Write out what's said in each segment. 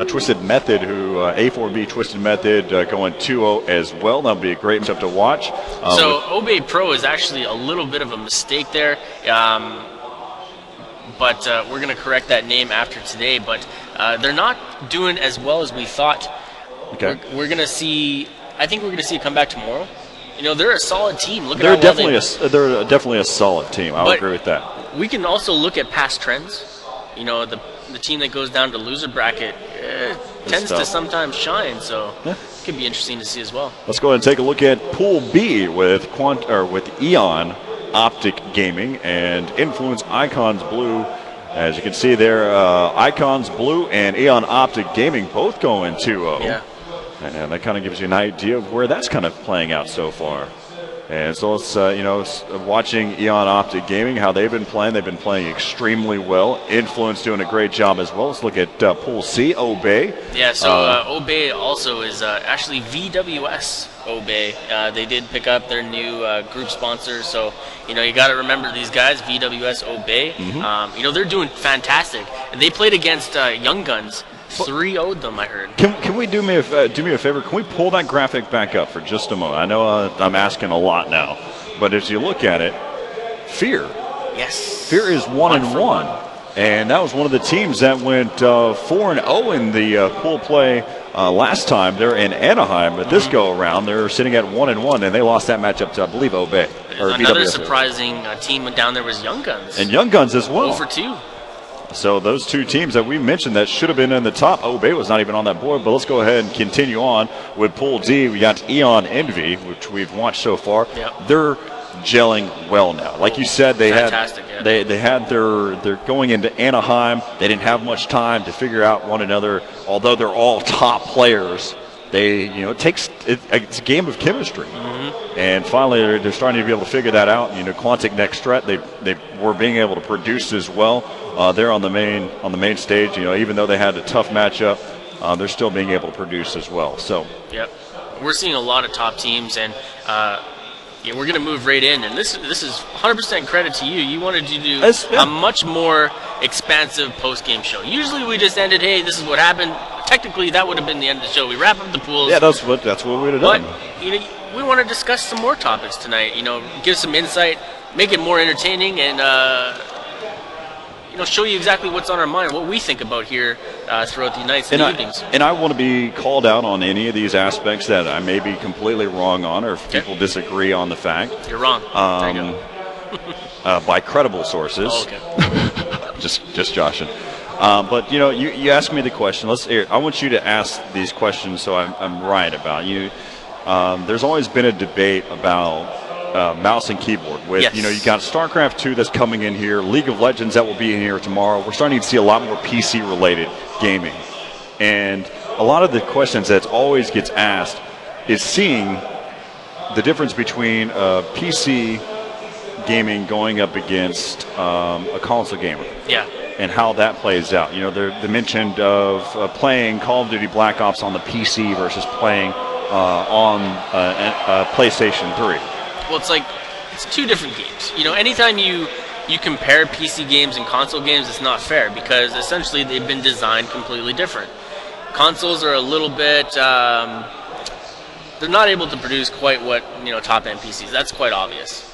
Twisted Method, who A4B Twisted Method going 2-0 as well. That'll be a great matchup to watch. So Obey Pro is actually a little bit of a mistake there, but we're going to correct that name after today. But they're not doing as well as we thought. Okay. We're going to see. I think we're going to see a comeback tomorrow. You know, they're a solid team. They're definitely a solid team. I'll agree with that. We can also look at past trends. You know, the team that goes down to loser bracket tends to sometimes shine, so it could be interesting to see as well. Let's go ahead and take a look at Pool B with Eon Optic Gaming and Influence Icons Blue. As you can see there, Icons Blue and Eon Optic Gaming both going 2-0. Yeah. And that kind of gives you an idea of where that's kind of playing out so far. And so it's, watching Eon Optic Gaming, how they've been playing extremely well. Influence doing a great job as well. Let's look at Pool C, Obey. Yeah, so Obey also is actually VWS Obey. They did pick up their new group sponsor, so, you got to remember these guys, VWS Obey. Mm-hmm. They're doing fantastic. And they played against Young Guns. 3-0'd them, I heard. Can we do me a favor? Can we pull that graphic back up for just a moment? I know I'm asking a lot now, but as you look at it, Fear. Yes. Fear is 1-1, and that was one of the teams that went 4-0 in the pool play last time. They're in Anaheim, but this go around they're sitting at 1-1, and they lost that matchup to, I believe, Obey. Another surprising team down there was Young Guns. And Young Guns as well. 0-2. So those two teams that we mentioned that should have been in the top, Obey was not even on that board. But let's go ahead and continue on with Pool D. We got Eon Envy, which we've watched so far. Yep. They're gelling well now. Like you said, they had they're going into Anaheim. They didn't have much time to figure out one another. Although they're all top players, it's a game of chemistry. Mm-hmm. And finally, they're starting to be able to figure that out. Quantic Next Threat, they were being able to produce as well. They're on the main stage. Even though they had a tough matchup, they're still being able to produce as well. So, yep, we're seeing a lot of top teams, and we're going to move right in. And this is 100% credit to you. You wanted to do a much more expansive post-game show. Usually, we just ended, hey, this is what happened. Technically, that would have been the end of the show. We wrap up the pools. Yeah, that's what we'd have done. But we want to discuss some more topics tonight. Give some insight, make it more entertaining, and show you exactly what's on our mind, what we think about here throughout the nights and evenings. And I want to be called out on any of these aspects that I may be completely wrong on, or if people disagree on the fact. You're wrong. There you go. By credible sources. Oh, okay. just joshing. But you asked me the question. I want you to ask these questions so I'm right about you. There's always been a debate about mouse and keyboard. With you got StarCraft 2 that's coming in here, League of Legends that will be in here tomorrow. We're starting to see a lot more PC related gaming, and a lot of the questions that always gets asked is seeing the difference between a PC gaming going up against a console gamer. Yeah. And how that plays out. The mention of playing Call of Duty Black Ops on the PC versus playing on PlayStation 3. Well, it's two different games. Anytime you compare PC games and console games, it's not fair because essentially they've been designed completely different. Consoles are a little bit they're not able to produce quite what top-end PCs. That's quite obvious.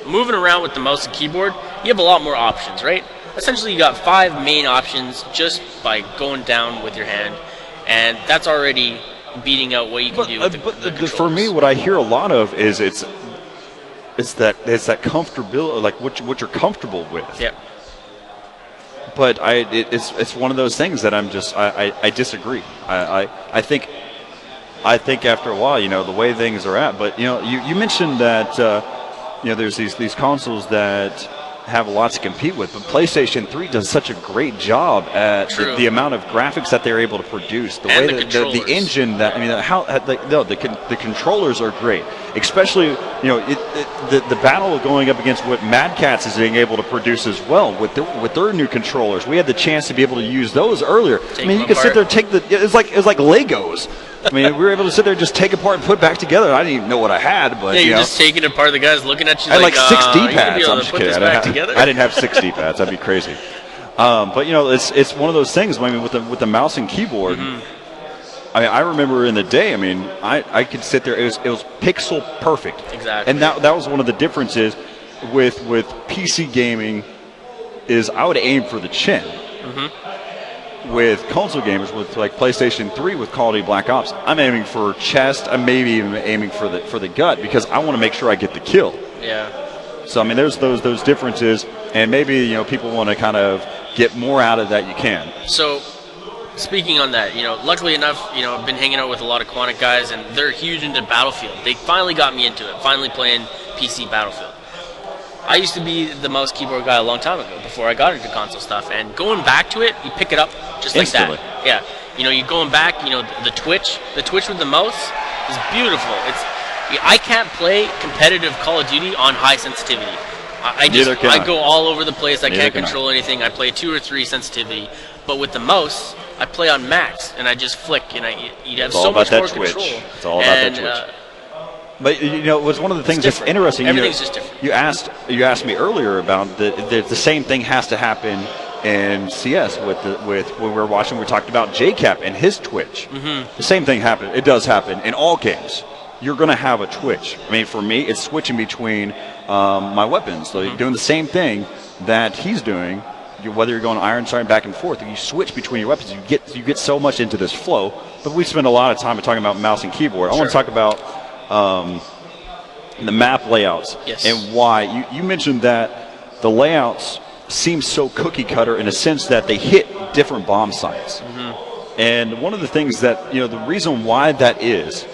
Moving around with the mouse and keyboard, you have a lot more options, right? Essentially, you got 5 main options just by going down with your hand, and that's already beating out what you can do with the controllers. For me, what I hear a lot of is it's that comfortability, like what you're comfortable with. Yeah. But it's one of those things that I disagree. I think after a while, the way things are at. But you mentioned that there's these consoles that have a lot to compete with, but PlayStation 3 does such a great job at the amount of graphics that they're able to produce, the way that the engine that the controllers are great, especially the battle of going up against what Mad Catz is being able to produce as well with their new controllers. We had the chance to be able to use those earlier. You could sit there and it's like Legos. We were able to sit there and just take apart and put back together. I didn't even know what I had, but you're just taking it apart. The guy's looking at you. I had like 6 D-pads. I'm just kidding. I didn't have 6 D-pads. That'd be crazy. But it's one of those things. I mean, with the mouse and keyboard. I mean, I remember in the day. I mean, I could sit there. It was pixel perfect. Exactly. And that was one of the differences with PC gaming. Is I would aim for the chin. With console gamers, with like PlayStation 3, with Call of Duty Black Ops, I'm aiming for chest. I'm maybe even aiming for the gut because I want to make sure I get the kill. Yeah. So I mean, there's those differences, and maybe people want to kind of get more out of that. You can. So, speaking on that, luckily enough, I've been hanging out with a lot of Quantic guys, and they're huge into Battlefield. They finally got me into it. Finally playing PC Battlefield. I used to be the mouse keyboard guy a long time ago before I got into console stuff, and going back to it, you pick it up just like instantly. that. Yeah, you're going back. The twitch with the mouse is beautiful. I can't play competitive Call of Duty on high sensitivity. I go all over the place. I can't control anything. I play 2 or 3 sensitivity, but with the mouse, I play on max, and I just flick, and you have so much more control. It's all about that twitch. But it was one of the things that's interesting. Everything's just different. You asked me earlier about the same thing has to happen in CS with when we were watching. We talked about JCap and his twitch. The same thing happened. It does happen in all games. You're going to have a twitch. I mean, for me, it's switching between my weapons. So you're doing the same thing that he's doing. Whether you're going iron sight back and forth, you switch between your weapons. You get so much into this flow. But we spend a lot of time talking about mouse and keyboard. I want to talk about the map layouts and why. You mentioned that the layouts seem so cookie cutter in a sense that they hit different bomb sites. And one of the things that, the reason why that is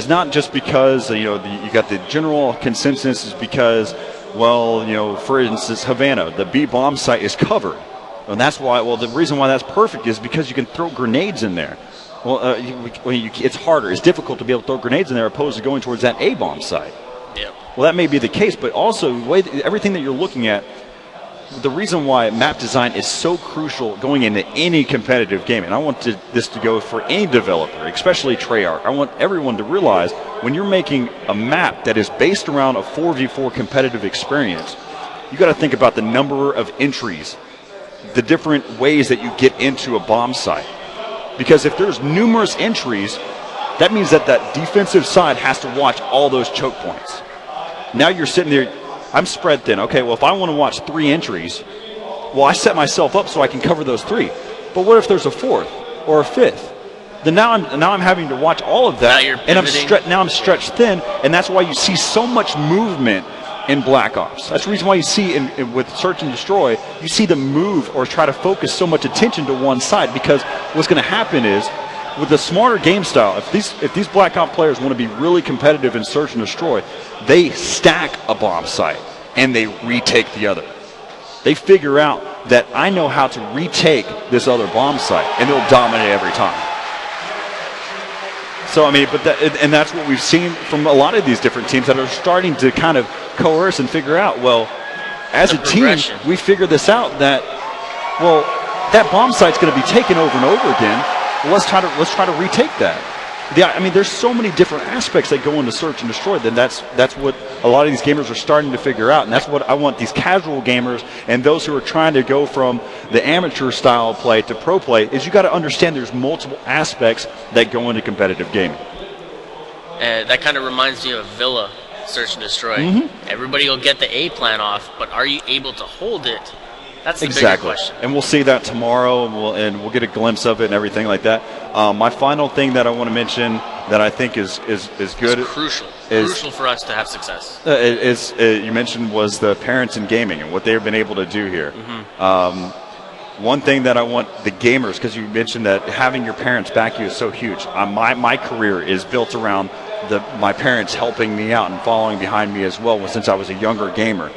not just because, you got the general consensus is because, well, for instance, Havana, the B bomb site is covered. And that's why, the reason why that's perfect is because you can throw grenades in there. Well, it's harder. It's difficult to be able to throw grenades in there opposed to going towards that A bomb site. Yep. Well, that may be the case, but also everything that you're looking at, the reason why map design is so crucial going into any competitive game, and I want this to go for any developer, especially Treyarch. I want everyone to realize when you're making a map that is based around a 4v4 competitive experience, you got to think about the number of entries, the different ways that you get into a bomb site. Because if there's numerous entries, that means that defensive side has to watch all those choke points. Now you're sitting there, I'm spread thin. Okay, well, if I want to watch 3 entries, well, I set myself up so I can cover those 3. But what if there's a 4th or a 5th? Then now I'm having to watch all of that, and I'm stretched thin, and that's why you see so much movement in Black Ops. That's the reason why you see with Search and Destroy, you see them move or try to focus so much attention to one side, because what's going to happen is, with the smarter game style, if these Black Ops players want to be really competitive in Search and Destroy, they stack a bomb site and they retake the other. They figure out that I know how to retake this other bomb site, and they'll dominate every time. So, I mean, and that's what we've seen from a lot of these different teams that are starting to kind of coerce and figure out, well, as a team, we figure this out that, well, that bomb site's going to be taken over and over again. Well, let's try to retake that. I mean, there's so many different aspects that go into Search and Destroy. Then that's what a lot of these gamers are starting to figure out, and that's what I want these casual gamers and those who are trying to go from the amateur style play to pro play, is you got to understand there's multiple aspects that go into competitive gaming. That kind of reminds me of Villa Search and Destroy. Everybody will get the A plan off, but are you able to hold it? That's the bigger question. And we'll see that tomorrow, and we'll get a glimpse of it and everything like that. My final thing that I want to mention that I think is good. It's crucial for us to have success. You mentioned was the parents in gaming and what they've been able to do here. One thing that I want the gamers, because you mentioned that having your parents back you is so huge. My career is built around my parents helping me out and following behind me as well since I was a younger gamer.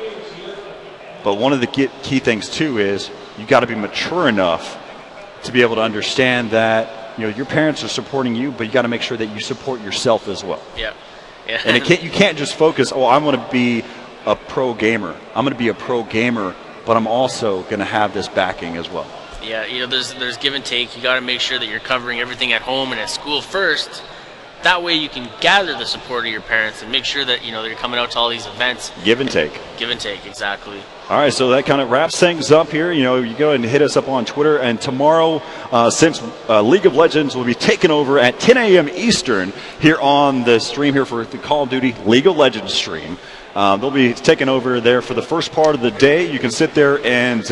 But one of the key things, too, is you got to be mature enough to be able to understand that your parents are supporting you, but you got to make sure that you support yourself as well. Yeah. And you can't just focus, I want to be a pro gamer. I'm going to be a pro gamer, but I'm also going to have this backing as well. Yeah, there's give and take. You got to make sure that you're covering everything at home and at school first, That way you can gather the support of your parents and make sure that, they're coming out to all these events. Give and take. Give and take, exactly. All right, so that kind of wraps things up here. You go ahead and hit us up on Twitter. And tomorrow, since League of Legends will be taking over at 10 a.m. Eastern here on the stream here for the Call of Duty League of Legends stream, they'll be taking over there for the first part of the day. You can sit there and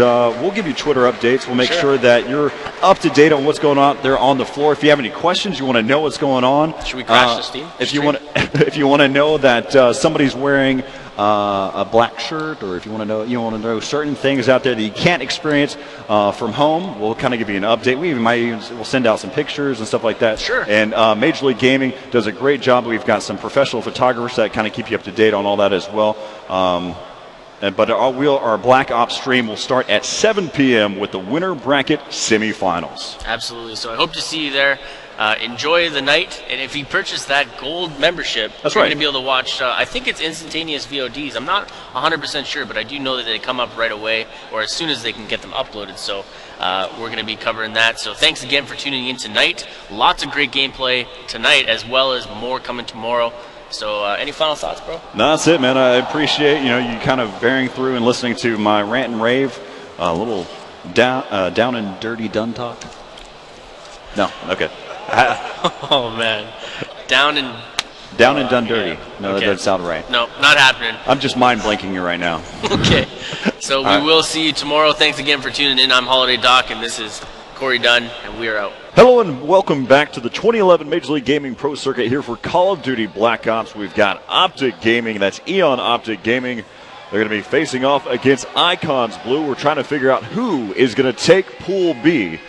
we'll give you Twitter updates. We'll make sure that you're up to date on what's going on there on the floor. If you have any questions, you want to know what's going on. Should we crash the Steam? If you want to know that somebody's wearing a black shirt, or if you want to know certain things out there that you can't experience from home, we'll kind of give you an update. We'll send out some pictures and stuff like that. Sure. And Major League Gaming does a great job. We've got some professional photographers that kind of keep you up to date on all that as well. But our Black Ops stream will start at 7 p.m. with the winner bracket semifinals. Absolutely. So I hope to see you there. Enjoy the night, and if you purchase that gold membership, you're going to be able to watch, I think it's instantaneous VODs. I'm not 100% sure, but I do know that they come up right away, or as soon as they can get them uploaded. So we're going to be covering that. So thanks again for tuning in tonight. Lots of great gameplay tonight, as well as more coming tomorrow. So any final thoughts, bro? No, that's it, man. I appreciate you kind of bearing through and listening to my rant and rave, a little down and dirty done talk. No, okay. Oh man, down and done dirty. No, that doesn't sound right. No, not happening. I'm just mind blanking you right now. Okay, so we will see you tomorrow. Thanks again for tuning in. I'm Holiday Doc, and this is Corey Dunn, and we are out. Hello and welcome back to the 2011 Major League Gaming Pro Circuit here for Call of Duty Black Ops. We've got Optic Gaming. That's Eon Optic Gaming. They're going to be facing off against Icons Blue. We're trying to figure out who is going to take Pool B.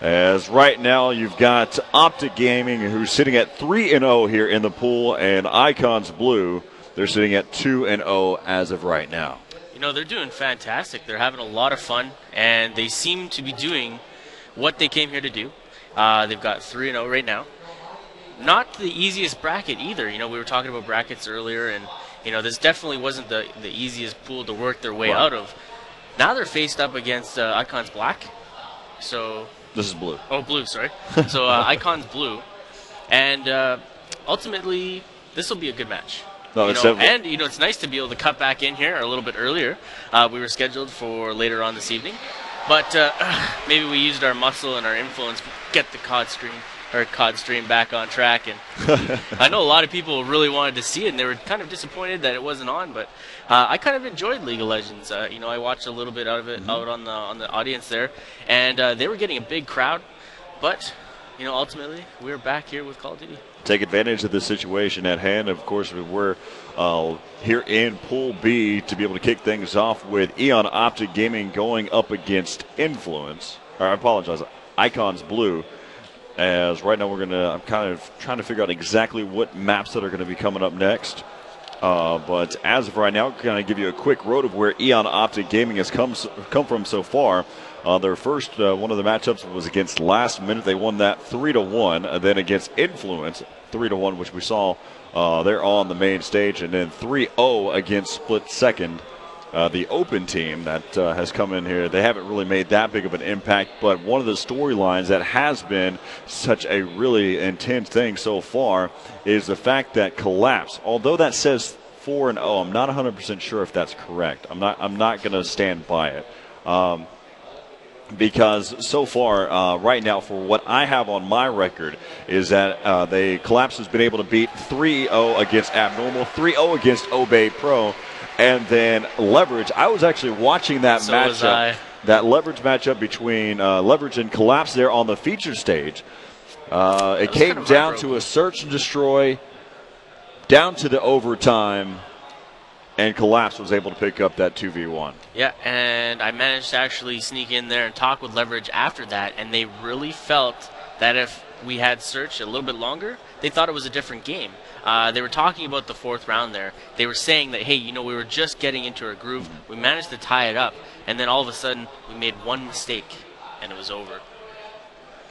As right now you've got Optic Gaming, who's sitting at 3-0 here in the pool, and Icons Blue, they're sitting at 2-0 as of right now. They're doing fantastic. They're having a lot of fun, and they seem to be doing what they came here to do. They've got 3-0 right now. Not the easiest bracket either. We were talking about brackets earlier, and this definitely wasn't the easiest pool to work their way out of. Now they're faced up against Icons Black. So this is blue. Oh, blue, sorry. So Icons Blue. And ultimately, this will be a good match. No, and, it's nice to be able to cut back in here a little bit earlier. We were scheduled for later on this evening. But maybe we used our muscle and our influence to get the COD stream back on track. And I know a lot of people really wanted to see it, and they were kind of disappointed that it wasn't on. But I kind of enjoyed League of Legends. I watched a little bit out of it out on the audience there, and they were getting a big crowd. But ultimately, we're back here with Call of Duty. Take advantage of the situation at hand. Of course, we're here in Pool B to be able to kick things off with Eon Optic Gaming going up against Influence. Or I apologize, Icons Blue. As right now I'm kind of trying to figure out exactly what maps that are going to be coming up next. But as of right now, I'm going to give you a quick road of where Eon Optic Gaming has come from so far. Their first one of the matchups was against Last Minute. They won that 3-1. Then against Influence, 3-1, which we saw there on the main stage. And then 3-0 against Split Second, the open team that has come in here. They haven't really made that big of an impact, but one of the storylines that has been such a really intense thing so far is the fact that Collapse, although that says 4-0, I'm not 100% sure if that's correct. I'm not going to stand by it. Because so far, right now, for what I have on my record, is that Collapse has been able to beat 3-0 against Abnormal, 3-0 against Obey Pro, and then Leverage. I was actually watching that matchup, that Leverage matchup between Leverage and Collapse there on the feature stage. It came down to a search and destroy, down to the overtime, and Collapse was able to pick up that 2v1. Yeah, and I managed to actually sneak in there and talk with Leverage after that, and they really felt that if we had Search a little bit longer, they thought it was a different game. They were talking about the fourth round there. They were saying that, hey, we were just getting into our groove. We managed to tie it up, and then all of a sudden we made one mistake, and it was over.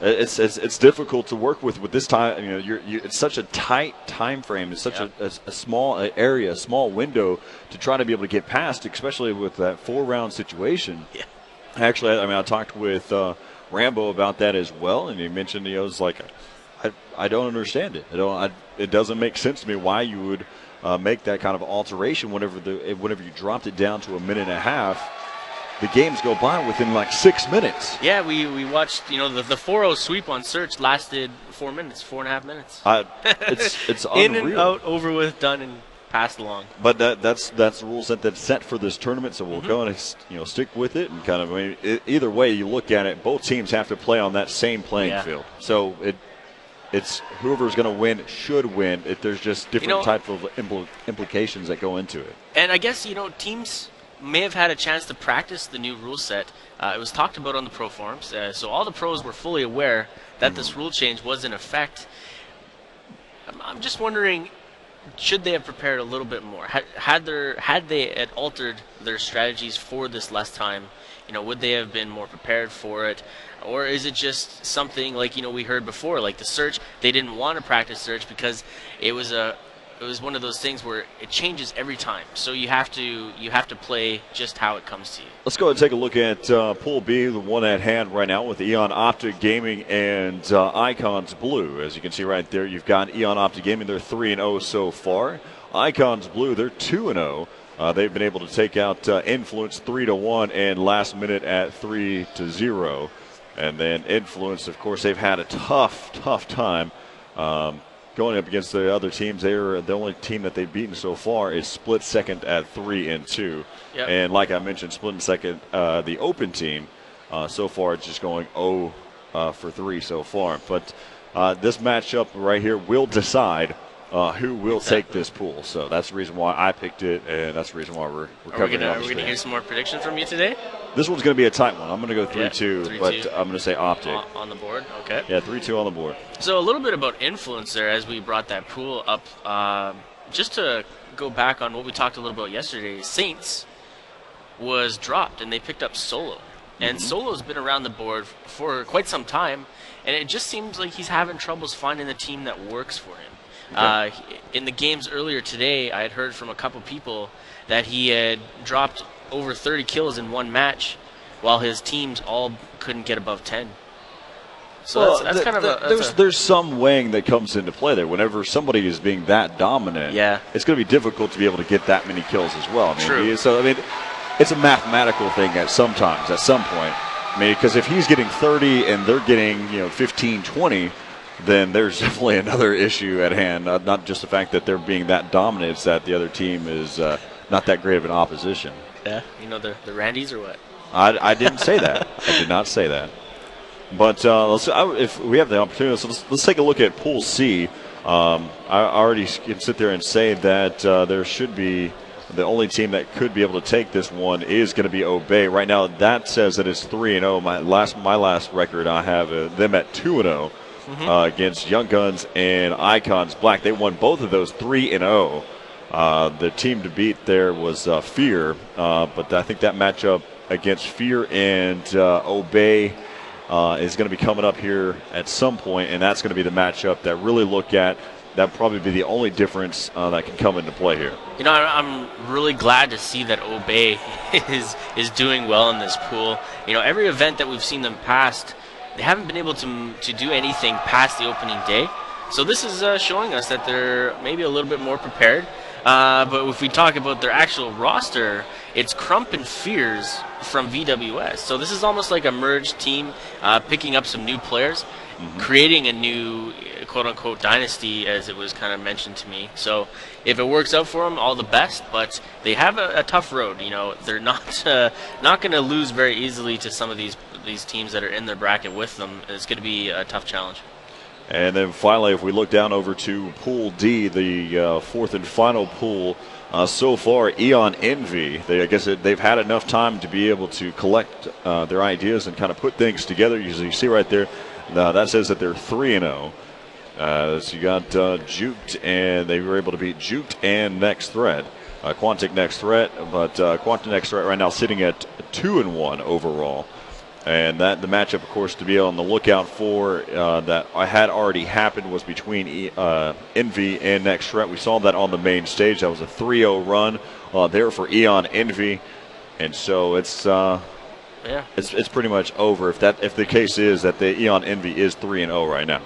It's difficult to work with this time. It's such a tight time frame. It's such a small area, a small window to try to be able to get past, especially with that 4-round situation. Yeah. Actually, I talked with Rambo about that as well, and he mentioned it's like I don't understand it. It doesn't make sense to me why you would make that kind of alteration whenever you dropped it down to a minute and a half. The games go by within like 6 minutes. Yeah, we watched, the 4-0 sweep on Search lasted 4 minutes, 4.5 minutes. It's unreal. In and out, over with, done, and passed along. But that's the rule set that's set for this tournament, so we'll go and stick with it and kind of. Either way you look at it, both teams have to play on that same playing field. So it's whoever's going to win should win. There's just different type of implications that go into it. And I guess teams may have had a chance to practice the new rule set. It was talked about on the pro forums, so all the pros were fully aware that this rule change was in effect. I'm just wondering, should they have prepared a little bit more? Had they altered their strategies for this less time, would they have been more prepared for it? Or is it just something like, we heard before, like the Search, they didn't want to practice Search because it was one of those things where it changes every time. So you have to play just how it comes to you. Let's go ahead and take a look at Pool B, the one at hand right now with Eon Optic Gaming and Icons Blue. As you can see right there, you've got Eon Optic Gaming. They're 3-0 so far. Icons Blue, they're 2-0. They've been able to take out Influence 3-1 and Last Minute at 3-0. And then Influence, of course, they've had a tough time going up against the other teams. They're the only team that they've beaten so far is split second at 3-2. Yep. And like I mentioned, split second, the open team so far it's just going 0 for 3 so far. But this matchup right here will decide who will take this pool. So that's the reason why I picked it, and that's the reason why we're covering it. Are we going to hear some more predictions from you today? This one's going to be a tight one. I'm going to go 3-2, but I'm going to say Optic. On the board, okay. Yeah, 3-2 on the board. So a little bit about Influence there as we brought that pool up. Just to go back on what we talked a little about yesterday, Saints was dropped, and they picked up Solo. And Solo's been around the board for quite some time, and it just seems like he's having troubles finding the team that works for him. Okay. In the games earlier today, I had heard from a couple people that he had dropped over 30 kills in one match, while his teams all couldn't get above 10. So that's kind of there's some weighing that comes into play there. Whenever somebody is being that dominant, it's going to be difficult to be able to get that many kills as well. True. So it's a mathematical thing at some point. Because if he's getting 30 and they're getting 15, 20. Then there's definitely another issue at hand. Not just the fact that they're being that dominant, it's that the other team is not that great of an opposition. Yeah, the Randys or what? I didn't say that. I did not say that. But if we have the opportunity, let's take a look at Pool C. I already can sit there and say that there should be the only team that could be able to take this one is going to be Obey. Right now, that says that it's 3-0. My last record, I have them at 2-0. Against Young Guns and Icons Black. They won both of those 3-0. The team to beat there was Fear, but I think that matchup against Fear and Obey is going to be coming up here at some point, and that's going to be the matchup that really look at. That'll probably be the only difference that can come into play here. I'm really glad to see that Obey is doing well in this pool. Every event that we've seen them past, they haven't been able to do anything past the opening day. So this is showing us that they're maybe a little bit more prepared. But if we talk about their actual roster, it's Crump and Fears from VWS. So this is almost like a merged team picking up some new players, creating a new quote-unquote dynasty, as it was kind of mentioned to me. So if it works out for them, all the best. But they have a tough road. They're not going to lose very easily to some of these teams that are in their bracket with them. It's going to be a tough challenge. And then finally, if we look down over to Pool D, the fourth and final pool, so far, Eon Envy, I guess they've had enough time to be able to collect their ideas and kind of put things together. As you see right there, that says that they're 3-0. So you got Juked, and they were able to beat Juked and Next Threat. Quantic Next Threat, but Quantic Next Threat right now sitting at 2-1 overall. And the matchup, of course, to be on the lookout for that had already happened was between Envy and Next Threat. We saw that on the main stage. That was a 3-0 run there for Eon Envy. And so it's pretty much over if the case is that the Eon Envy is 3-0 right now.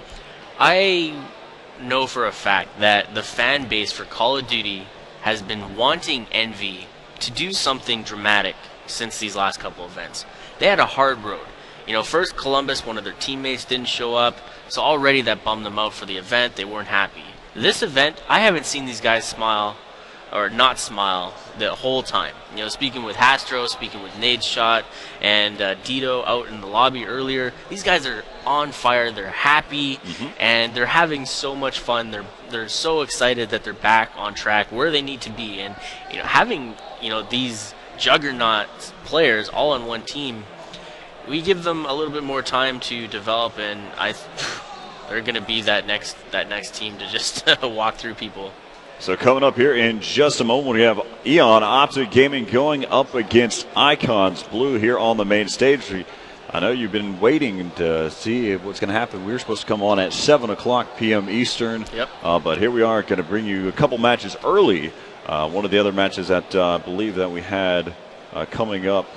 I know for a fact that the fan base for Call of Duty has been wanting Envy to do something dramatic since these last couple events. They had a hard road. First Columbus, one of their teammates didn't show up, so already that bummed them out for the event. They weren't happy. This event, I haven't seen these guys smile or not smile the whole time. Speaking with Hastro, speaking with Nade's Shot, and Dito out in the lobby earlier, these guys are on fire. They're happy, and they're having so much fun. They're so excited that they're back on track where they need to be. And having these juggernaut players all on one team, we give them a little bit more time to develop, and they're going to be that next team to just walk through people. So coming up here in just a moment, we have Eon Optic Gaming going up against Icons Blue here on the main stage. I know you've been waiting to see what's going to happen. We were supposed to come on at 7 o'clock p.m. Eastern, but here we are going to bring you a couple matches early. One of the other matches that I believe that we had coming up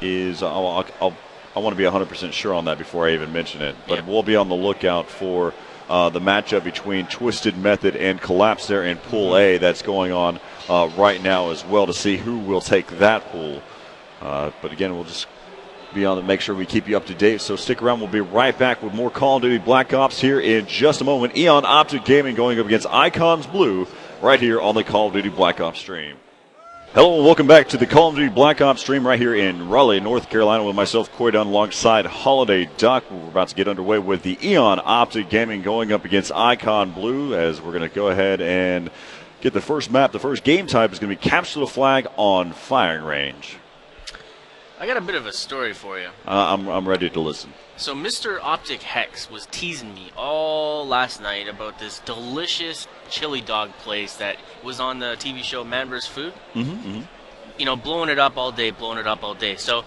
is, I want to be 100% sure on that before I even mention it, but we'll be on the lookout for the matchup between Twisted Method and Collapse there in Pool A that's going on right now as well, to see who will take that pool. But again, we'll just be on to make sure we keep you up to date. So stick around. We'll be right back with more Call of Duty Black Ops here in just a moment. Eon Optic Gaming going up against Icons Blue right here on the Call of Duty Black Ops stream. Hello and welcome back to the Call of Duty Black Ops stream right here in Raleigh, North Carolina, with myself, Coy Dunn, alongside Holiday Duck. We're about to get underway with the Eon Optic Gaming going up against Icon Blue, as we're going to go ahead and get the first map. The first game type is going to be Capture the Flag on Firing Range. I got a bit of a story for you. I'm ready to listen. So Mr. Optic Hex was teasing me all last night about this delicious chili dog place that was on the TV show Man vs. Food. Blowing it up all day. So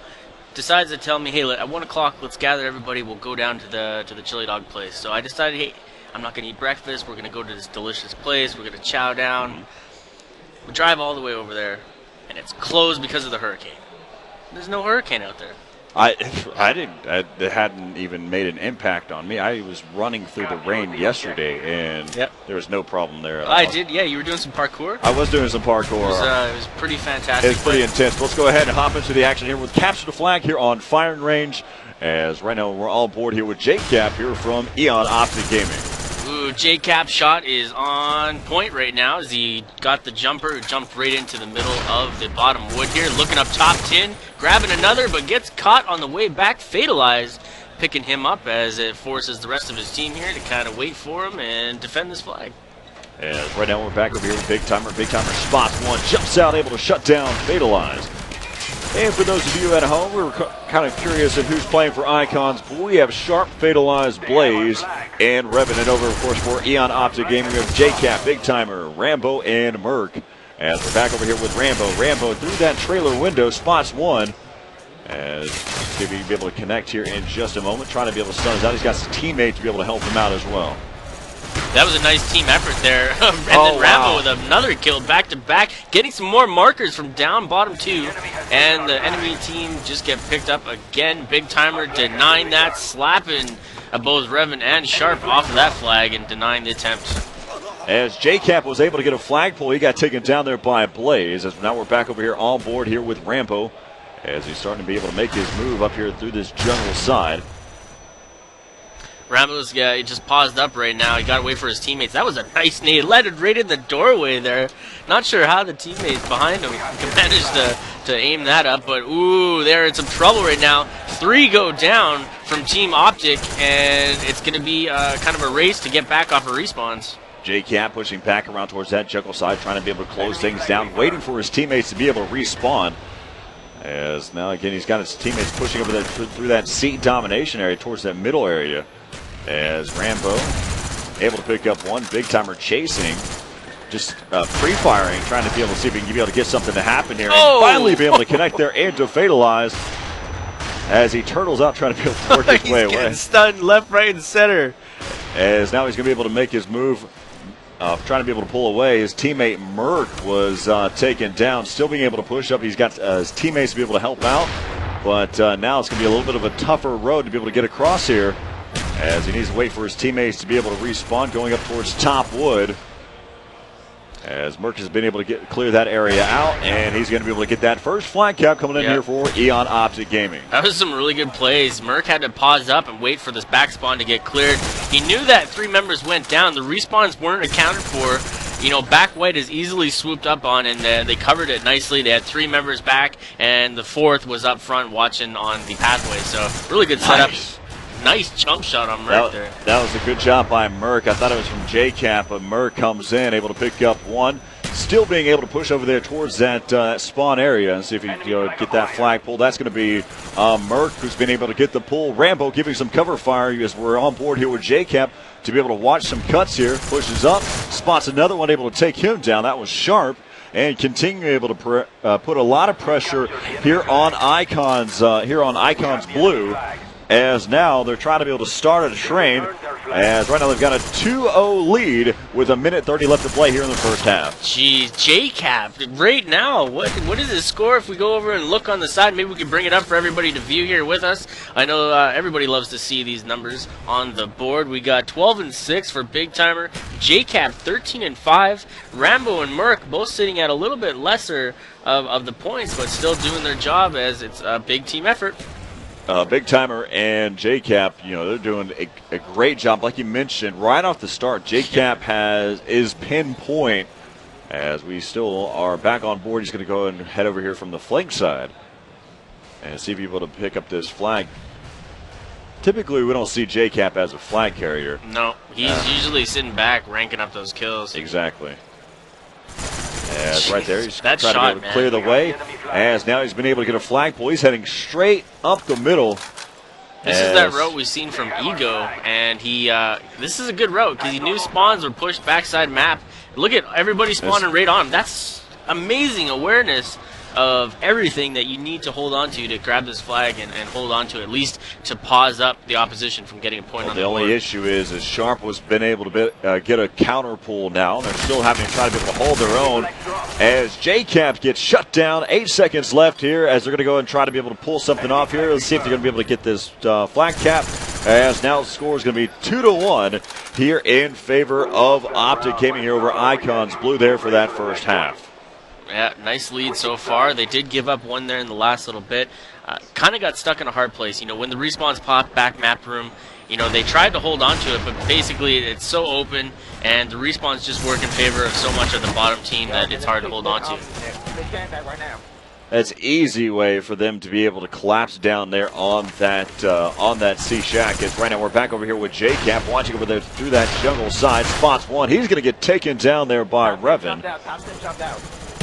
decides to tell me, hey, at 1 o'clock, let's gather everybody. We'll go down to the chili dog place. So I decided, hey, I'm not going to eat breakfast. We're going to go to this delicious place. We're going to chow down. We drive all the way over there, and it's closed because of the hurricane. There's no hurricane out there. It hadn't even made an impact on me. I was running through the rain yesterday, and there was no problem there at all. I did, yeah. You were doing some parkour? I was doing some parkour. It was pretty fantastic. It was pretty intense. Let's go ahead and hop into the action here with Capture the Flag here on Firing Range, as right now we're all aboard here with Jake Cap here from Eon Optic Gaming. Ooh, J-Cap's shot is on point right now as he got the jumper, who jumped right into the middle of the bottom wood here, looking up top tin, grabbing another, but gets caught on the way back, fatalized, picking him up as it forces the rest of his team here to kind of wait for him and defend this flag. And right now we're back over here with Big Timer. Big Timer spots one, jumps out, able to shut down, fatalized. And for those of you at home, we were kind of curious of who's playing for Icons. We have Sharp, Fatalized, Blaze, and revving it over, of course, for Eon Optic Gaming. We have J-Cap, Big Timer, Rambo, and Merc. As we're back over here with Rambo. Rambo through that trailer window, spots one. As see if he can be able to connect here in just a moment. Trying to be able to stun us out. He's got his teammate to be able to help him out as well. That was a nice team effort there. And then Rambo with another kill back-to-back, getting some more markers from down bottom two. And the enemy team just get picked up again. Big Timer denying that, slapping both Revan and Sharp off of that flag and denying the attempt. As J-Cap was able to get a flagpole, he got taken down there by Blaze. As now we're back over here on board here with Rambo, as he's starting to be able to make his move up here through this jungle side. Rambo's he just paused up right now. He got away for his teammates. That was a nice nade. Led it right in the doorway there. Not sure how the teammates behind him managed to aim that up, but ooh, they're in some trouble right now. 3 go down from Team Optic, and it's going to be kind of a race to get back off of respawns. J-Cap pushing back around towards that jungle side, trying to be able to close things down, waiting for his teammates to be able to respawn. As now again he's got his teammates pushing over there through that C domination area towards that middle area. As Rambo able to pick up one, Big Timer chasing, just pre-firing, trying to be able to see if he can be able to get something to happen here, and finally be able to connect there and to fatalize as he turtles out, trying to be able to work his way away. He's getting stunned left, right, and center. As now he's going to be able to make his move, trying to be able to pull away. His teammate Merc was taken down, still being able to push up. He's got his teammates to be able to help out, but now it's going to be a little bit of a tougher road to be able to get across here. as he needs to wait for his teammates to be able to respawn, going up towards top wood. As Merck has been able to clear that area out, and he's going to be able to get that first flag cap coming in here for Eon Optic Gaming. That was some really good plays. Merck had to pause up and wait for this back spawn to get cleared. He knew that 3 members went down. The respawns weren't accounted for. You know, back white is easily swooped up on, and they covered it nicely. They had 3 members back, and the 4th was up front watching on the pathway. So really good setup. Nice jump shot on Merck there. That was a good job by Merck. I thought it was from JCap, but Merck comes in, able to pick up 1. Still being able to push over there towards that spawn area and see if he can get that flag pull. That's going to be Merck, who's been able to get the pull. Rambo giving some cover fire as we're on board here with JCap to be able to watch some cuts here. Pushes up, spots another one, able to take him down. That was Sharp. And continue able to put a lot of pressure here on Icons Blue. As now they're trying to be able to start a train, as right now they've got a 2-0 lead with 1:30 left to play here in the first half. Geez, JCap, right now, what is his score? If we go over and look on the side, maybe we can bring it up for everybody to view here with us. I know everybody loves to see these numbers on the board. We got 12-6 for Big Timer, JCap 13-5, Rambo and Merck both sitting at a little bit lesser of the points, but still doing their job as it's a big team effort. Big Timer and JCap, they're doing a great job. Like you mentioned, right off the start, JCap is pinpoint. As we still are back on board, he's going to go and head over here from the flank side and see if he's able to pick up this flag. Typically, we don't see JCap as a flag carrier. No, he's usually sitting back, ranking up those kills. Exactly. As right there, he's that trying shot, to be able to clear the way. As now he's been able to get a flagpole. He's heading straight up the middle. This is that route we've seen from Ego, and this is a good route because he knew spawns were pushed backside map. Look at everybody spawning right on him. That's amazing awareness of everything that you need to hold on to grab this flag and hold on to, at least to pause up the opposition from getting a point on the board. The only issue is Sharp was been able to get a counter pull now. They're still having to try to be able to hold their own as JCap gets shut down. 8 seconds left here as they're going to go and try to be able to pull something off here. Let's see if they're going to be able to get this flag cap, as now the score is going to be 2-1 here in favor of Optic Gaming here over Icons Blue there for that first half. Yeah, nice lead so far. They did give up 1 there in the last little bit. Kind of got stuck in a hard place. When the respawns popped back map room, they tried to hold on to it, but basically it's so open, and the respawns just work in favor of so much of the bottom team that it's hard to hold on to. That's easy way for them to be able to collapse down there on that C shack. As right now we're back over here with JCap watching over there through that jungle side. Spots 1. He's going to get taken down there by Revan.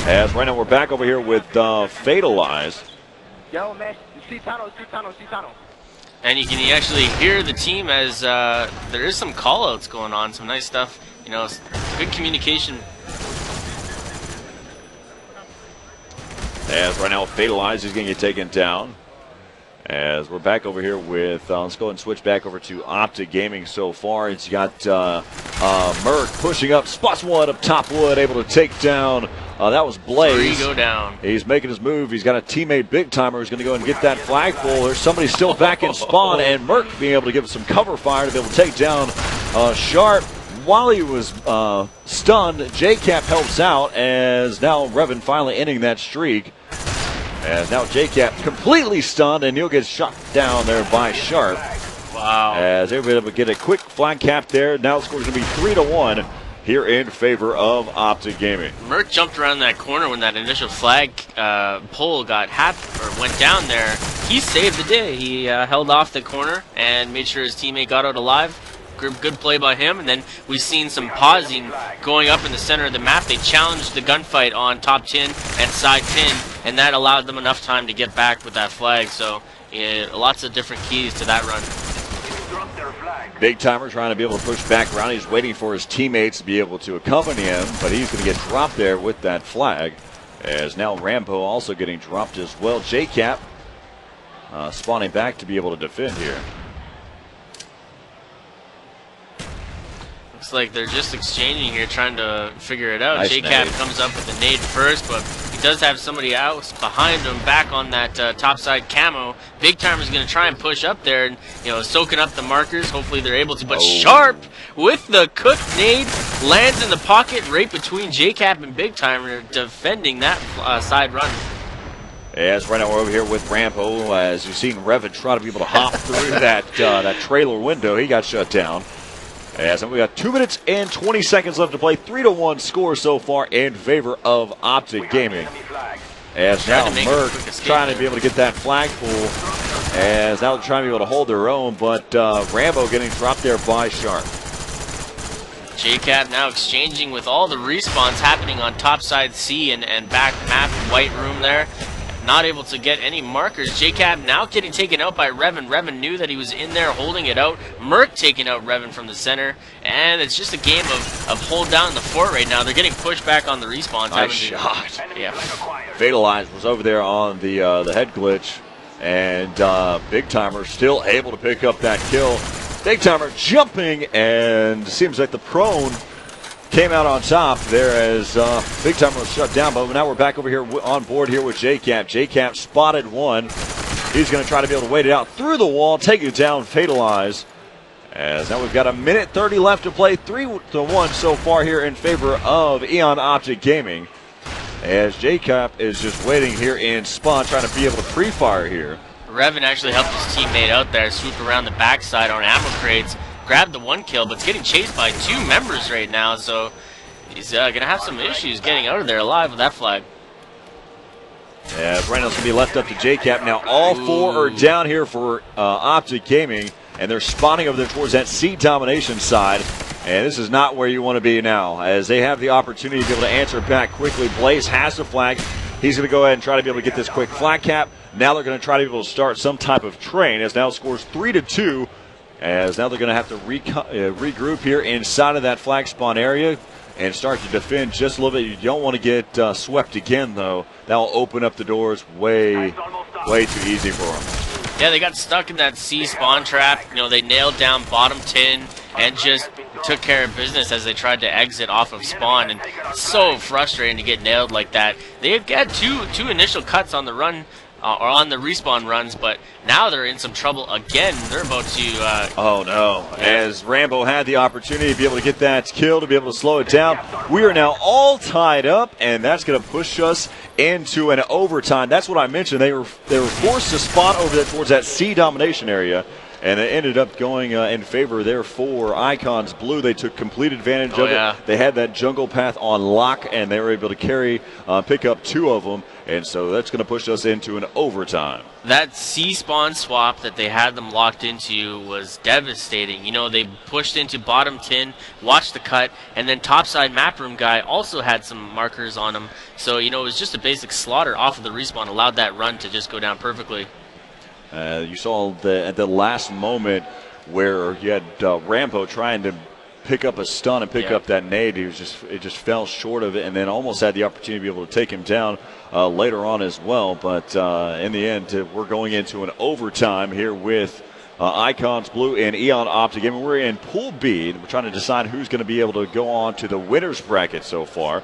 As right now we're back over here with Fatalize. And you can actually hear the team as there is some call-outs going on, some nice stuff. Good communication. As right now Fatalize is going to get taken down. As we're back over here with, let's go and switch back over to Optic Gaming so far. It's got Merck pushing up, spots 1 up top wood, able to take down, that was Blaze. 3 go down. He's making his move. He's got a teammate Big Timer who's going to go and get that flagpole. There's somebody still back in spawn, and Merck being able to give some cover fire to be able to take down Sharp. While he was stunned, JCap helps out, as now Revan finally ending that streak. As now JCap completely stunned, and he'll get shot down there by Sharp. Wow. As they're able to get a quick flag cap there. Now the score is going to be 3-1 here in favor of Optic Gaming. Merck jumped around that corner when that initial flag pull went down there. He saved the day. He held off the corner and made sure his teammate got out alive. Good play by him, and then we've seen some pausing going up in the center of the map. They challenged the gunfight on top 10 and side 10, and that allowed them enough time to get back with that flag. So lots of different keys to that run. Big Timer trying to be able to push back around. He's waiting for his teammates to be able to accompany him, but he's going to get dropped there with that flag. As now Rambo also getting dropped as well. JCap spawning back to be able to defend here. Looks like they're just exchanging here, trying to figure it out. Nice JCap nade. comes up with a nade first, but he does have somebody else behind him back on that top side camo. Big Timer's going to try and push up there and, soaking up the markers. Hopefully they're able to. But Sharp with the cooked nade lands in the pocket right between JCap and Big Timer, defending that side run. As right now we're over here with Rambo, as you've seen Revan try to be able to hop through that trailer window. He got shut down. As we got 2 minutes and 20 seconds left to play. 3-1 score so far in favor of Optic Gaming. As now Merc trying to be able to get that flagpole. As now they're trying to be able to hold their own, but Rambo getting dropped there by Sharp. JCap now exchanging with all the respawns happening on topside C and back map white room there. Not able to get any markers. JCap now getting taken out by Revan. Revan knew that he was in there holding it out. Merc taking out Revan from the center. And it's just a game of hold down the fort right now. They're getting pushed back on the respawns. Nice shot. Yeah. Fatalized was over there on the head glitch. And Big Timer still able to pick up that kill. Big Timer jumping, and seems like the prone came out on top there as Big Timer was shut down. But now we're back over here on board here with JCap. JCap spotted one. He's going to try to be able to wait it out through the wall, take it down, fatalize. As now we've got 1:30 left to play. 3-1 so far here in favor of Eon Optic Gaming. As JCap is just waiting here in spawn, trying to be able to pre-fire here. Revan actually helped his teammate out there, swoop around the backside on ammo crates, grabbed the 1 kill, but it's getting chased by 2 members right now, so he's going to have some issues getting out of there alive with that flag. Yeah, right now it's going to be left up to JCap. Now all 4 are down here for Optic Gaming, and they're spawning over there towards that C domination side. And this is not where you want to be now, as they have the opportunity to be able to answer back quickly. Blaze has the flag. He's going to go ahead and try to be able to get this quick flag cap. Now they're going to try to be able to start some type of train, as now scores 3-2. As now they're going to have to regroup here inside of that flag spawn area and start to defend just a little bit. You don't want to get swept again, though. That will open up the doors way too easy for them. Yeah, they got stuck in that C spawn trap. They nailed down bottom tin and just took care of business as they tried to exit off of spawn. And it's so frustrating to get nailed like that. They had two initial cuts on the run. Or on the respawn runs, but now they're in some trouble again. They're about to... oh, no. As Rambo had the opportunity to be able to get that kill, to be able to slow it down. We are now all tied up, and that's going to push us into an overtime. That's what I mentioned. They were forced to spawn over there towards that C domination area, and it ended up going in favor there for Icons Blue. They took complete advantage of it. They had that jungle path on lock, and they were able to pick up 2 of them. And so that's going to push us into an overtime. That C-spawn swap that they had them locked into was devastating. They pushed into bottom tin, watched the cut, and then topside map room guy also had some markers on him. So, it was just a basic slaughter off of the respawn, allowed that run to just go down perfectly. You saw at the last moment where you had Rambo trying to pick up a stun and pick up that nade. It just fell short of it, and then almost had the opportunity to be able to take him down later on as well. But in the end, we're going into an overtime here with Icons Blue and Eon Optic. And we're in Pool B, and we're trying to decide who's going to be able to go on to the winners bracket so far.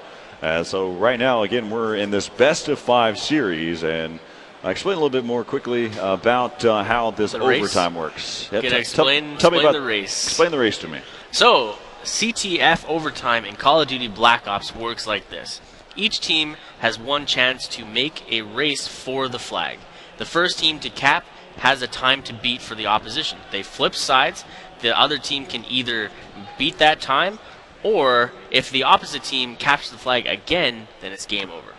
So right now, again, we're in this best-of-5 series, and explain a little bit more quickly about how this overtime works. Tell me about the race. Explain the race to me. So, CTF overtime in Call of Duty Black Ops works like this. Each team has 1 chance to make a race for the flag. The first team to cap has a time to beat for the opposition. They flip sides. The other team can either beat that time, or if the opposite team captures the flag again, then it's game over.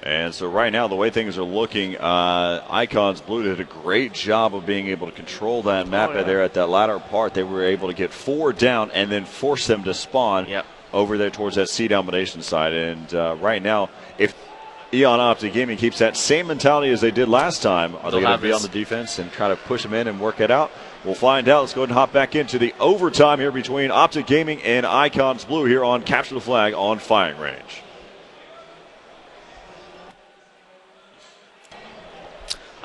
And so right now, the way things are looking, Icons Blue did a great job of being able to control that map there at that latter part. They were able to get 4 down and then force them to spawn over there towards that C domination side. And right now, if Eon Optic Gaming keeps that same mentality as they did last time, are they going to be on the defense and try to push them in and work it out? We'll find out. Let's go ahead and hop back into the overtime here between Optic Gaming and Icons Blue here on Capture the Flag on Firing Range.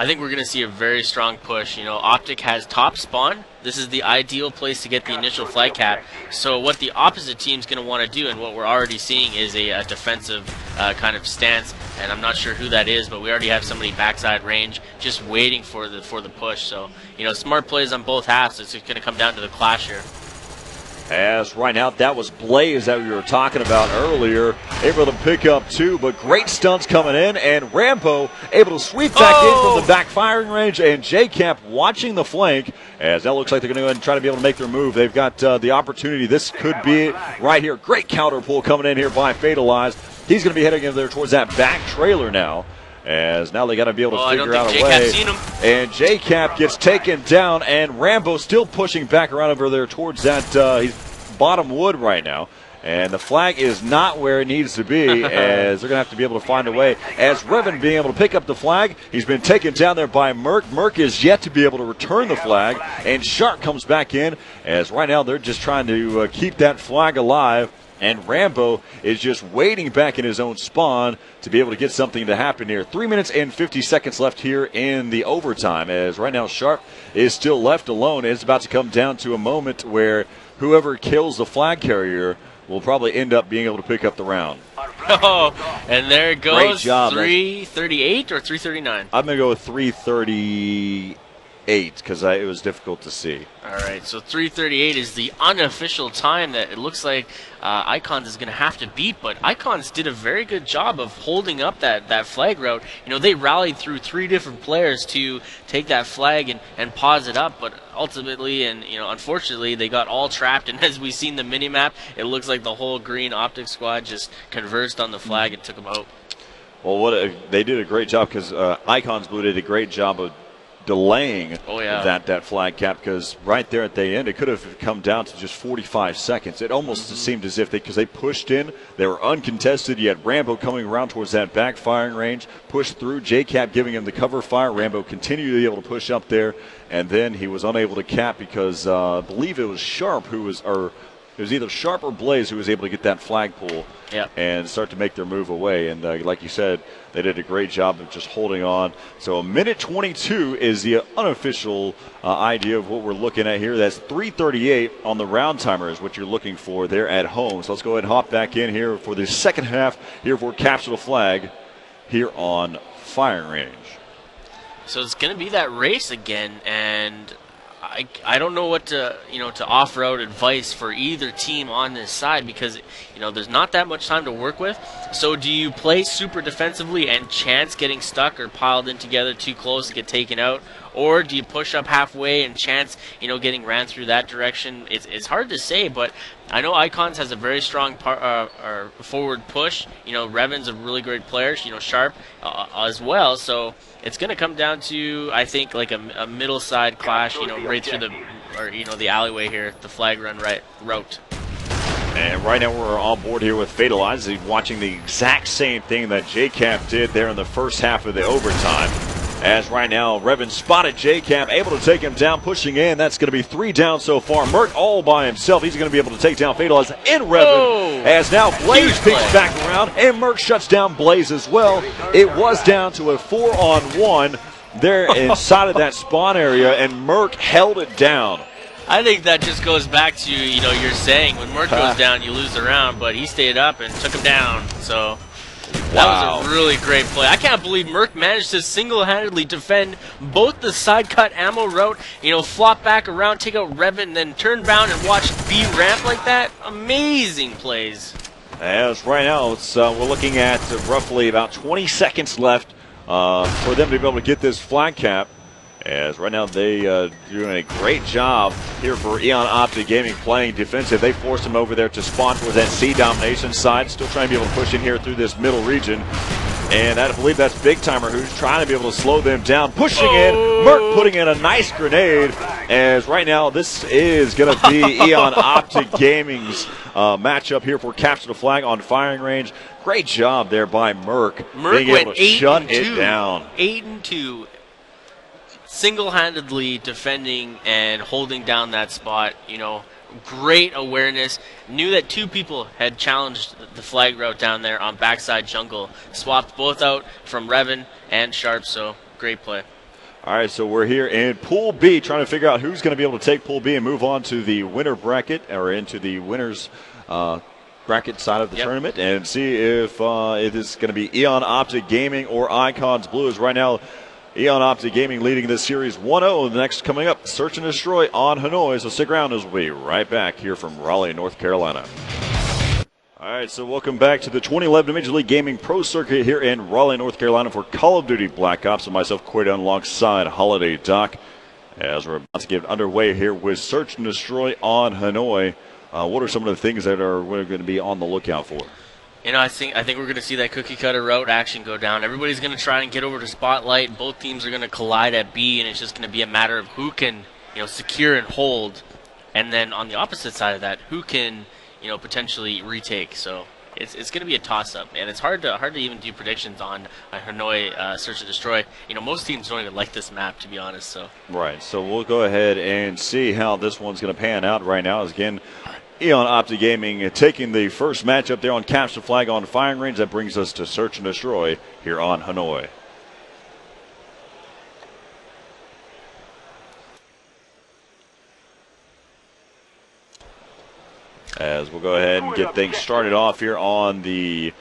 I think we're going to see a very strong push. Optic has top spawn. This is the ideal place to get the initial flag cap. So what the opposite team's going to want to do, and what we're already seeing, is a defensive kind of stance. And I'm not sure who that is, but we already have somebody backside range just waiting for the push. So smart plays on both halves. It's going to come down to the clash here. As right now, that was Blaze that we were talking about earlier, able to pick up 2, but great stunts coming in, and Rambo able to sweep back in from the back firing range, and J-Camp watching the flank, as that looks like they're going to go ahead and try to be able to make their move. They've got the opportunity. This could be it right here. Great counter pull coming in here by Fatalized. He's going to be heading in there towards that back trailer now. As now they got to be able to figure out a way. Seen him. And J-Cap gets taken down, and Rambo still pushing back around over there towards that he's bottom wood right now. And the flag is not where it needs to be, as they're going to have to be able to find a way. As Revan being able to pick up the flag, he's been taken down there by Merc. Merc is yet to be able to return the flag, and Shark comes back in, as right now they're just trying to keep that flag alive. And Rambo is just waiting back in his own spawn to be able to get something to happen here. 3 minutes and 50 seconds left here in the overtime, as right now Sharp is still left alone. It's about to come down to a moment where whoever kills the flag carrier will probably end up being able to pick up the round. Oh, and there it goes. Great job. 338 or 339? I'm going to go with 338 because it was difficult to see. All right, so 3:38 is the unofficial time that it looks like Icons is going to have to beat, but Icons did a very good job of holding up that flag route. They rallied through 3 different players to take that flag and pause it up, but ultimately and unfortunately they got all trapped, and as we seen the mini-map, it looks like the whole green Optic squad just converged on the flag and took them out. Well, they did a great job, because Icons Blue did a great job of delaying that flag cap, because right there at the end it could have come down to just 45 seconds. It almost seemed as if because they pushed in, they were uncontested. You had Rambo coming around towards that back firing range, pushed through, J-Cap giving him the cover fire. Rambo continued to be able to push up there, and then he was unable to cap because I believe it was Sharp who was, or it was either Sharp or Blaze who was able to get that flag pull and start to make their move away. And like you said, they did a great job of just holding on. So 1:22 is the unofficial idea of what we're looking at here. That's 3:38 on the round timer is what you're looking for there at home. So let's go ahead and hop back in here for the second half here for Capture the Flag here on Firing Range. So it's going to be that race again, and I don't know what to offer out advice for either team on this side, because there's not that much time to work with. So do you play super defensively and chance getting stuck or piled in together too close to get taken out, or do you push up halfway and chance getting ran through that direction? It's hard to say, but I know Icons has a very strong forward push. Revan's a really great player. Sharp as well. So it's going to come down to, I think, like a middle side clash. Right through the alleyway here, the flag run route. And right now we're on board here with Fatalized. He's watching the exact same thing that J-Cap did there in the first half of the overtime. As right now, Revan spotted J-Cap, able to take him down, pushing in. That's going to be 3 down so far. Merc all by himself. He's going to be able to take down Fatalized and Revan. As now Blaze picks back around, and Merc shuts down Blaze as well. It was down to a 4-on-1 there inside of that spawn area, and Merc held it down. I think that just goes back to, you're saying when Merc goes down, you lose the round, but he stayed up and took him down. So that was a really great play. I can't believe Merc managed to single-handedly defend both the side cut ammo route, flop back around, take out Revan, and then turn bound and watch B ramp like that. Amazing plays. As right now, we're looking at roughly about 20 seconds left for them to be able to get this flag cap. As right now they doing a great job here for Eon Optic Gaming, playing defensive. They forced him over there to spawn towards that C domination side. Still trying to be able to push in here through this middle region. And I believe that's Big Timer who's trying to be able to slow them down. Pushing in, Merc putting in a nice grenade. As right now this is going to be Eon Optic Gaming's matchup here for Capture the Flag on Firing Range. Great job there by Merc being able to shut it down. 8-2. Single-handedly defending and holding down that spot. Great awareness. Knew that 2 people had challenged the flag route down there on backside jungle. Swapped both out from Revan and Sharp, so great play. All right, so we're here in Pool B trying to figure out who's going to be able to take Pool B and move on to the winner bracket or into the winners bracket side of the tournament and see if it is going to be Eon Optic Gaming or Icons Blues. Right now, Eon Optic Gaming leading this series 1-0. The next coming up, Search and Destroy on Hanoi. So stick around as we'll be right back here from Raleigh, North Carolina. All right, so welcome back to the 2011 Major League Gaming Pro Circuit here in Raleigh, North Carolina for Call of Duty Black Ops. And myself, Quaidon, alongside Holiday Doc, as we're about to get underway here with Search and Destroy on Hanoi. What are some of the things that we're going to be on the lookout for? You know, I think we're going to see that cookie cutter route action go down. Everybody's going to try and get over to Spotlight. Both teams are going to collide at B, and it's just going to be a matter of who can, secure and hold, and then on the opposite side of that, who can, potentially retake. So it's going to be a toss-up, and it's hard to even do predictions on Hanoi Search and Destroy. Most teams don't even like this map, to be honest. So right. So we'll go ahead and see how this one's going to pan out. Right now, is again, Eon Optic Gaming taking the first match up there on Capture Flag on firing range. That brings us to Search and Destroy here on Hanoi. As we'll go ahead and get things started off here on the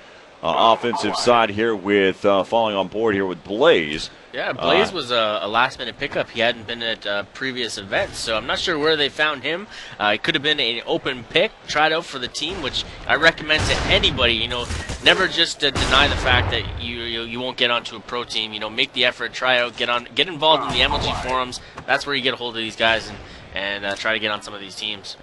offensive side here with falling on board here with Blaze. Yeah, Blaze was a last-minute pickup. He hadn't been at previous events, so I'm not sure where they found him. It could have been an open pick, tried out for the team, which I recommend to anybody. Never just deny the fact that you won't get onto a pro team. Make the effort, try out, get involved in the MLG forums. That's where you get a hold of these guys and try to get on some of these teams.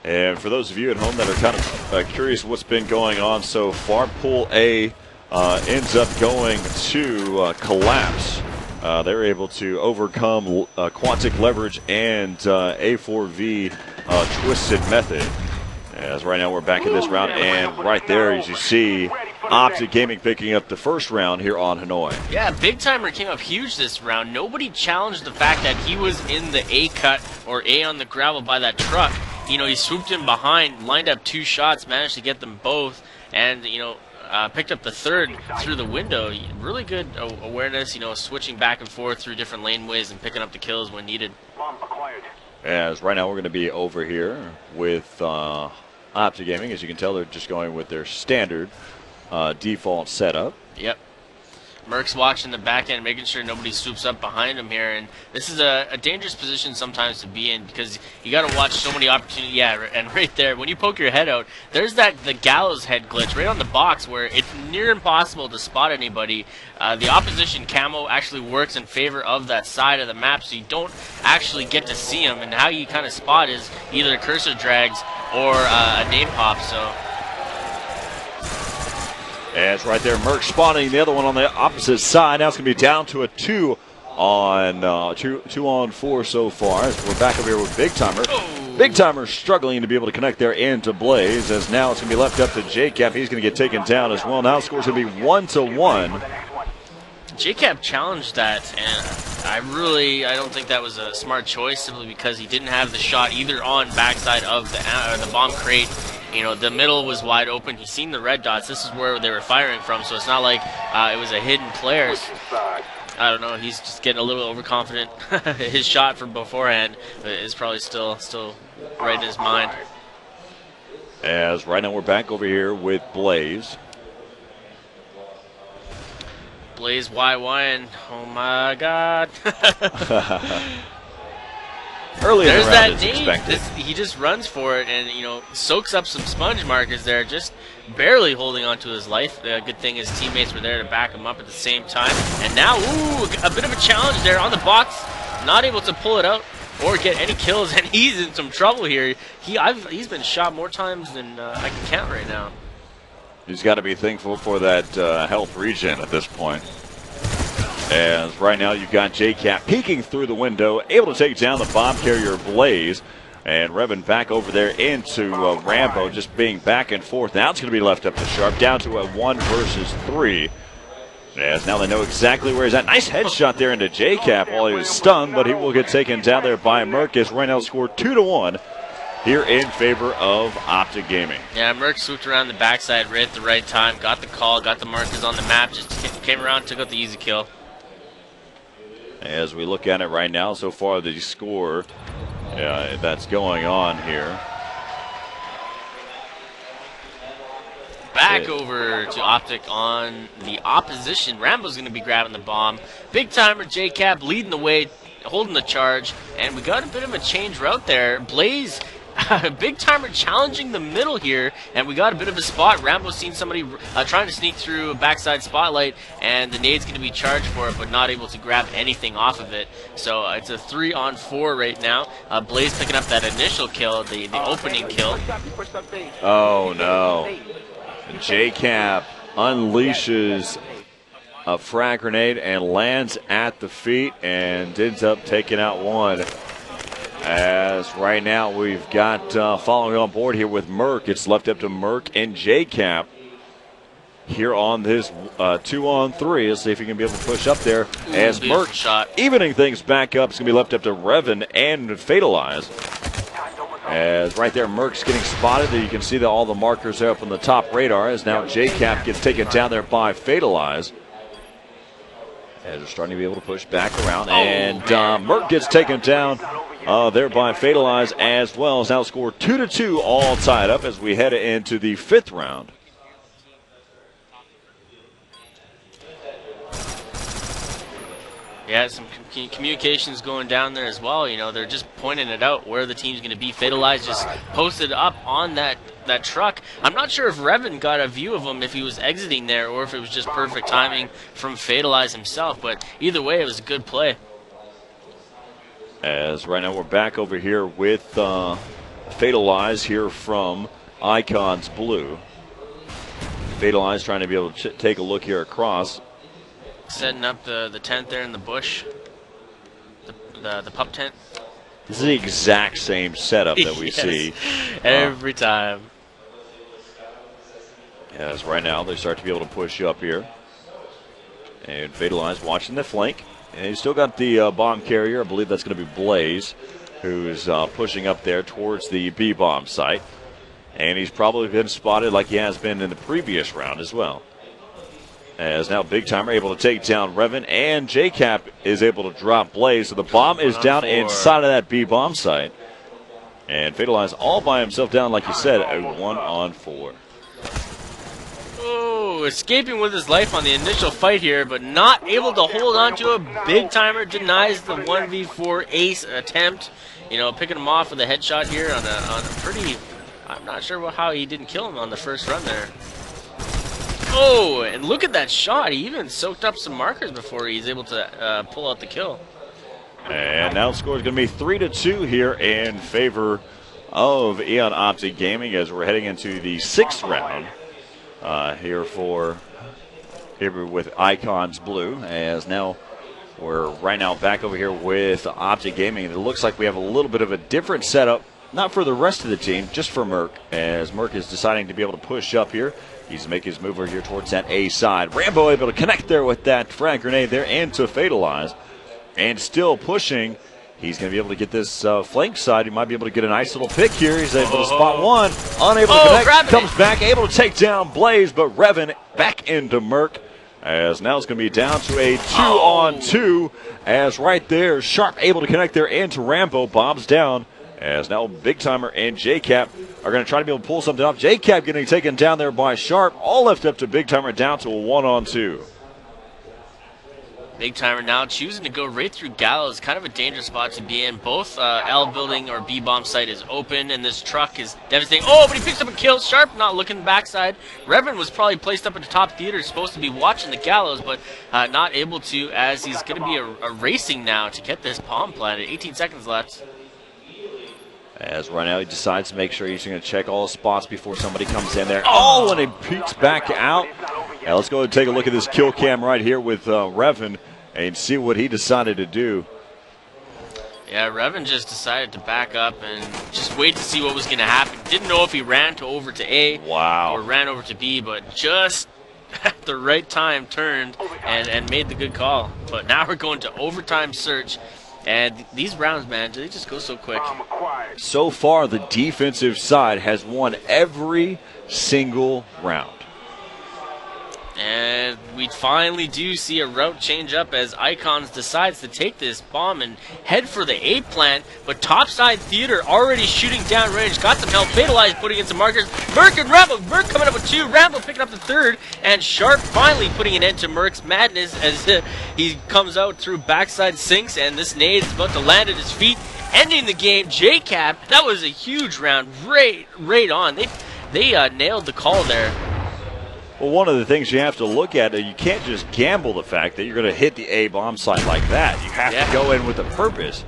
And for those of you at home that are kind of curious what's been going on so far, Pool A ends up going to Collapse. They're able to overcome Quantic Leverage and A4V Twisted Method. As right now we're back in this round, and right there, as you see, Optic Gaming picking up the first round here on Hanoi. Yeah, Big Timer came up huge this round. Nobody challenged the fact that he was in the A cut or A on the gravel by that truck. He swooped in behind, lined up 2 shots, managed to get them both, and, picked up the third through the window. Really good awareness, switching back and forth through different laneways and picking up the kills when needed. As right now we're going to be over here with Optic Gaming. As you can tell, they're just going with their standard default setup. Yep. Merck's watching the back end, making sure nobody swoops up behind him here. And this is a dangerous position sometimes to be in because you got to watch so many opportunities. Yeah, and right there, when you poke your head out, there's the gallows head glitch right on the box where it's near impossible to spot anybody. The opposition camo actually works in favor of that side of the map, so you don't actually get to see him. And how you kind of spot is either cursor drags or a nade pop. So. And it's right there, Merck spawning the other one on the opposite side. Now it's going to be down to a 2 on 4 so far. As we're back over here with Big Timer. Oh. Big Timer struggling to be able to connect there into Blaze, as now it's going to be left up to JCap. He's going to get taken down as well. Now the score's going to be 1-1. JCap challenged that, and I don't think that was a smart choice, simply because he didn't have the shot either on backside of the bomb crate. The middle was wide open. He's seen the red dots. This is where they were firing from, so it's not like it was a hidden player. I don't know. He's just getting a little overconfident. His shot from beforehand is probably still right in his mind. As right now we're back over here with Blaze. Blaze YY, oh my God. Early in the There's round that as nade. expected. He just runs for it and, soaks up some sponge markers there, just barely holding on to his life. The good thing his teammates were there to back him up at the same time. And now, a bit of a challenge there on the box. Not able to pull it out or get any kills, and he's in some trouble here. He's been shot more times than I can count right now. He's got to be thankful for that health regen at this point. As right now you've got JCap peeking through the window, able to take down the bomb carrier Blaze. And Revan back over there into Rambo, just being back and forth. Now it's going to be left up to Sharp, down to a 1 versus 3. As now they know exactly where he's at. Nice headshot there into JCap while he was stunned, but he will get taken down there by Merck. As right now scored 2-1 here in favor of Optic Gaming. Yeah, Merck swooped around the backside right at the right time, got the call, got the markers on the map, just came around, took out the easy kill. As we look at it right now, so far the score that's going on here. Back over to Optic on the opposition. Rambo's going to be grabbing the bomb. Big timer J-Cap leading the way, holding the charge, and we got a bit of a change route there. Blaze, big timer challenging the middle here, and we got a bit of a spot. Rambo's seen somebody trying to sneak through a backside spotlight, and the nade's going to be charged for it, but not able to grab anything off of it. So it's a 3-on-4 right now. Blaze picking up that initial kill, the opening kill. Oh no. J-Cap unleashes a frag grenade and lands at the feet and ends up taking out one. As right now we've got following on board here with Merc. It's left up to Merc and J-Cap here on this 2-on-3. Let's see if he can be able to push up there. As Merc evening things back up. It's going to be left up to Revan and Fatalize. As right there, Merc's getting spotted. You can see that all the markers are up on the top radar. As now J-Cap gets taken down there by Fatalize. As they're starting to be able to push back around. And Merc gets taken down there by Fatalize as well. As now score 2-2, all tied up as we head into the 5th round. Yeah, some communications going down there as well. You know, they're just pointing it out where the team's going to be. Fatalize just posted up on that truck. I'm not sure if Revan got a view of him, if he was exiting there, or if it was just perfect timing from Fatalize himself. But either way, it was a good play. As right now we're back over here with Fatalize here from Icons Blue. Fatalize trying to be able to take a look here across. Setting up the tent there in the bush, the pup tent. This is the exact same setup that we see every time. As right now they start to be able to push up here. And Fatalize watching the flank. And he's still got the bomb carrier. I believe that's going to be Blaze, who's pushing up there towards the B-bomb site. And he's probably been spotted like he has been in the previous round as well. As now Big Timer able to take down Revan, and J-Cap is able to drop Blaze. So the bomb is down inside of that B-bomb site. And Fatalize all by himself down, like you said, a 1-on-4. Oh, escaping with his life on the initial fight here, but not able to hold on to a Big Timer. Denies the 1v4 ace attempt. You know, picking him off with a headshot here on a pretty... I'm not sure how he didn't kill him on the first run there. Oh, and look at that shot. He even soaked up some markers before he's able to pull out the kill. And now the score is going to be 3-2 here in favor of Eon Optic Gaming as we're heading into the 6th round here with Icons Blue. As now we're right now back over here with Optic Gaming. It looks like we have a little bit of a different setup, not for the rest of the team, just for Merc, as Merc is deciding to be able to push up here. He's making his move over here towards that A side. Rambo able to connect there with that frag grenade there and to Fatalize. And still pushing. He's going to be able to get this flank side. He might be able to get a nice little pick here. He's able to spot one. Unable to connect. Comes back, able to take down Blaze, but Revan back into Merc. As now it's going to be down to a 2-on-2. As right there, Sharp able to connect there and to Rambo. Bombs down. As now Big Timer and J-Cap are going to try to be able to pull something off. J-Cap getting taken down there by Sharp. All left up to Big Timer, down to a 1-on-2. Big Timer now choosing to go right through Gallows. Kind of a dangerous spot to be in. Both L building or B-bomb site is open, and this truck is devastating. Oh, but he picks up a kill. Sharp not looking backside. Revan was probably placed up at the top theater, supposed to be watching the Gallows, but not able to, as he's going to be a racing now to get this bomb planted. 18 seconds left. As right now he decides to make sure he's going to check all the spots before somebody comes in there. Oh, and he peeks back out. Now let's go and take a look at this kill cam right here with Revan and see what he decided to do. Yeah, Revan just decided to back up and just wait to see what was going to happen. Didn't know if he ran over to A or ran over to B, but just at the right time turned and made the good call. But now we're going to overtime search. And these rounds, man, they just go so quick. So far, the defensive side has won every single round. And we finally do see a route change up as Icons decides to take this bomb and head for the A plant. But Topside Theater already shooting down range. Got some help. Fatalized putting in some markers. Merc and Rambo. Merc coming up with 2. Rambo picking up the 3rd. And Sharp finally putting an end to Merc's madness as he comes out through backside sinks. And this nade is about to land at his feet, ending the game. JCap, that was a huge round. Right on. They nailed the call there. Well, one of the things you have to look at, you can't just gamble the fact that you're going to hit the A bomb site like that. You have to go in with a purpose.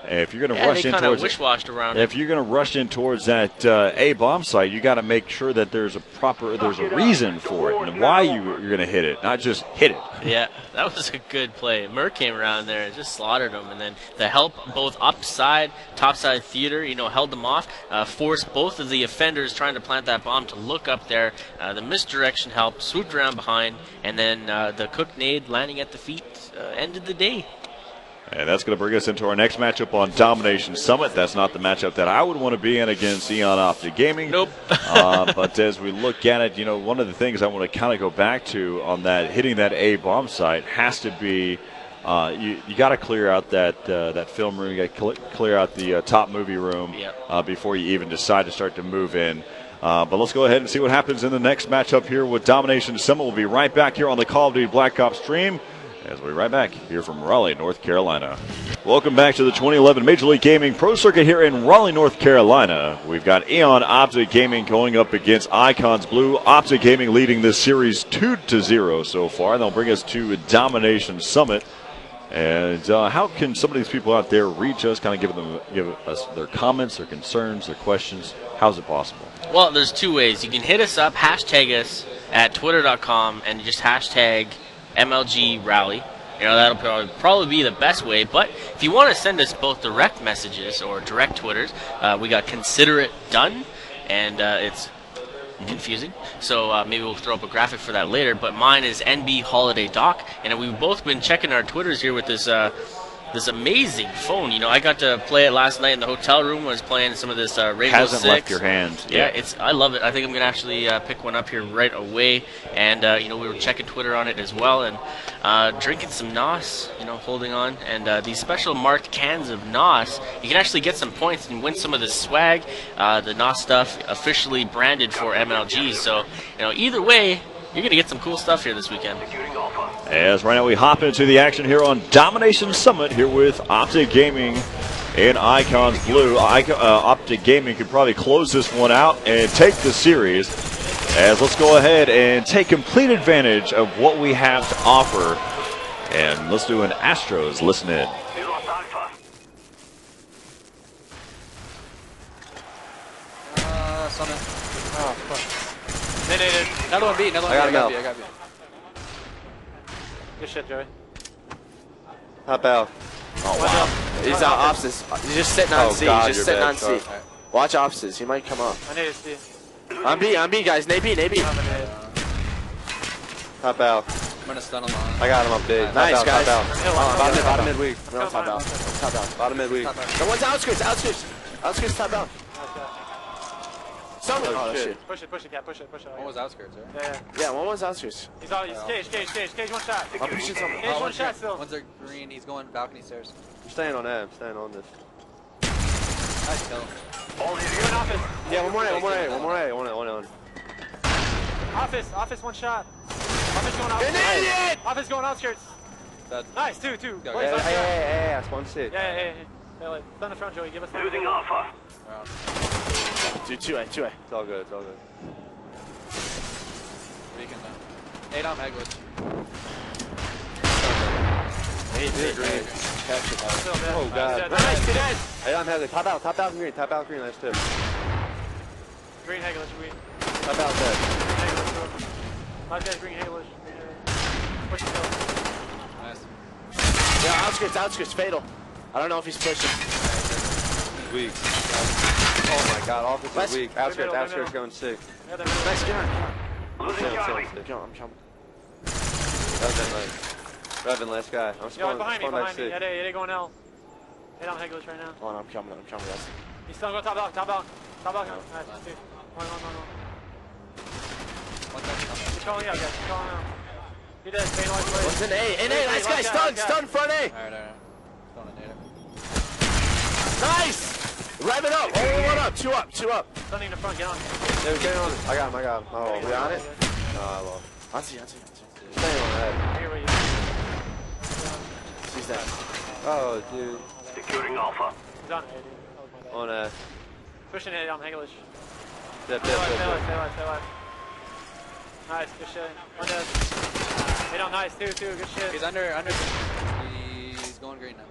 If you're going to rush in towards around if you're going to rush in towards that A bomb site, you got to make sure that there's a reason for it and why you're going to hit it, not just hit it. Yeah, that was a good play. Merc came around there and just slaughtered him, and then the help both upside, topside theater, held them off, forced both of the offenders trying to plant that bomb to look up there. The misdirection help swooped around behind, and then the cook nade landing at the feet ended the day. And that's going to bring us into our next matchup on Domination Summit. That's not the matchup that I would want to be in against Eon Optic Gaming. Nope. But as we look at it, one of the things I want to kind of go back to on that hitting that A bomb site has to be you got to clear out that film room. You got to clear out the top movie room before you even decide to start to move in. But let's go ahead and see what happens in the next matchup here with Domination Summit. We'll be right back here on the Call of Duty Black Ops stream. As we'll be right back here from Raleigh, North Carolina. Welcome back to the 2011 Major League Gaming Pro Circuit here in Raleigh, North Carolina. We've got Eon Optic Gaming going up against Icons Blue. Optic Gaming leading this series 2-0 so far. They'll bring us to Domination Summit. And how can some of these people out there reach us, kind of give us their comments, their concerns, their questions? How's it possible? Well, there's 2 ways. You can hit us up, hashtag us at twitter.com, and just hashtag MLG Raleigh. That'll probably be the best way. But if you want to send us both direct messages or direct Twitters, we got Consider It Done, and it's confusing. So maybe we'll throw up a graphic for that later. But mine is NB Holiday Doc, and we've both been checking our Twitters here with this amazing phone. I got to play it last night in the hotel room. I was playing some of this Rainbow Hasn't Six. left your hand. Yeah, I love it. I think I'm going to actually pick one up here right away. And, we were checking Twitter on it as well. And drinking some NOS, holding on. And these special marked cans of NOS, you can actually get some points and win some of the swag. The NOS stuff officially branded for MLG. So, either way, you're going to get some cool stuff here this weekend. As right now we hop into the action here on Domination Summit here with Optic Gaming and Icons Blue. Optic Gaming could probably close this one out and take the series. As let's go ahead and take complete advantage of what we have to offer. And let's do an Astros listen in. Summit. Oh, fuck. Another one B, another one B. I got B. Good shit, Joey. Hop out. Oh, wow. He's out opposites. He's just sitting on C. He's just sitting on C. Right. Watch opposites. He might come up. I need to see. On B, guys. Nate B. Hop out. I'm going to stun him on. I got him up big. Nice, guys. Bottom mid weak. No, top out. Top out. Bottom mid weak. No one's outskirts. Outskirts, top out. Summit. Oh, shit. Push it, Cap. Push it. One was outskirts, right? Yeah, one was outskirts. He's cage, one shot. I'm pushing something. Cage, one shot still. One's a green, he's going balcony stairs. I'm staying on that. I'm staying on this. Nice kill. Yeah, one more A. One on. Office, one shot. Office going outskirts. Office going outskirts. Nice, two. Hey, that's one C. Yeah. Hey, stun the front, Joey. Give us the Losing Alpha. Dude, 2A. It's all good. Beacon though. 8 on egg glitch. Catch it. Oh, God. Nice, good edge. Hey, I'm having top out green. Nice too. Green Hagelish, green. Top out dead. Last guy's green Hagelish. Push it, Nice. Yeah, outskirts, fatal. I don't know if he's pushing. Weak. Oh my God, office is weak. Outskirts going 6. Nice gun. Losing Charlie. I'm jumping. That was nice. Revan, last guy. I'm spawning. Behind me. Yeah, they going L. Hit on Hagelish right now. Oh, I'm coming, guys. He's still going top out. Nice, 2. One. calling out, guys. Keep calling out. He does. Fatal isolation. One's in A. In A. Nice guy. Stun front A. Alright. Going to nader. Nice. Rev it up. Only one up. Two up. Stunning in the front. Get on. Dude, get on it. I got him. Oh, we on it? No, I lost. I see. Stay on that. Here we go. He's dead. Oh, dude. Securing Alpha. He's on A, dude. That was my bad. On A. Pushing it on English. Dip. Stay alive. Nice, good shit. One dead. Hit on nice, two, good shit. He's under. He's going green now.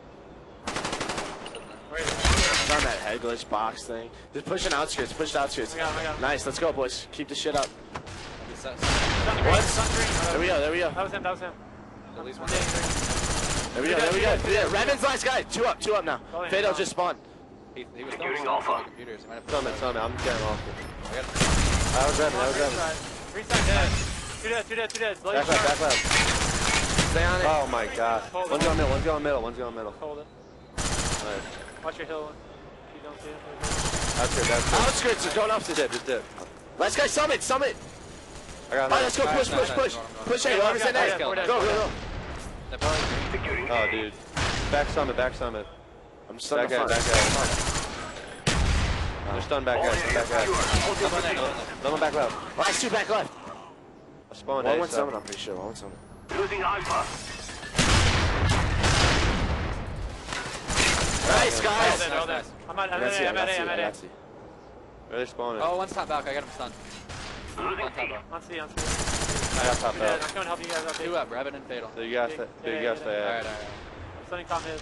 Where is he? It's on that head glitch box thing. Just pushing outskirts. I got him. Nice. Let's go, boys. Keep the shit up. He's on the green. He's on the green. There we go. That was him. At least one. There we go. Yeah, Revan's last guy. Two up now. Fatal just spawned. He was Securing still Alpha. on the computers. He might have Summit. I'm getting off it. I got him. I was Revan. Green side dead. Two dead. Back left. Stay on it. Oh my god. One's going middle. Hold it. Nice. Watch your hill one. If you don't see it. That's good. Outskirts are going up to dip. Let's go summit. I got Alright, let's go push. Push A. Whoever's in A. Go. Oh, dude. Back summit. I'm stunned back guy. They're stunned back guy. Let one back left. Last two back left. I spawned A. One summit, I'm pretty sure. Losing Alpha. Nice, guys. Nice. I'm at A. Where they spawning? Oh, one's top back. I got him stunned. Losing One top C. up. On C. I got top Yeah, out. I'm coming to help you guys out. Two up. Revan and fatal. Dude, you gotta stay Alright. I'm stunning top mid.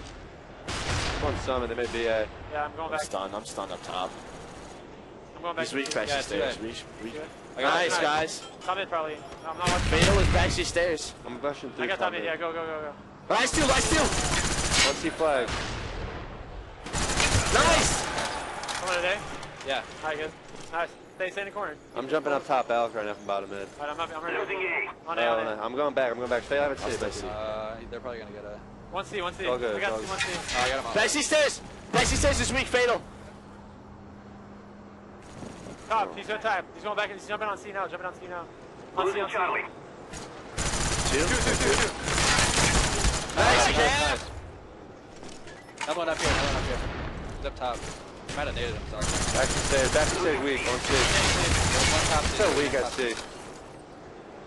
One summit, they may be A. Yeah, I'm going back. I'm stunned up top. I'm going back. He's weak to backseat stairs. Yeah. Nice, guys. Top mid probably. I'm not watching. Fatal is backseat stairs. I'm rushing through. I got top mid. Yeah, go. Last two. One C flag. Nice. Coming today. Yeah. Alright, good. Nice. Stay in the corner. I'm jumping up top Alec right now from bottom mid. Alright, I'm ready. Losing A. On A. I'm going back. Stay alive at C. They're probably gonna get a. 1C. All good, We got all C, good. 1C. Oh, I got him off. Backseat stairs is weak. Fatal. Top. He's going top. He's going back and he's jumping on C now. On C. Losing Charlie. Two. Nice. Nice. Nice. Another one up here. He's up top. He might have naded him, sorry. Backseat stairs weak. On C. One top So weak at C.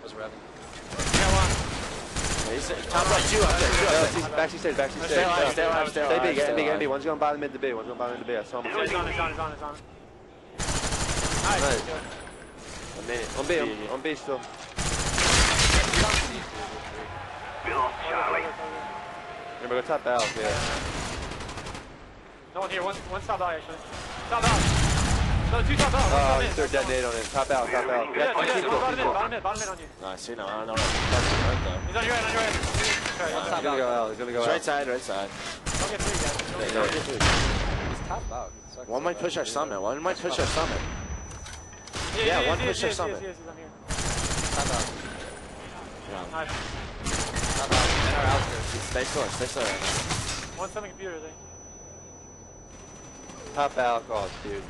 Was Revan. Top right, two up there. Backseat stairs. Stay alive. Stay big. One's going bottom mid to B. I saw him. He's on. Nice. Nice. On B still. We lost Charlie. Remember, go top out. Yeah. No one here. One top out actually. Top out. No, two top out. Oh, they're detonate on him. Top out. Yeah, bottom mid on you. No, I see now. I don't know. He's on your right. He's gonna go out. Right side. Don't get through, guys. He's top out. One might push our summit. Yeah, one push our summit. He's on here. Top out. Nice. Top out. In our outskirts. Stay still right now. One summon computer thing. Top out. Oh, dude.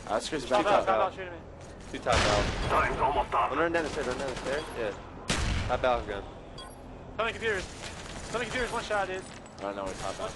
Outskirts back Top top out, out. shooting me. Two top out. Time's almost up. Run down the stairs. Yeah. Top out again. Summon computers, one shot, dude. I don't know where top out.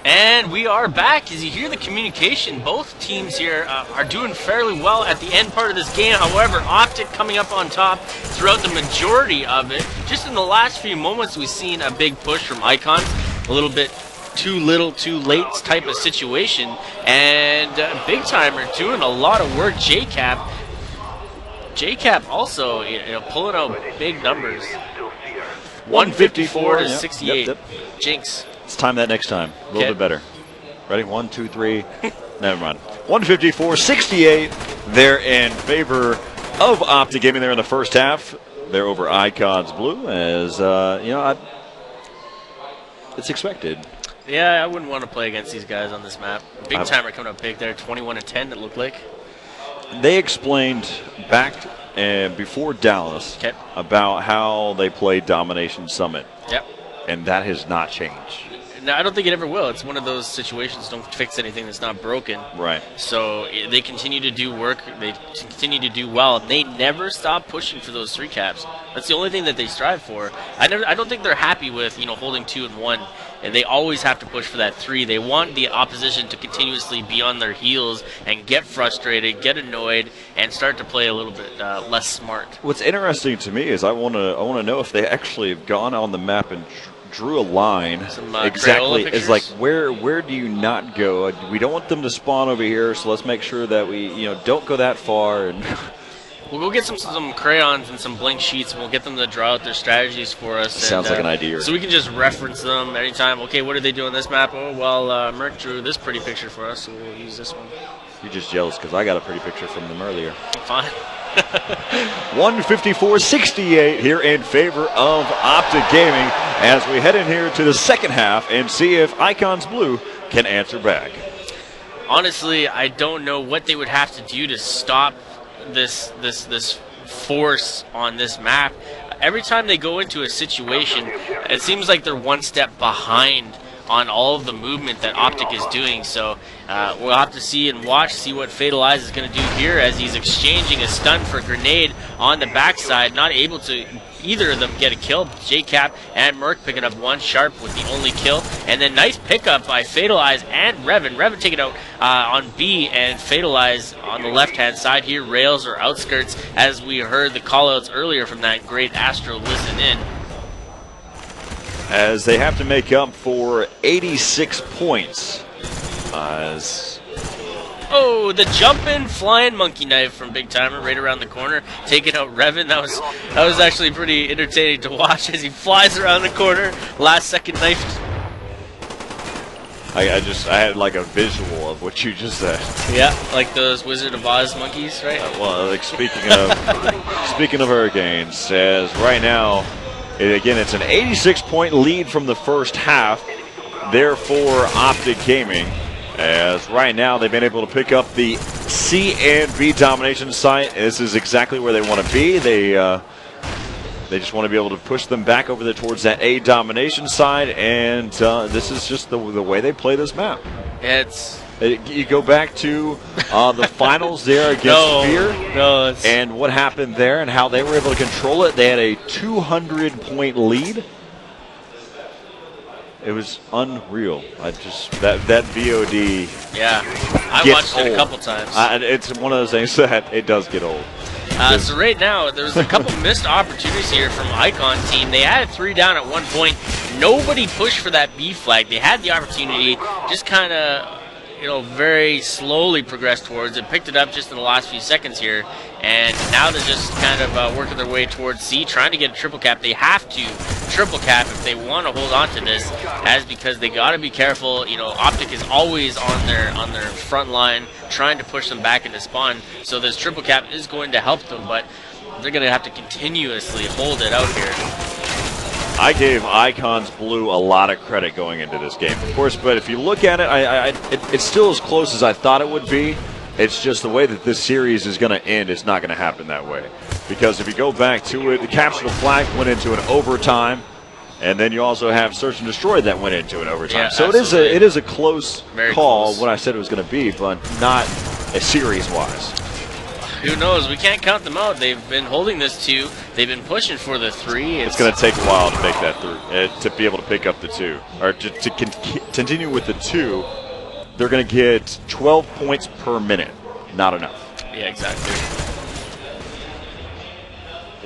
And we are back. As you hear the communication, both teams here are doing fairly well at the end part of this game. However, Optic coming up on top throughout the majority of it. Just in the last few moments, we've seen a big push from Icon. A little bit too little, too late type of situation. And Big Timer doing a lot of work. JCap also pulling out big numbers. 154 to 68. Yep. Jinx. Let's time that next time. A little bit better. Ready? 1, 2, 3. Never mind. 154-68. They're in favor of Optic Gaming there in the first half. They're over Icon's Blue, as it's expected. Yeah, I wouldn't want to play against these guys on this map. Big Timer coming up big there, 21-10. It looked like. They explained back before Dallas about how they played Domination Summit. Yep. And that has not changed. No, I don't think it ever will. It's one of those situations. Don't fix anything that's not broken. Right. So they continue to do work. They continue to do well. They never stop pushing for those 3 caps. That's the only thing that they strive for. I don't think they're happy with holding 2 and 1. And they always have to push for that 3. They want the opposition to continuously be on their heels and get frustrated, get annoyed, and start to play a little bit less smart. What's interesting to me is I want to know if they actually have gone on the map and drew a line exactly is like where do you not go? We don't want them to spawn over here, so let's make sure that we don't go that far. And we'll go get some crayons and some blank sheets, and we'll get them to draw out their strategies for us. Sounds like an idea. So we can just reference them anytime. Okay, what did they do on this map? Oh, well, Merc drew this pretty picture for us, so we'll use this one. You're just jealous because I got a pretty picture from them earlier. Fine. 154-68 here in favor of Optic Gaming as we head in here to the second half and see if Icons Blue can answer back. Honestly, I don't know what they would have to do to stop this force on this map. Every time they go into a situation, it seems like they're one step behind on all of the movement that Optic is doing. So we'll have to see and see what Fatalize is going to do here as he's exchanging a stun for a grenade on the backside. Not able to either of them get a kill. JCap and Merc picking up 1, Sharp with the only kill. And then nice pickup by Fatalize and Revan. Revan taking out on B, and Fatalize on the left-hand side here. Rails or outskirts, as we heard the callouts earlier from that great Astro listen in. As they have to make up for 86 points. Oh, the jumping flying monkey knife from Big Timer right around the corner, taking out Revan. That was actually pretty entertaining to watch as he flies around the corner. Last second knife. I had like a visual of what you just said. Yeah, like those Wizard of Oz monkeys, right? Well, like speaking of Hurricanes, as right now, again, it's an 86-point lead from the first half. Therefore, Optic Gaming, as right now they've been able to pick up the C and B domination site. This is exactly where they want to be. They just want to be able to push them back over there towards that A domination side, and this is just the way they play this map. You go back to the finals there against Fear, and what happened there and how they were able to control it. They had a 200-point lead. It was unreal. That VOD. Yeah, I watched it a couple times. It's one of those things that it does get old. So right now, there's a couple missed opportunities here from Icon team. They had 3 down at one point. Nobody pushed for that B flag. They had the opportunity, just kind of, very slowly progressed towards it. Picked it up just in the last few seconds here. And now they're just kind of working their way towards C, trying to get a triple cap. They have to triple cap if they want to hold on to this, as because they got to be careful. Optic is always on their front line, trying to push them back into spawn. So this triple cap is going to help them, but they're going to have to continuously hold it out here. I gave Icons Blue a lot of credit going into this game, of course, but if you look at it, it's still as close as I thought it would be. It's just the way that this series is going to end, it's not going to happen that way. Because if you go back to it, the capture the flag went into an overtime, and then you also have Search and Destroy that went into an overtime. Yeah, so absolutely. it is a close Very call, close. what I said it was going to be, but not a series-wise. Who knows? We can't count them out. They've been holding this 2. They've been pushing for the 3. It's going to take a while to make that through, to be able to pick up the 2. Or to continue with the 2, they're going to get 12 points per minute. Not enough. Yeah, exactly.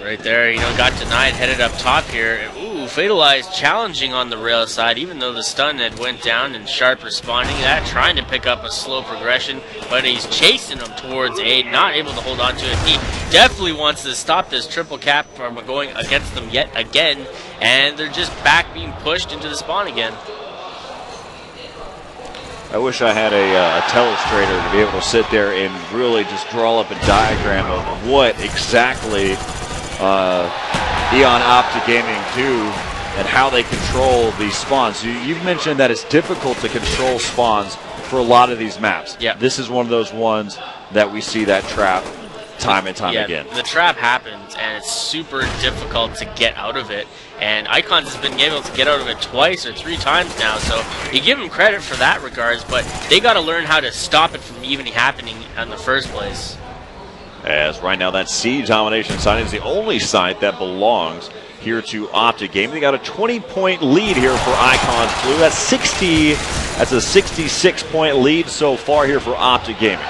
Right there, got denied, headed up top here. Ooh, Fatalize challenging on the rail side, even though the stun had went down, and Sharp responding to that, trying to pick up a slow progression, but he's chasing him towards A, not able to hold on to it. He definitely wants to stop this triple cap from going against them yet again, and they're just back being pushed into the spawn again. I wish I had a telestrator to be able to sit there and really just draw up a diagram of what exactly Eon Optic Gaming do and how they control these spawns. You've mentioned that it's difficult to control spawns for a lot of these maps. Yeah. This is one of those ones that we see that trap time and time again. The trap happens, and it's super difficult to get out of it. And Icons has been able to get out of it twice or 3 times now, so you give them credit for that regards, but they got to learn how to stop it from even happening in the first place. As right now that C domination site is the only site that belongs here to Optic Gaming. They got a 20-point lead here for Icons Blue. That's a 66-point lead so far here for Optic Gaming.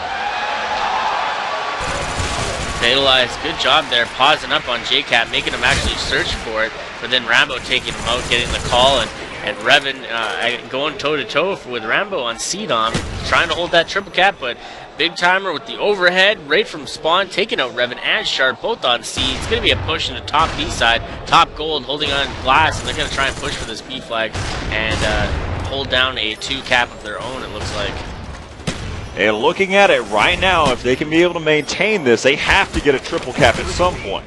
Fatalized, good job there, pausing up on JCap, making him actually search for it, but then Rambo taking him out, getting the call, and Revan going toe-to-toe with Rambo on C-Dom, trying to hold that triple cap, but Big Timer with the overhead, right from spawn, taking out Revan and Sharp, both on C. It's going to be a push in the top B side, top gold, holding on glass, and they're going to try and push for this B flag, and hold down a 2 cap of their own, it looks like. And looking at it right now, if they can be able to maintain this, they have to get a triple cap at some point.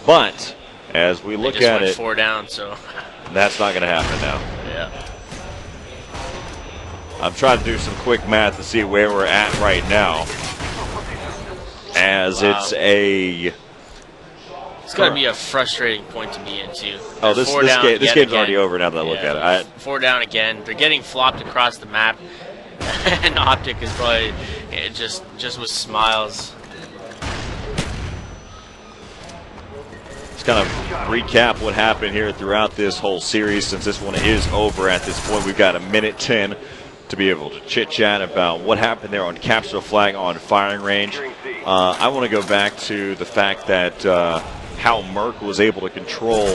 But as we look at it, 4 down, so that's not going to happen now. Yeah. I'm trying to do some quick math to see where we're at right now. As Wow. it's got to be a frustrating point to be in, too. Oh, this game's again. already over now that I look at it. 4 down again. They're getting flopped across the map. And Optic is probably just with smiles. Let's kind of recap what happened here throughout this whole series. Since this one is over at this point, we've got a minute 10 to be able to chit-chat about what happened there on capture flag on firing range. I want to go back to the fact that how Merck was able to control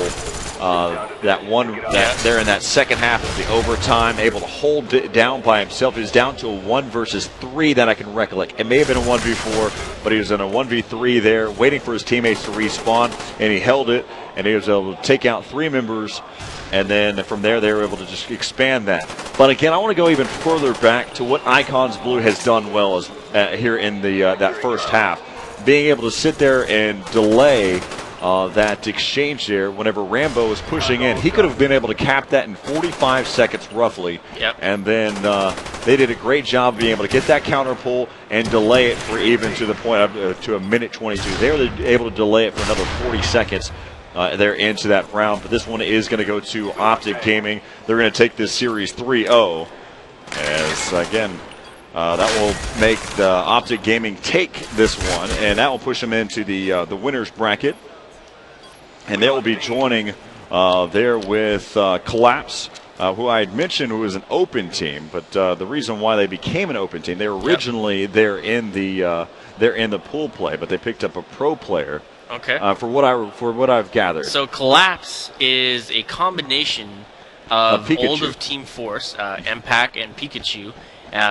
there in that second half of the overtime, able to hold it down by himself. He was down to a 1 versus 3 that I can recollect. It may have been a 1v4, but he was in a 1v3 there, waiting for his teammates to respawn, and he held it, and he was able to take out 3 members, and then from there they were able to just expand that. But again, I want to go even further back to what Icons Blue has done well as, here in the that first half. Being able to sit there and delay that exchange there whenever Rambo was pushing in. He could have been able to cap that in 45 seconds roughly. Yep. And then they did a great job being able to get that counter pull and delay it for even to the point of to a minute 22. They were able to delay it for another 40 seconds there into that round. But this one is going to go to Optic Gaming. They're going to take this series 3-0. As again, that will make the Optic Gaming take this one, and that will push them into the winners bracket. And they will be joining there with Collapse, who I had mentioned who was an open team. But the reason why they became an open team, they were originally there in the pool play, but they picked up a pro player. Okay. For what I've gathered. So Collapse is a combination of old of Team Force, MPAC and Pikachu,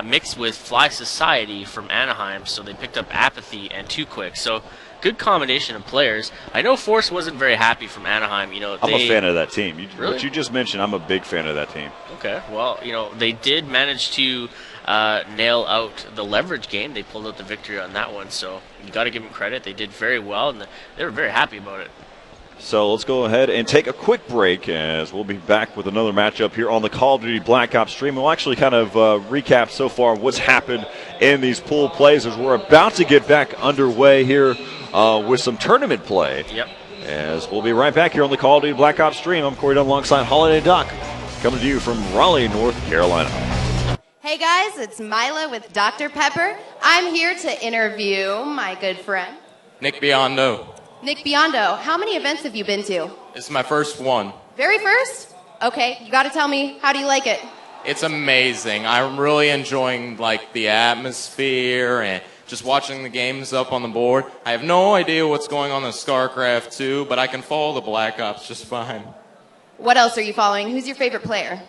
mixed with Fly Society from Anaheim. So they picked up Apathy and Too Quick. So good combination of players. I know Force wasn't very happy from Anaheim. I'm a fan of that team. Really? What you just mentioned, I'm a big fan of that team. Okay. Well, they did manage to nail out the leverage game. They pulled out the victory on that one. So you got to give them credit. They did very well, and they were very happy about it. So let's go ahead and take a quick break as we'll be back with another matchup here on the Call of Duty Black Ops stream. We'll actually kind of recap so far what's happened in these pool plays as we're about to get back underway here with some tournament play. Yep. As we'll be right back here on the Call of Duty Black Ops stream. I'm Corey Dunn alongside Holiday Doc, coming to you from Raleigh, North Carolina. Hey guys, it's Mila with Dr. Pepper. I'm here to interview my good friend, Nick Biondo. Nick Biondo. How many events have you been to? It's my first one. Very first? Okay, you gotta tell me, how do you like it? It's amazing. I'm really enjoying the atmosphere and just watching the games up on the board. I have no idea what's going on in StarCraft 2, but I can follow the Black Ops just fine. What else are you following? Who's your favorite player?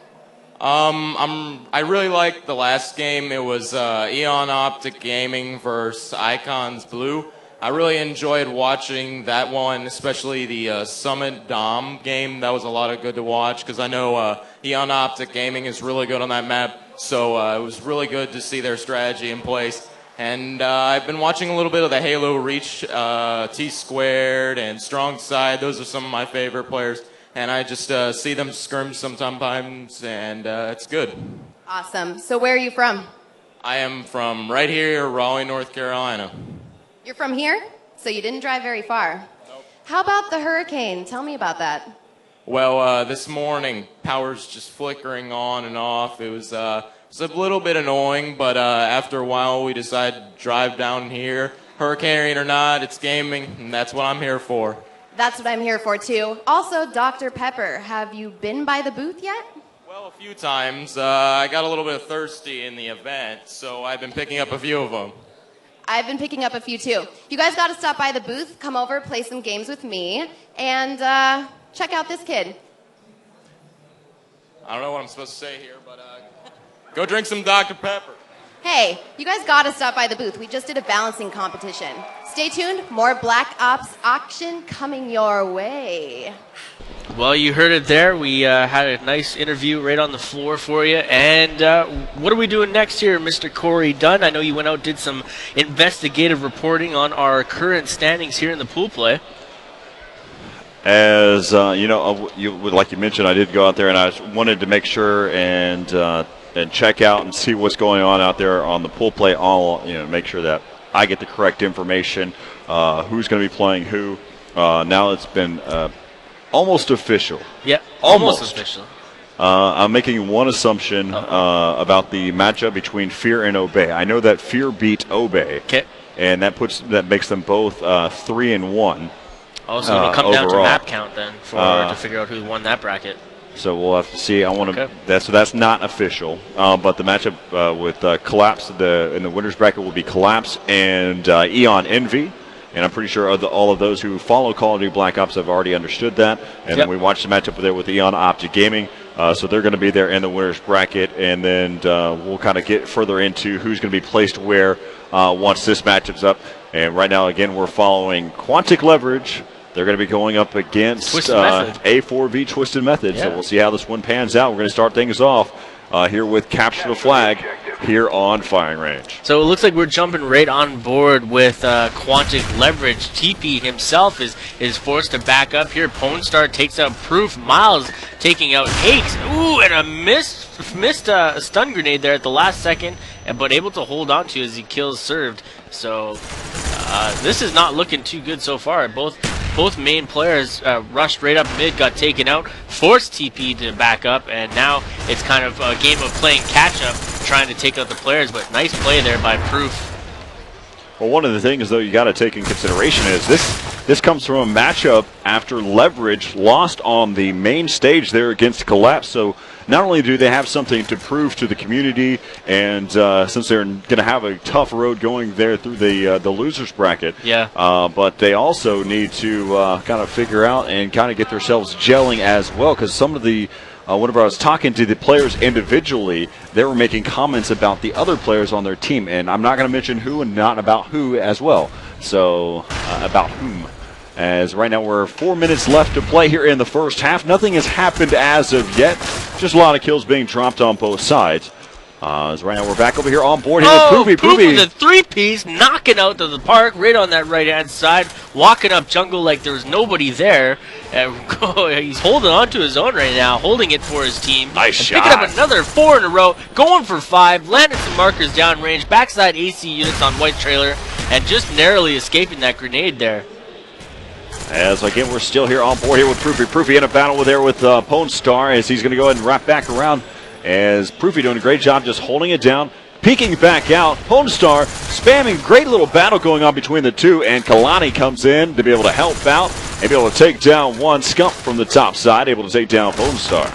I really liked the last game. It was Eon Optic Gaming versus Icons Blue. I really enjoyed watching that one, especially the Summit Dom game. That was a lot of good to watch because I know Eon Optic Gaming is really good on that map. So it was really good to see their strategy in place. And I've been watching a little bit of the Halo Reach, T-Squared, and Strong Side. Those are some of my favorite players. And I just see them scrim sometimes, and it's good. Awesome. So where are you from? I am from right here, Raleigh, North Carolina. You're from here? So you didn't drive very far. Nope. How about the hurricane? Tell me about that. Well, this morning, power's just flickering on and off. It was a little bit annoying, but after a while, we decided to drive down here. Hurricane or not, it's gaming, and that's what I'm here for. That's what I'm here for, too. Also, Dr. Pepper, have you been by the booth yet? Well, a few times. I got a little bit thirsty in the event, so I've been picking up a few of them. I've been picking up a few, too. You guys got to stop by the booth, come over, play some games with me, and check out this kid. I don't know what I'm supposed to say here, but go drink some Dr. Pepper. Hey, you guys got to stop by the booth. We just did a balancing competition. Stay tuned. More Black Ops action coming your way. Well, you heard it there. We had a nice interview right on the floor for you. And what are we doing next here, Mr. Corey Dunn? I know you went out and did some investigative reporting on our current standings here in the pool play. As like you mentioned, I did go out there and I wanted to make sure and check out and see what's going on out there on the pool play. Make sure that I get the correct information. Who's going to be playing who? Now it's been almost official. Yeah, almost official. I'm making one assumption about the matchup between Fear and Obey. I know that Fear beat Obey. Okay. And that makes them both 3-1. Also, it'll come down to map count then to figure out who won that bracket. So we'll have to see. That's not official. But the matchup with Collapse in the winners bracket will be Collapse and Eon Envy. And I'm pretty sure all of those who follow Call of Duty Black Ops have already understood that. And then we watched the matchup there with Eon Optic Gaming. So they're going to be there in the winners bracket. And then we'll kind of get further into who's going to be placed where once this matchup's up. And right now, again, we're following Quantic Leverage. They're going to be going up against A4V Twisted Method. Yeah. So we'll see how this one pans out. We're going to start things off here with Capture the Flag here on Firing Range. So it looks like we're jumping right on board with Quantic Leverage. TP himself is forced to back up here. Pone Star takes out Proof. Miles taking out Hakes. Ooh, and a missed stun grenade there at the last second, but able to hold on to as he kills Served. So this is not looking too good so far. Both main players rushed right up mid, got taken out, forced TP to back up, and now it's kind of a game of playing catch-up, trying to take out the players, but nice play there by Proof. Well, one of the things, though, you got to take in consideration is this comes from a matchup after Leverage lost on the main stage there against Collapse. So not only do they have something to prove to the community, and since they're going to have a tough road going there through the losers bracket, but they also need to kind of figure out and kind of get themselves gelling as well, because some of the whenever I was talking to the players individually, they were making comments about the other players on their team, and I'm not going to mention who and not about who as well. So about whom. As right now we're 4 minutes left to play here in the first half. Nothing has happened as of yet. Just a lot of kills being dropped on both sides. As right now we're back over here on board here with Poopy. Poopy with a three-piece, knocking out to the park right on that right-hand side, walking up jungle like there's nobody there. He's holding on to his own right now, holding it for his team. Nice shot. Picking up another 4 in a row, going for 5, landing some markers downrange, backside AC units on white trailer, and just narrowly escaping that grenade there. As again, we're still here on board here with Proofy. Proofy in a battle there with Pone Star as he's going to go ahead and wrap back around. As Proofy doing a great job just holding it down, peeking back out. Pone Star spamming, great little battle going on between the two, and Kalani comes in to be able to help out and be able to take down one. Scump from the top side, able to take down Pone Star.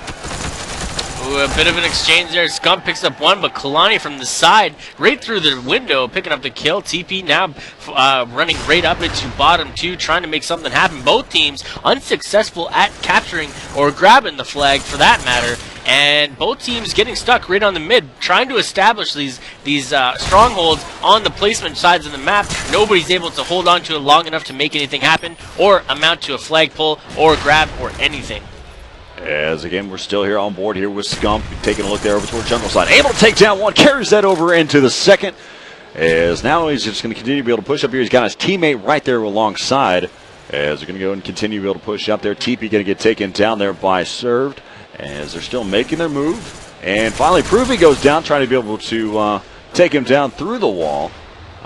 Ooh, a bit of an exchange there. Scump picks up one, but Kalani from the side, right through the window, picking up the kill. TP now running right up into bottom two, trying to make something happen. Both teams unsuccessful at capturing or grabbing the flag, for that matter. And both teams getting stuck right on the mid, trying to establish these strongholds on the placement sides of the map. Nobody's able to hold on to it long enough to make anything happen or amount to a flag pull or grab or anything. As again, we're still here on board here with Scump, taking a look there over toward jungle side. Able to take down one, carries that over into the second. As now he's just going to continue to be able to push up here. He's got his teammate right there alongside. As they're going to go and continue to be able to push up there. TP going to get taken down there by Served. As they're still making their move. And finally, Proofy goes down, trying to be able to take him down through the wall.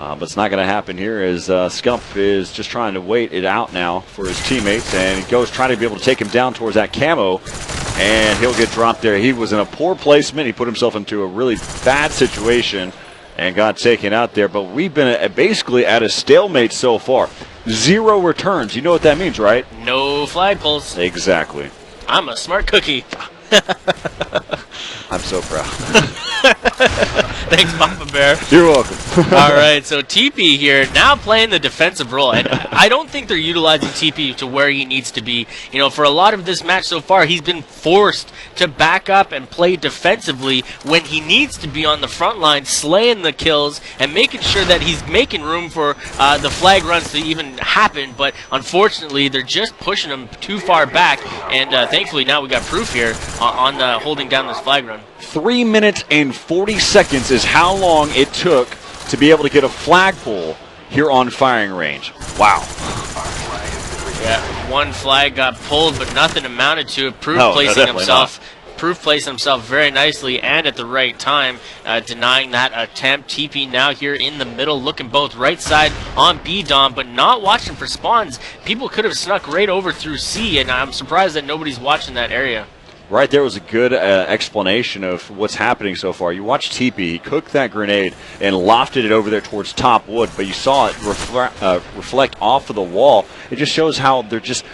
But it's not going to happen here as Scump is just trying to wait it out now for his teammates. And he goes trying to be able to take him down towards that camo. And he'll get dropped there. He was in a poor placement. He put himself into a really bad situation and got taken out there. But we've been basically at a stalemate so far. 0 returns. You know what that means, right? No flag pulls. Exactly. I'm a smart cookie. I'm so proud. Thanks, Papa Bear. You're welcome. All right, so TP here now playing the defensive role, and I don't think they're utilizing TP to where he needs to be. You know, for a lot of this match so far, he's been forced to back up and play defensively when he needs to be on the front line, slaying the kills and making sure that he's making room for the flag runs to even happen. But unfortunately, they're just pushing him too far back, and thankfully now we got proof here on holding down this flag run. 3 minutes and 40 seconds is how long it took to be able to get a flagpole here on firing range. Wow. Yeah, one flag got pulled, but nothing amounted to it. Proof placing himself very nicely and at the right time, denying that attempt. TP now here in the middle, looking both right side on B Dom, but not watching for spawns. People could have snuck right over through C, and I'm surprised that nobody's watching that area. Right there was a good explanation of what's happening so far. You watched TP, he cooked that grenade and lofted it over there towards top wood, but you saw it reflect off of the wall. It just shows how they're just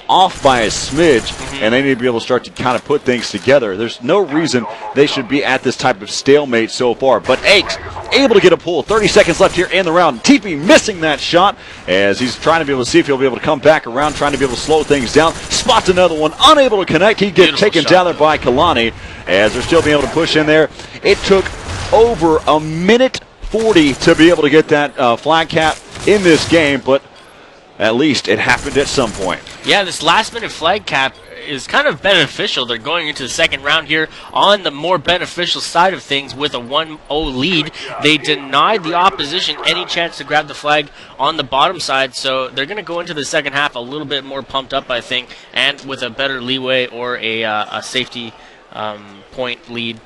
off by a smidge, and they need to be able to start to kind of put things together. There's no reason they should be at this type of stalemate so far. But Aches able to get a pull. 30 seconds left here in the round. TP missing that shot as he's trying to be able to see if he'll be able to come back around, trying to be able to slow things down. Spots another one, unable to connect. He gets taken down there by Kalani as they're still being able to push in there. It took over a minute 40 to be able to get that flag cap in this game, but at least it happened at some point. Yeah, this last minute flag cap is kind of beneficial. They're going into the second round here on the more beneficial side of things with a 1-0 lead. They denied the opposition any chance to grab the flag on the bottom side, so they're going to go into the second half a little bit more pumped up, I think, and with a better leeway or a safety point lead.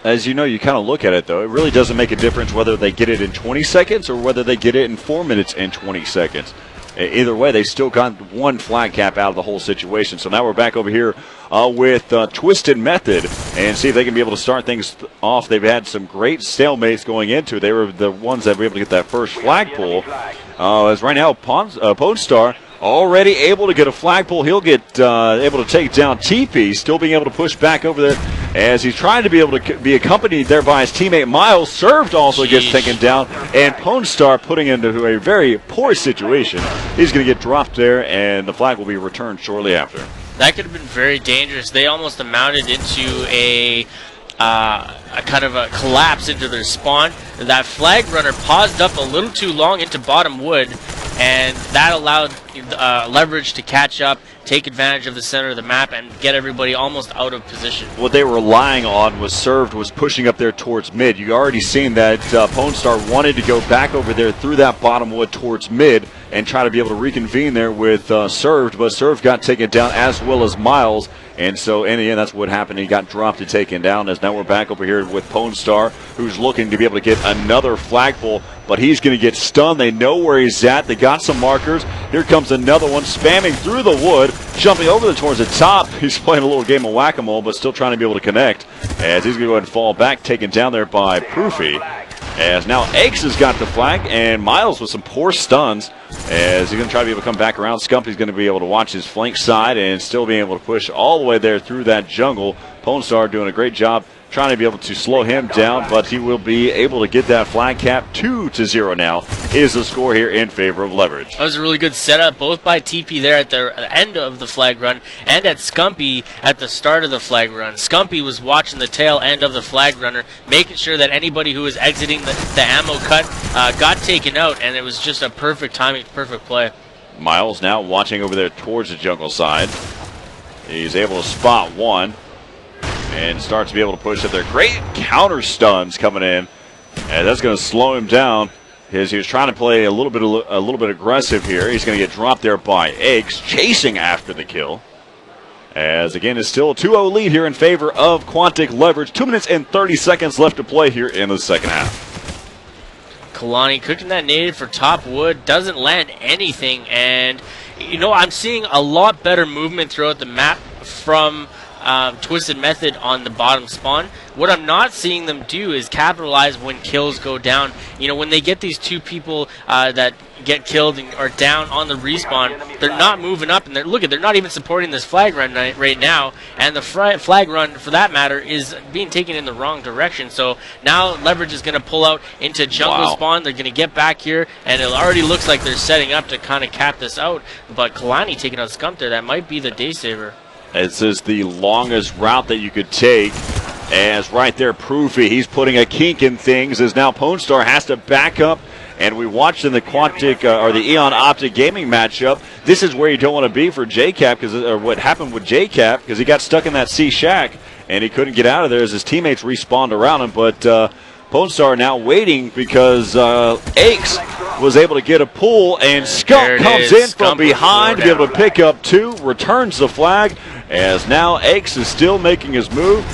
As you know, you kind of look at it, though. It really doesn't make a difference whether they get it in 20 seconds or whether they get it in 4 minutes and 20 seconds. Either way, they still got one flag cap out of the whole situation. So now we're back over here with Twisted Method and see if they can be able to start things off. They've had some great stalemates going into it. They were the ones that were able to get that first flagpole. As right now, Ponstar already able to get a flagpole. He'll get able to take down TP, still being able to push back over there as he's trying to be able to be accompanied there by his teammate Miles. Served also gets taken down, and Ponstar putting into a very poor situation. He's going to get dropped there, and the flag will be returned shortly after. That could have been very dangerous. They almost amounted into a kind of a collapse into their spawn. That flag runner paused up a little too long into bottom wood, and that allowed Leverage to catch up, take advantage of the center of the map, and get everybody almost out of position. What they were relying on was Served was pushing up there towards mid. You already seen that Ponstar wanted to go back over there through that bottom wood towards mid and try to be able to reconvene there with Served, but Served got taken down as well as Miles. And so in the end, that's what happened. He got dropped and taken down. As now we're back over here with Ponstar, who's looking to be able to get another flagpole, but he's going to get stunned. They know where he's at. They got some markers. Here comes another one, spamming through the wood, jumping over towards the top. He's playing a little game of whack-a-mole, but still trying to be able to connect. As he's going to go ahead and fall back, taken down there by Proofy. As now Eggs has got the flag, and Miles with some poor stuns. As he's going to try to be able to come back around. Scumpy's going to be able to watch his flank side and still being able to push all the way there through that jungle. Ponstar doing a great job trying to be able to slow him down, but he will be able to get that flag cap. 2-0 now is the score here in favor of Leverage. That was a really good setup, both by TP there at the end of the flag run and at Scumpy at the start of the flag run. Scumpy was watching the tail end of the flag runner, making sure that anybody who was exiting the ammo cut got taken out, and it was just a perfect timing, perfect play. Miles now watching over there towards the jungle side. He's able to spot one and starts to be able to push up there. Great counter stuns coming in, and that's going to slow him down. He was trying to play a little bit aggressive here. He's going to get dropped there by Eggs, chasing after the kill. As again, it's still a 2-0 lead here in favor of Quantic Leverage. 2 minutes and 30 seconds left to play here in the second half. Kalani cooking that nade for top wood, doesn't land anything, and I'm seeing a lot better movement throughout the map from Twisted Method on the bottom spawn. What I'm not seeing them do is capitalize when kills go down. When they get these two people that get killed and are down on the respawn, they're not moving up, and they're not even supporting this flag run right now, and the flag run, for that matter, is being taken in the wrong direction. So now Leverage is going to pull out into jungle spawn. They're going to get back here, and it already looks like they're setting up to kind of cap this out, but Kalani taking out Scump there, that might be the day saver. This is the longest route that you could take. As right there, Proofy, he's putting a kink in things as now Pone Star has to back up. And we watched in the the Eon Optic Gaming matchup. This is where you don't want to be for JCap, or what happened with JCap, because he got stuck in that C shack and he couldn't get out of there as his teammates respawned around him. But Pone Star now waiting because Aches was able to get a pull, and Scump comes in from behind to be able to pick up 2, returns the flag, as now Aches is still making his move,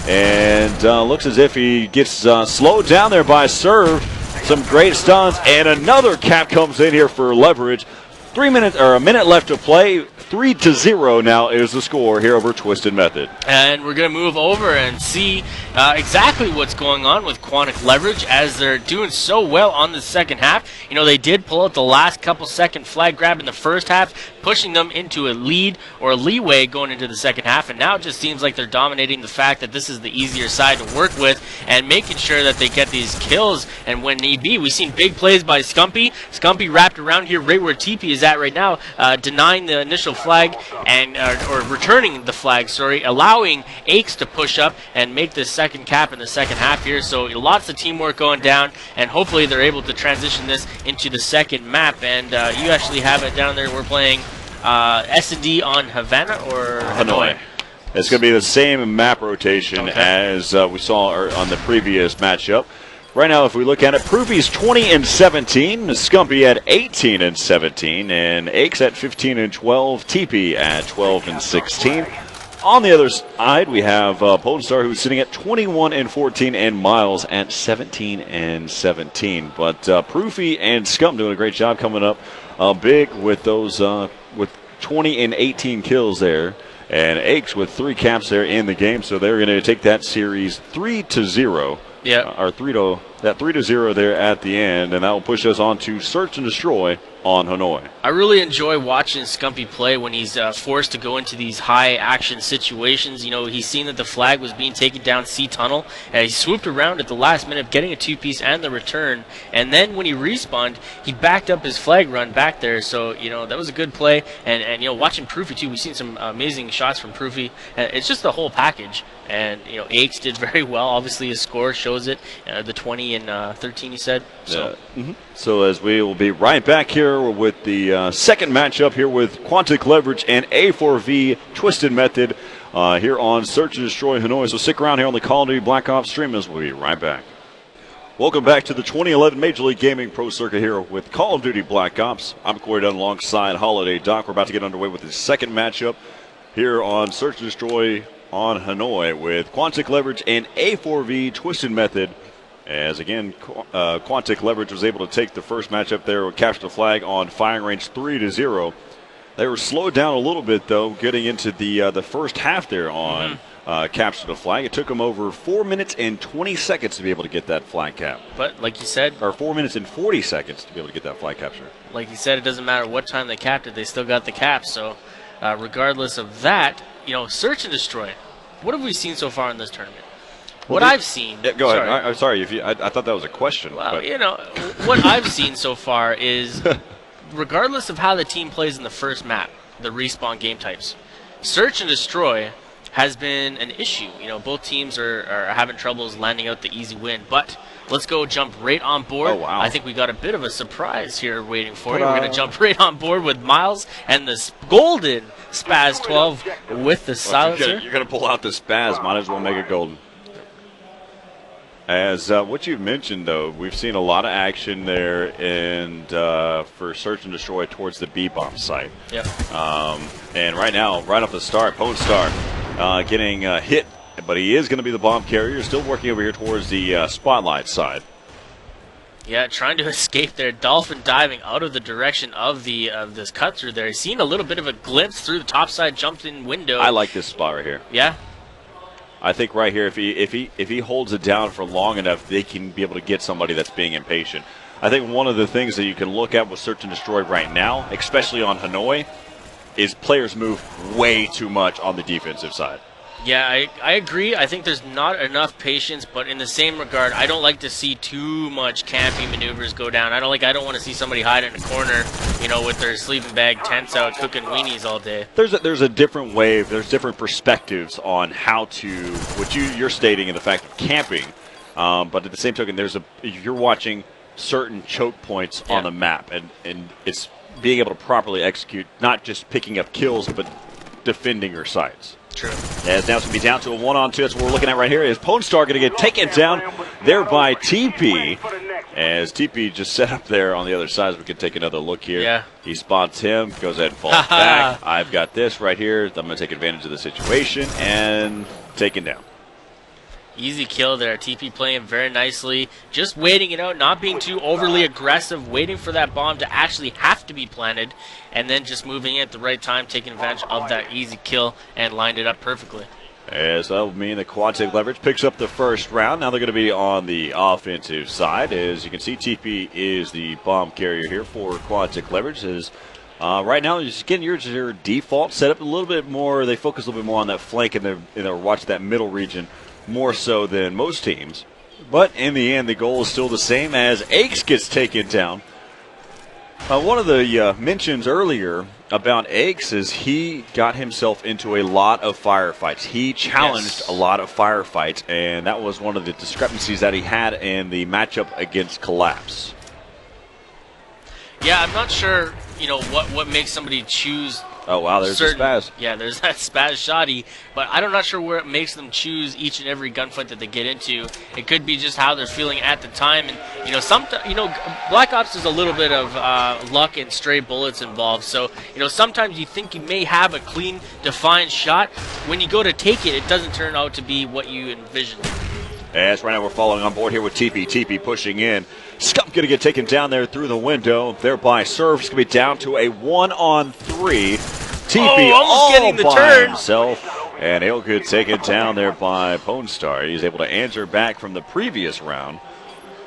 and looks as if he gets slowed down there by Serve. Some great stuns, and another cap comes in here for Leverage. 3 minutes or a minute left to play. 3-0 now is the score here over Twisted Method. And we're going to move over and see exactly what's going on with Quantic Leverage as they're doing so well on the second half. They did pull out the last couple second flag grab in the first half, pushing them into a lead or a leeway going into the second half. And now it just seems like they're dominating the fact that this is the easier side to work with and making sure that they get these kills. And when need be, we've seen big plays by Scumpy. Scumpy wrapped around here right where TP is at right now, denying the initial flag and or returning the flag, allowing Aches to push up and make the second cap in the second half here. So lots of teamwork going down, and hopefully they're able to transition this into the second map. And you actually have it down there. We're playing S&D on Havana or Hanoi. It's going to be the same map rotation as we saw on the previous matchup. Right now, if we look at it, Proofy's 20-17, Scumpy at 18-17, and Aches at 15-12, TP at 12-16. On the other side, we have Pone Star, who's sitting at 21-14, and Miles at 17-17. But Proofy and Scump doing a great job coming up big with those with 20 and 18 kills there, and Aches with 3 caps there in the game. So they're going to take that series 3-0. Yeah, our 3-0 there at the end, and that will push us on to Search and Destroy on Hanoi. I really enjoy watching Scumpy play when he's forced to go into these high-action situations. He's seen that the flag was being taken down C-Tunnel, and he swooped around at the last minute, getting a 2-piece and the return. And then when he respawned, he backed up his flag run back there. So, that was a good play. And watching Proofy, too, we've seen some amazing shots from Proofy. It's just the whole package. And, Aches did very well. Obviously, his score shows it. The 20 and 13, he said. So. Yeah. So as we will be right back here with the second matchup here with Quantic Leverage and A4V Twisted Method here on Search and Destroy Hanoi. So stick around here on the Call of Duty Black Ops stream as we'll be right back. Welcome back to the 2011 Major League Gaming Pro Circuit here with Call of Duty Black Ops. I'm Corey Dunn alongside Holiday Doc. We're about to get underway with the second matchup here on Search and Destroy on Hanoi with Quantic Leverage and A4V Twisted Method. As again, Quantic Leverage was able to take the first matchup there, capture the flag on firing range 3-0. They were slowed down a little bit though, getting into the first half there on capture the flag. It took them over 4 minutes and 20 seconds to be able to get that flag cap. But like you said, or 4 minutes and 40 seconds to be able to get that flag capture. Like you said, it doesn't matter what time they capped it; they still got the cap. So, regardless of that, Search and Destroy. What have we seen so far in this tournament? What I've seen. Yeah, go ahead. I'm sorry. I thought that was a question. Well, what I've seen so far is, regardless of how the team plays in the first map, the respawn game types, Search and Destroy has been an issue. Both teams are having troubles landing out the easy win. But let's go jump right on board. Oh, wow. I think we got a bit of a surprise here waiting for you. We're going to jump right on board with Miles and the golden Spaz 12 with the silencer. You're going to pull out the Spaz. Might as well make it golden. As what you've mentioned, though, we've seen a lot of action there and for Search and Destroy towards the B-bomb site. Yep. And right now, right off the start, Pone Star getting hit, but he is going to be the bomb carrier. Still working over here towards the spotlight side. Yeah, trying to escape there. Dolphin diving out of the direction of this cut through there. He's seen a little bit of a glimpse through the topside jumped in window. I like this spot right here. Yeah. I think right here, if he holds it down for long enough, they can be able to get somebody that's being impatient. I think one of the things that you can look at with Search and Destroy right now, especially on Hanoi, is players move way too much on the defensive side. Yeah, I agree. I think there's not enough patience, but in the same regard, I don't like to see too much camping maneuvers go down. I don't want to see somebody hide in a corner, with their sleeping bag tents out cooking weenies all day. There's a different wave. There's different perspectives on how to what you're stating in the fact of camping, but at the same token, you're watching certain choke points on the map, and it's being able to properly execute, not just picking up kills, but defending your sites. True. As now it's going to be down to a 1-on-2. That's what we're looking at right here. Is Pone Star going to get taken down there by TP? As TP just set up there on the other side, we can take another look here. Yeah. He spots him, goes ahead and falls back. I've got this right here. I'm going to take advantage of the situation and take him down. Easy kill there. TP playing very nicely. Just waiting it out, not being too overly aggressive, waiting for that bomb to actually have to be planted, and then just moving in at the right time, taking advantage of that easy kill, and lined it up perfectly. As that will mean the Quad-Sig Leverage picks up the first round. Now they're going to be on the offensive side. As you can see, TP is the bomb carrier here for Quad-Sig Leverage. Right now, just getting your default setup a little bit more. They focus a little bit more on that flank and they're watching that middle region more so than most teams. But in the end, the goal is still the same as Aches gets taken down. One of the mentions earlier about Aches is he got himself into a lot of firefights. He challenged a lot of firefights, and that was one of the discrepancies that he had in the matchup against Collapse. Yeah, I'm not sure, what makes somebody choose. Oh, wow, there's a Spaz. Yeah, there's that Spaz Shoddy, but I am not sure where it makes them choose each and every gunfight that they get into. It could be just how they're feeling at the time, and Black Ops is a little bit of luck and stray bullets involved. So sometimes you think you may have a clean, defined shot. When you go to take it, it doesn't turn out to be what you envisioned. As right now we're following on board here with TP. TP pushing in. Scump going to get taken down there through the window. Thereby Serv's going to be down to a 1-on-3. TP almost getting the by turn himself. And he'll get taken down there by Pone Star. He's able to answer back from the previous round.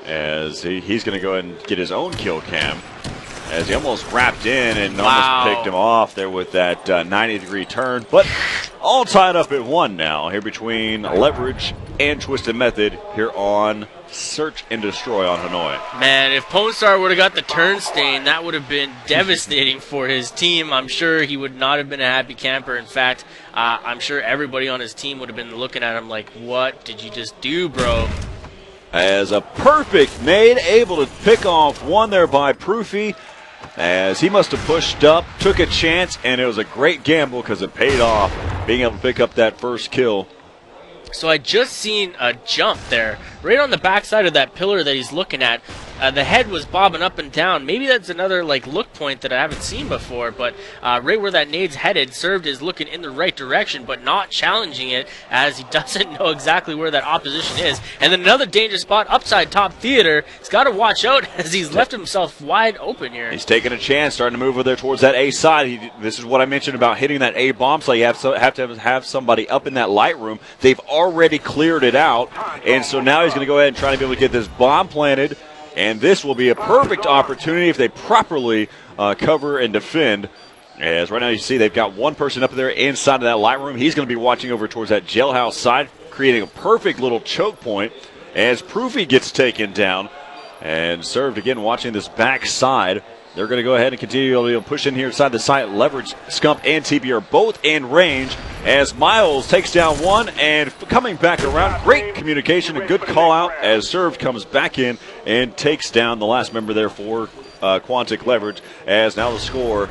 As he's going to go ahead and get his own kill cam. As he almost wrapped in and almost picked him off there with that 90-degree turn. But all tied up at 1 now here between Leverage and Twisted Method here on Search and Destroy on Hanoi. Man, if Pone Star would have got the turn stain, that would have been devastating for his team. I'm sure he would not have been a happy camper. In fact, I'm sure everybody on his team would have been looking at him like, what did you just do, bro? As a perfect nade, able to pick off one there by Proofy. As he must have pushed up, took a chance, and it was a great gamble because it paid off, being able to pick up that first kill. So I just seen a jump there, right on the backside of that pillar that he's looking at. The head was bobbing up and down. Maybe that's another look point that I haven't seen before, but right where that nade's headed, Served is looking in the right direction, but not challenging it as he doesn't know exactly where that opposition is. And then another danger spot, upside top theater. He's got to watch out as he's left himself wide open here. He's taking a chance, starting to move over there towards that A side. This is what I mentioned about hitting that A bomb, so you have to have somebody up in that light room. They've already cleared it out, and so now he's going to go ahead and try to be able to get this bomb planted. And this will be a perfect opportunity if they properly cover and defend. As right now you see they've got one person up there inside of that light room. He's going to be watching over towards that jailhouse side, creating a perfect little choke point as Proofy gets taken down. And Served again watching this back side. They're going to go ahead and continue to push in here inside the site. Leverage, Scump, and TP are both in range as Miles takes down one and coming back around. Great communication, a good call out as Served comes back in and takes down the last member there for Quantic Leverage. As now the score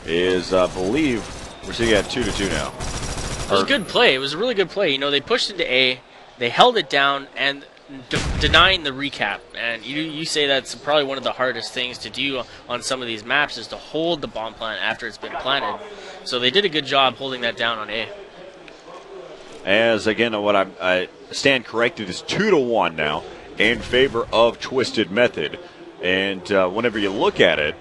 is, I believe, we're sitting at 2-2 now. It was a good play. It was a really good play. They pushed into A, they held it down, and denying the recap, and you say that's probably one of the hardest things to do on some of these maps is to hold the bomb plant after it's been planted. So they did a good job holding that down on A. As again, what I stand corrected is 2-1 now in favor of Twisted Method. And whenever you look at it,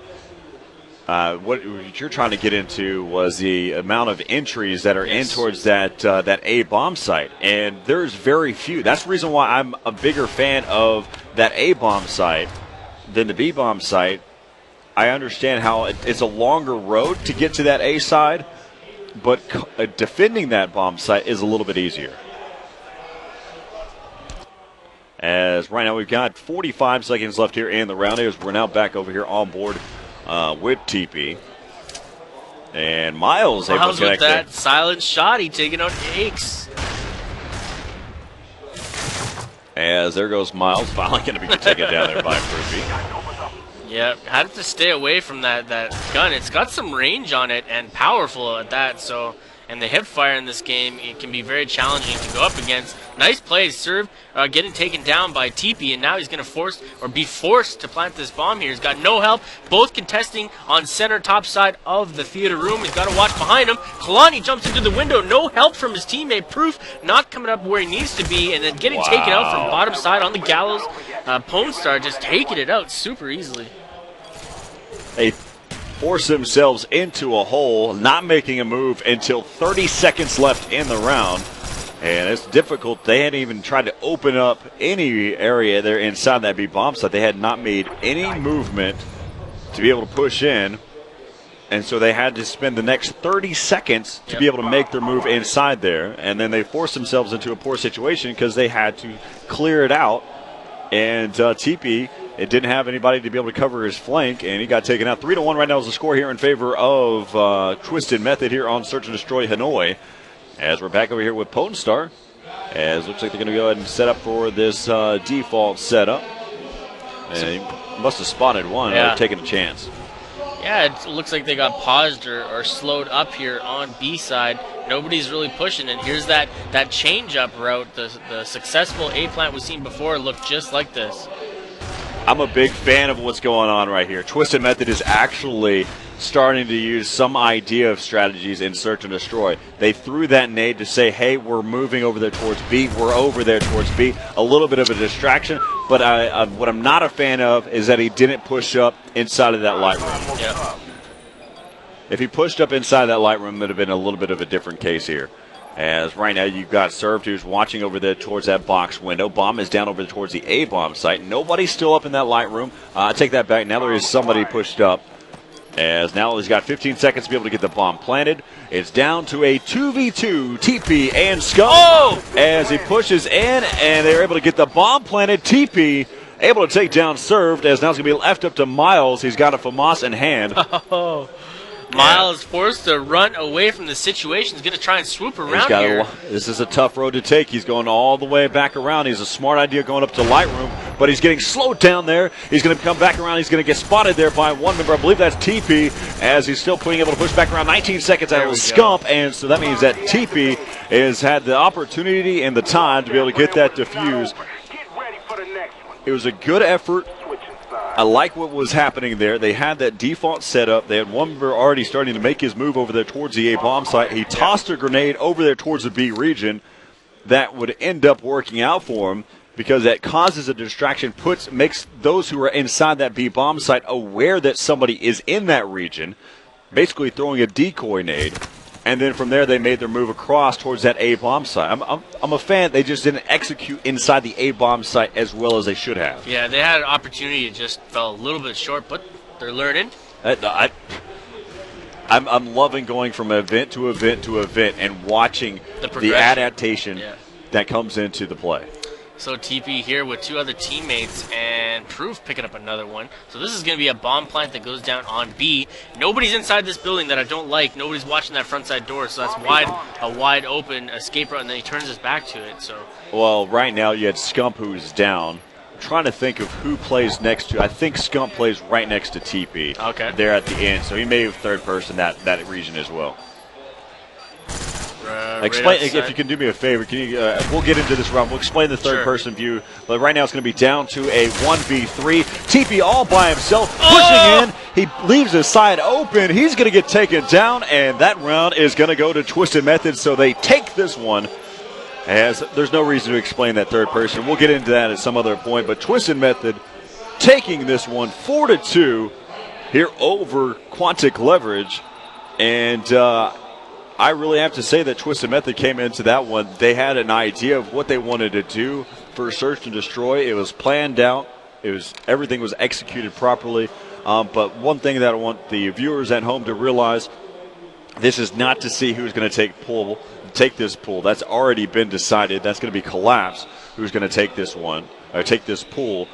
what you're trying to get into was the amount of entries that are in towards that A bomb site, and there's very few. That's the reason why I'm a bigger fan of that A bomb site than the B bomb site. I understand how it's a longer road to get to that A side, but defending that bomb site is a little bit easier. As right now we've got 45 seconds left here in the round, as we're now back over here on board with TP. And Miles able to connect with that silent shot, he taking out Aches. As there goes Miles, finally going to be taken down there by Fruity. Yeah, had to stay away from that gun. It's got some range on it and powerful at that. So, and the hip fire in this game, it can be very challenging to go up against. Nice plays, serve, getting taken down by TP, and now he's going to be forced to plant this bomb here. He's got no help. Both contesting on center top side of the theater room. He's got to watch behind him. Kalani jumps into the window. No help from his teammate. Proof not coming up where he needs to be, and then getting taken out from bottom side on the gallows. Pone Star just taking it out super easily. They force themselves into a hole, not making a move until 30 seconds left in the round. And it's difficult. They hadn't even tried to open up any area there inside that B bomb site. They had not made any movement to be able to push in. And so they had to spend the next 30 seconds to be able to make their move inside there. And then they forced themselves into a poor situation because they had to clear it out. And TP, it didn't have anybody to be able to cover his flank, and he got taken out. 3-1 right now is the score here in favor of Twisted Method here on Search and Destroy Hanoi. As we're back over here with Pone Star, as looks like they're going to go ahead and set up for this default setup. And he must have spotted one or taken a chance. Yeah, it looks like they got paused or slowed up here on B side. Nobody's really pushing, and here's that change-up route. The successful A plant we've seen before looked just like this. I'm a big fan of what's going on right here. Twisted Method is actually starting to use some idea of strategies in Search and Destroy. They threw that nade to say, hey, we're moving over there towards B. We're over there towards B. A little bit of a distraction, but what I'm not a fan of is that he didn't push up inside of that light room. Yeah. If he pushed up inside that light room, it would have been a little bit of a different case here. As right now you've got Served, who's watching over there towards that box window. Bomb is down over towards the A bomb site. Nobody's still up in that light room. I take that back. Now there is somebody pushed up. As now he's got 15 seconds to be able to get the bomb planted. It's down to a 2v2, TP and Scum. As he pushes in, and they're able to get the bomb planted. TP able to take down Served, as now it's going to be left up to Miles. He's got a FAMAS in hand. Miles forced to run away from the situation. He's going to try and swoop around here. This is a tough road to take. He's going all the way back around. He's a smart idea going up to Lightroom, but he's getting slowed down there. He's going to come back around. He's going to get spotted there by one member. I believe that's TP, as he's still being able to push back around. 19 seconds out of Scump, and so that means that TP has had the opportunity and the time to be able to get that defused. It was a good effort. I like what was happening there. They had that default setup. They had one member already starting to make his move over there towards the A bomb site. He tossed a grenade over there towards the B region. That would end up working out for him because that causes a distraction, makes those who are inside that B bomb site aware that somebody is in that region, basically throwing a decoy nade. And then from there, they made their move across towards that A bomb site. I'm a fan. They just didn't execute inside the A bomb site as well as they should have. Yeah, they had an opportunity. It just fell a little bit short, but they're learning. I'm loving going from event to event to event and watching the adaptation that comes into the play. So TP here with two other teammates and Proof picking up another one. So this is going to be a bomb plant that goes down on B. Nobody's inside this building that I don't like. Nobody's watching that front side door, so that's a wide open escape route, and then he turns his back to it. So well, right now you had Scump who's down. I'm trying to think of who plays next to. I think Scump plays right next to TP. Okay. There at the end, so he may have third person that region as well. Explain if you can do me a favor. Can you? We'll get into this round. We'll explain the third-person view. But right now it's going to be down to a 1v3. TP all by himself, pushing in. He leaves his side open. He's going to get taken down, and that round is going to go to Twisted Method. So they take this one As there's no reason to explain that third person. We'll get into that at some other point. But Twisted Method taking this one 4-2 here over Quantic Leverage. And I really have to say that Twisted Method came into that one. They had an idea of what they wanted to do for Search and Destroy. It was planned out. Everything was executed properly. But one thing that I want the viewers at home to realize, this is not to see who's going to take this pool. That's already been decided. That's going to be Collapse who's going to take this one, or take this pool.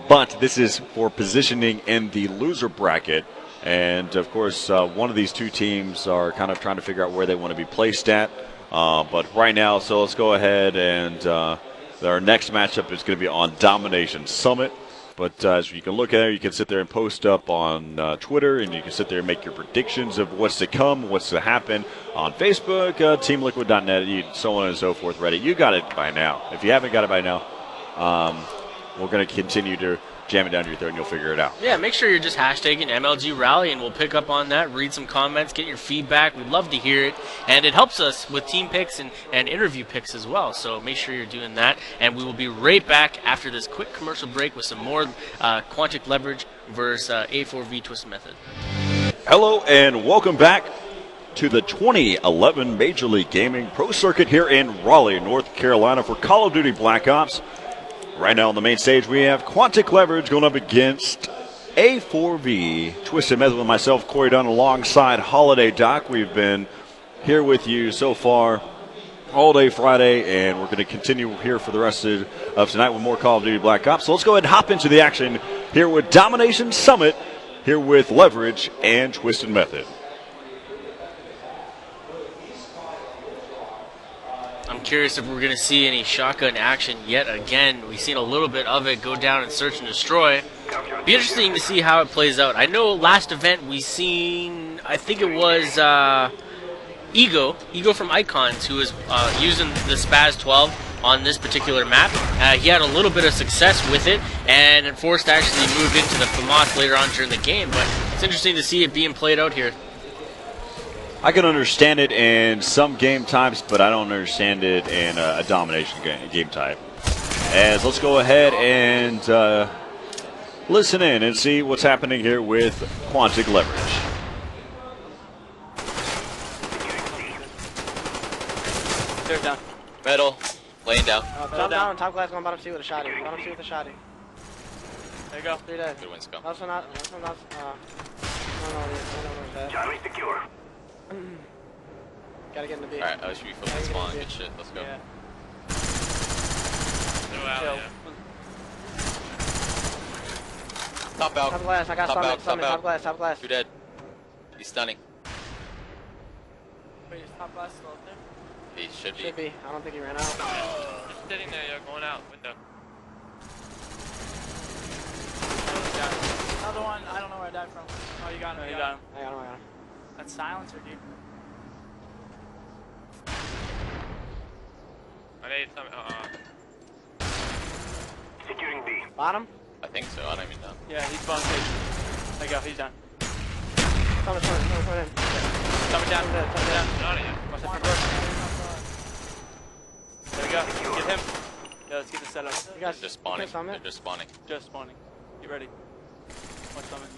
But this is for positioning in the loser bracket. And, of course, one of these two teams are kind of trying to figure out where they want to be placed at. But right now, so let's go ahead and our next matchup is going to be on Domination Summit. But as you can look at it, you can sit there and post up on Twitter, and you can sit there and make your predictions of what's to come, what's to happen on Facebook, TeamLiquid.net, so on and so forth. Reddit, you got it by now. If you haven't got it by now, we're going to continue to jam it down your throat, and you'll figure it out. Yeah, make sure you're just hashtagging MLG Raleigh, and we'll pick up on that, read some comments, get your feedback. We'd love to hear it, and it helps us with team picks and interview picks as well, so make sure you're doing that, and we will be right back after this quick commercial break with some more Quantic Leverage versus A4V Twisted Method. Hello, and welcome back to the 2011 Major League Gaming Pro Circuit here in Raleigh, North Carolina for Call of Duty Black Ops. Right now on the main stage, we have Quantic Leverage going up against A4V Twisted Method with myself, Corey Dunn, alongside Holiday Doc. We've been here with you so far all day Friday, and we're going to continue here for the rest of tonight with more Call of Duty Black Ops. So let's go ahead and hop into the action here with Domination Summit, here with Leverage and Twisted Method. I'm curious if we're going to see any shotgun action yet again. We've seen a little bit of it go down and Search and Destroy. Be interesting to see how it plays out. I know last event we seen, I think it was Ego from Icons, who was using the Spaz 12 on this particular map. He had a little bit of success with it, and forced to actually move into the FAMAS later on during the game. But it's interesting to see it being played out here. I can understand it in some game types, but I don't understand it in a domination game type. As let's go ahead and listen in and see what's happening here with Quantic Leverage. Third down. Metal, laying down. Jump down, top glass, going bottom C with a shotty. Bottom C with a shotty. There you go. 3 dead. Good win, Scum. Last one out. No, Charlie secure. Gotta get in the B. Alright, I should be flipping spawn. Good shit. Let's go. Yeah. Top out. Top glass, I got summit. Top glass. 2 dead. He's stunning. Wait, is top glass still up there? He should be. Should be. I don't think he ran out. Just sitting there, you're going out. Window. Another one, I don't know where I died from. Oh, you got him. You got him. I got him. That's silencer, dude. I need some. Securing B. Bottom? I think so. I don't even know. Yeah, he's bomb stage. There you go, he's done. Summit in. Coming down. Not yet. Watch that front door. There we go. Get him. Yeah, let's get the setup. You guys They're just spawning. Summit? They're just spawning. Just spawning. Get ready. Watch summit.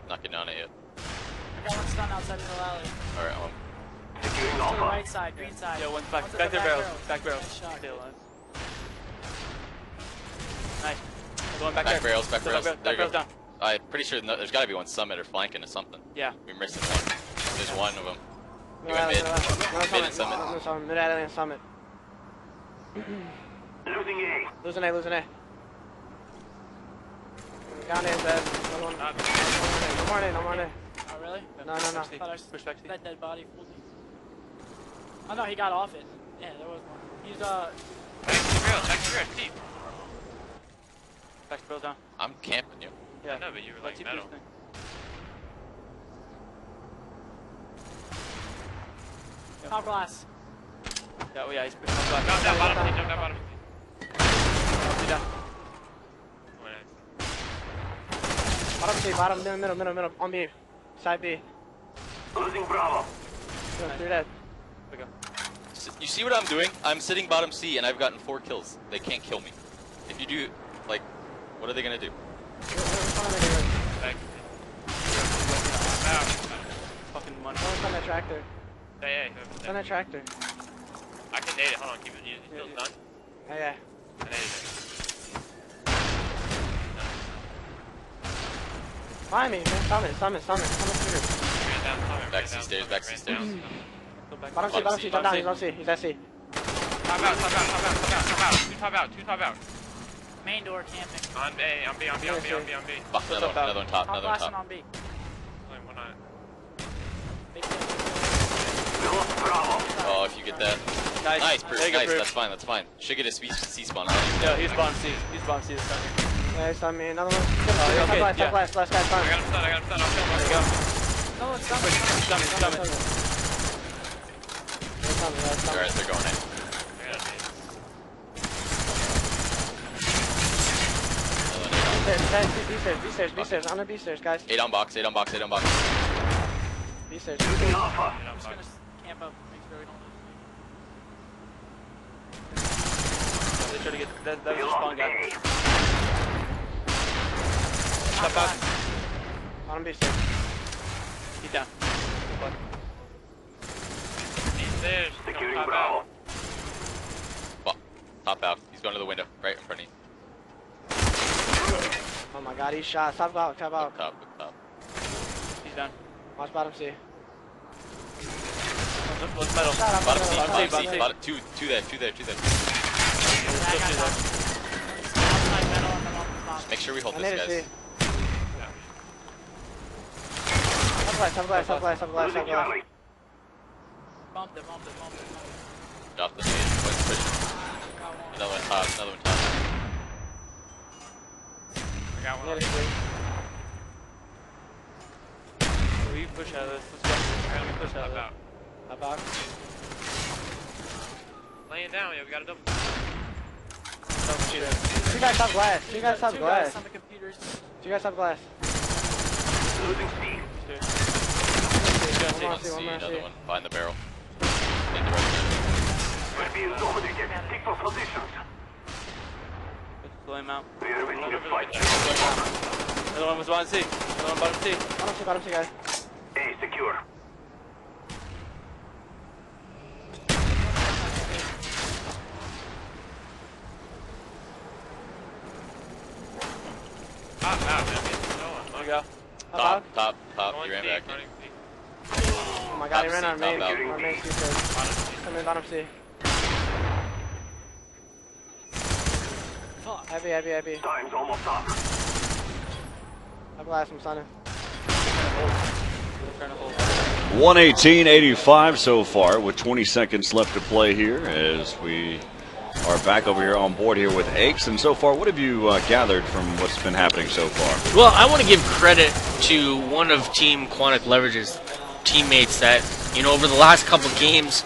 Not getting on it yet. I got one stun outside of the alley. Alright, Securing To the Alpha. right side, green side. Yeah, one's back. One's at Back the there, barrels. barrels. Back barrels. Nice shot. Stay alive. Nice. Going back, Back there. barrels, back barrels. There Back you barrels go. down. I'm pretty sure there's got to be one summit or flanking or something. Yeah. We're missing one. There's one of them. No, You went mid. Mid and summit. summit. No summit. Mid alley and summit. Losing A. Losing A. Down A, dead. No more A. Oh, really? No. I thought I Push back. that dead body fooled me. Oh no, he got off it. Yeah, there was one. He's Back to real. Deep. back to barrels down. I'm camping you. Yeah. No, but you were like TP metal. thing. Top glass. Yeah, oh yeah, he's pushing top glass. Down, bottom. He jumped down bottom. He's down. Bottom C, bottom, middle. On B. Side B. Losing Bravo. 3 dead. There we go. You see what I'm doing? I'm sitting bottom C and I've gotten 4 kills. They can't kill me. If you do, like, what are they gonna do? Fucking money. Someone's on that tractor. Yeah, It's on that tractor. I can nade it. Hold on, keep it. You still done? Yeah. I naded it. Find me, man. Summon. Back C stairs, back C stairs. Bottom C, jump down. He's on C. He's at C. Top out. Two top out. Main door camping. On B. Another one top. Top last and on B. Only one on it. Oh, if you get that. Nice, Bruce. Nice, that's fine. Should get a C spawn. Yeah, he's bottom C. He's bottom C this time. Nice on me. Another one. Okay, Top last. Last guy's I fine. got him stun. I'll kill him. There you go. No, it's coming. Alright, they're going in. B stairs. On the B stairs, guys. 8 on box. B stairs. I'm just gonna camp up, make sure we don't lose. They try to get that was a spawn guy. Top out. On B stairs. He's down. There's Securing top Bravo. out. Well, top out. He's going to the window, right in front of you. Oh my god, he's shot. Top out. Top. He's down. Watch bottom C. What's metal? Bottom C. Two there. Outside metal and then on the top. Just make sure we hold I this, need to see. guys. Top glass. Charlie. Bumped it. Drop the nade. Push. Another one top. I got one. Need to see. We push out of this. Let's go. Let me push out of Top this. out. Top out. Laying down, yeah, we got a double. Two guys top glass. Two guys on the computers. Two guys top glass. Losing C. One C, another one. Find the barrel. In the right side. We're being dominated. Take for positions. Let's blow him out. We are winning the fight. Another one was bottom C. Another one bottom C. Bottom C, guys. A secure. Top out, man. There we go. Top. Going You ran C, back running in. C. Oh my god, he ran Top on C, main. top out. Our main C stairs. Come in, bottom C. Fuck. Heavy. Time's almost up. Top glass, I'm stunning. Trying to hold. 118.85 so far with 20 seconds left to play here as we are back over here on board here with Aches. And so far, what have you gathered from what's been happening so far? Well, I want to give credit to one of Team Quantic Leverage's teammates that, over the last couple games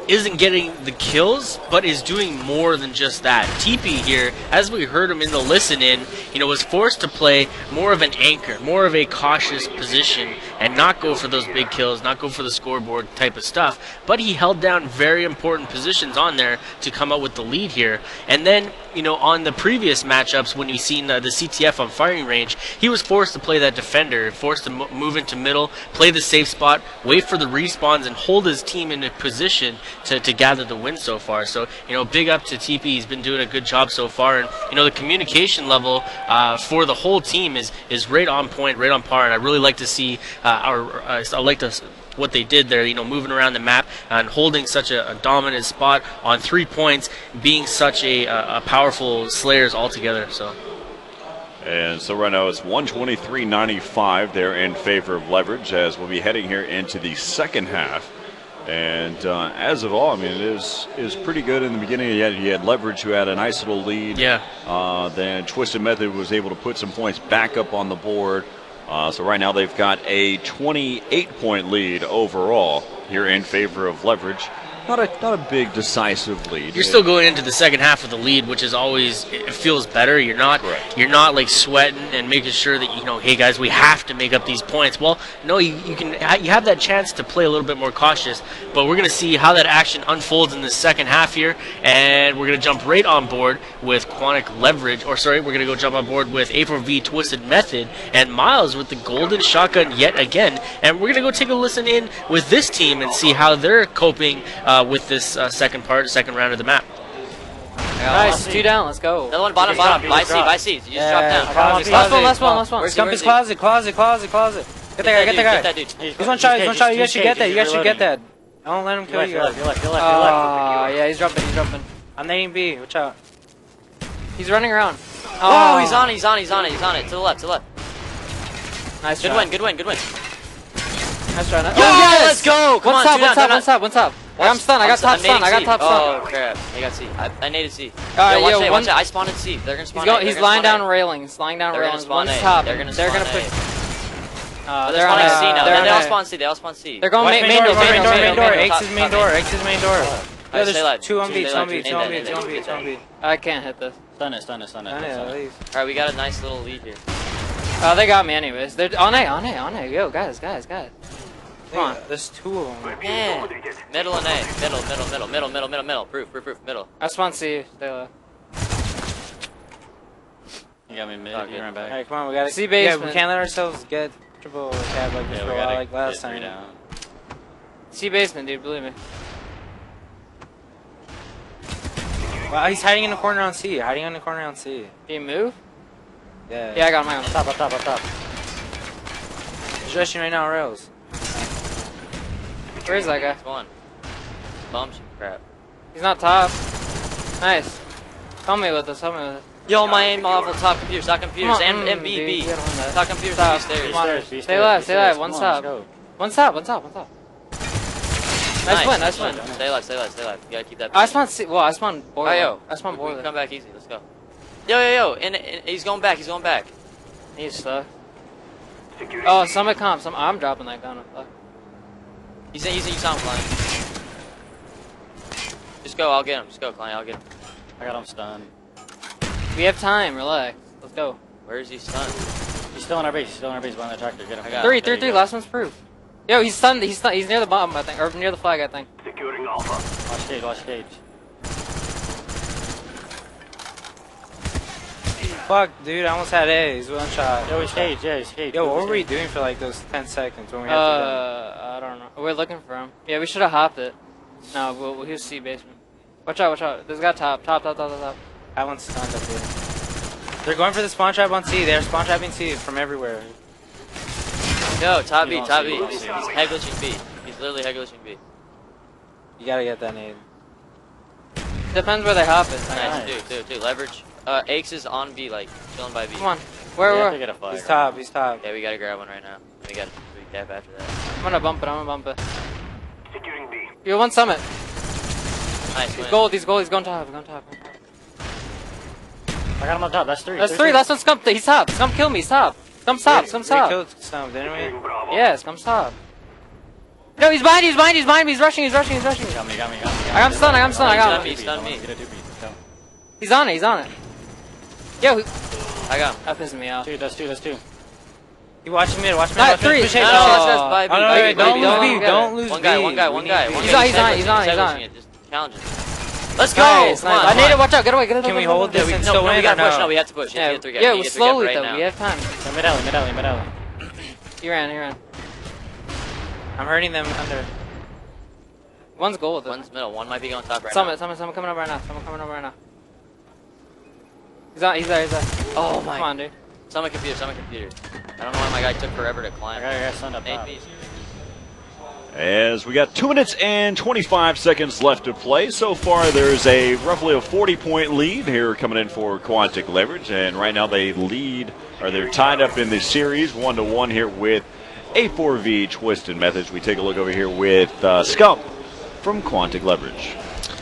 isn't getting the kills, but is doing more than just that. TP here, as we heard him in the listen-in, was forced to play more of an anchor, more of a cautious position, and not go for those big kills, not go for the scoreboard type of stuff. But he held down very important positions on there to come out with the lead here. And then, on the previous matchups, when you've seen the CTF on firing range, he was forced to play that defender, forced to move into middle, play the safe spot, wait for the respawns, and hold his team in a position to gather the win so far. So, big up to TP. He's been doing a good job so far. And, the communication level for the whole team is right on point, right on par. And I really like to see what they did there, moving around the map and holding such a dominant spot on 3 points, being such a powerful Slayers altogether. So. And so right now it's 123.95 there in favor of Leverage as we'll be heading here into the second half. And as of all, it is pretty good in the beginning. You had Leverage who had a nice little lead. Yeah. Then Twisted Method was able to put some points back up on the board. So right now they've got a 28-point lead overall here in favor of Leverage. Not a big decisive lead. You're still going into the second half with the lead, which is always, it feels better. You're not like sweating and making sure that hey guys, we have to make up these points. Well, no, you have that chance to play a little bit more cautious, but we're going to see how that action unfolds in the second half here, and we're going to jump right on board with Quantic Leverage, we're going to go jump on board with A4V Twisted Method, and Miles with the golden shotgun yet again, and we're going to go take a listen in with this team and see how they're coping with this second round of the map. Nice, 2 down, let's go. Another one, bottom. By C. You just drop down. Last one. Jump his closet. Get that guy, get that guy. He's one shot, you guys should get that, Don't let him kill you guys. Yeah, he's dropping. I'm nading B, watch out. He's running around. Oh, he's on it. To the left. Nice Good win. Nice try. Yes! Let's go! Come on, One top. I'm stunned, I got top stun. Oh, crap. I got C. I naded C. Watch out. I spawned in C. They're gonna spawn A. He's lying down railings. One's top. They're gonna push. They're on C now. They all spawn C. They're going main door. X is main door. Yeah, there's 2 on B. I can't hit this. Stun it. Alright, we got a nice little lead here. Oh, they got me anyways. They're on A. Yo, guys. Come on, there's 2 of them. Man. Middle and A. Middle. Proof, middle. I spawn C. Stay low. You got me mid, you ran back. Alright, come on, we gotta C basement. Yeah, we can't let ourselves get triple cab like this for a while, like last time. C basement, dude, believe me. Wow, he's hiding in the corner on C. Can you move? Yeah. Yeah, I got him. Up top. He's rushing right now, rails. Where's that guy? One. Bumps, crap. He's not top. Nice. Help me with this. Yo, my aim awful. Top computers, and B. Top computers, stairs. Stay alive. One top. Nice win. Stay alive. You gotta keep that. I spawned boiler. I spawned boiler. Come back easy. Let's go. Yo. And he's going back. He's stuck. Oh, Summit comp. I'm dropping that gun. He's in sound flying. Just go. I'll get him. Klein. I'll get him. I got him stunned. We have time. Relax. Let's go. Where is he stunned? He's still in our base. Behind the tractor. Get him. 3. Last one's proof. Yo, he's stunned. He's near the bottom, I think, or near the flag, I think. Securing Alpha. Watch cage. Fuck, dude, I almost had A. He's one shot. Yo, he's cage. Yo, what were we doing for like those 10 seconds when we had to go? I don't know. We're looking for him. Yeah, we should have hopped it. No, we'll use C basement. Watch out. There's a guy top. That one's stunned up here. They're going for the spawn trap on C. They're spawn trapping C from everywhere. No, top B. He's head glitching B. He's literally head glitching B. You gotta get that nade. Depends where they hop it. Nice, dude. Leverage. Aches is on B, like, chilling by B. Come on. Where? He's top. Yeah, we gotta grab one right now. We gotta cap after that. I'm gonna bump it. Securing B. Yo, one summit. Nice. He's gold. He's going top. I got him on top. That's 3. That's 3. That's what Scump. He's top. Scump kill me. He's top. Scump's top. We killed Scump, didn't we? Yeah, Scump's top. No, he's behind me. He's rushing. Got me. I got him stunned. I got him. Stun me. He's on it. Yo, I got him. that pissed me off. That's 2. You watching mid. 3. Don't lose B. One guy. He's on. Just challenge him. Let's go! Nice. I need it. Watch out. Get away. Can we hold this and still win? We gotta push. No, we have to push. Yeah, we slowly though. We have time. Mid alley. He ran. I'm hurting them under. One's gold. One's middle. One might be going top right now. Someone coming up right now. He's there. Oh my. Come on, dude. Summit computer. I don't know why my guy took forever to climb. I got stunned up top. As we got 2 minutes and 25 seconds left to play. So far, there's roughly a 40-point lead here coming in for Quantic Leverage. And right now they're tied up in the series 1-1 here with A4V Twisted Methods. We take a look over here with Scump from Quantic Leverage.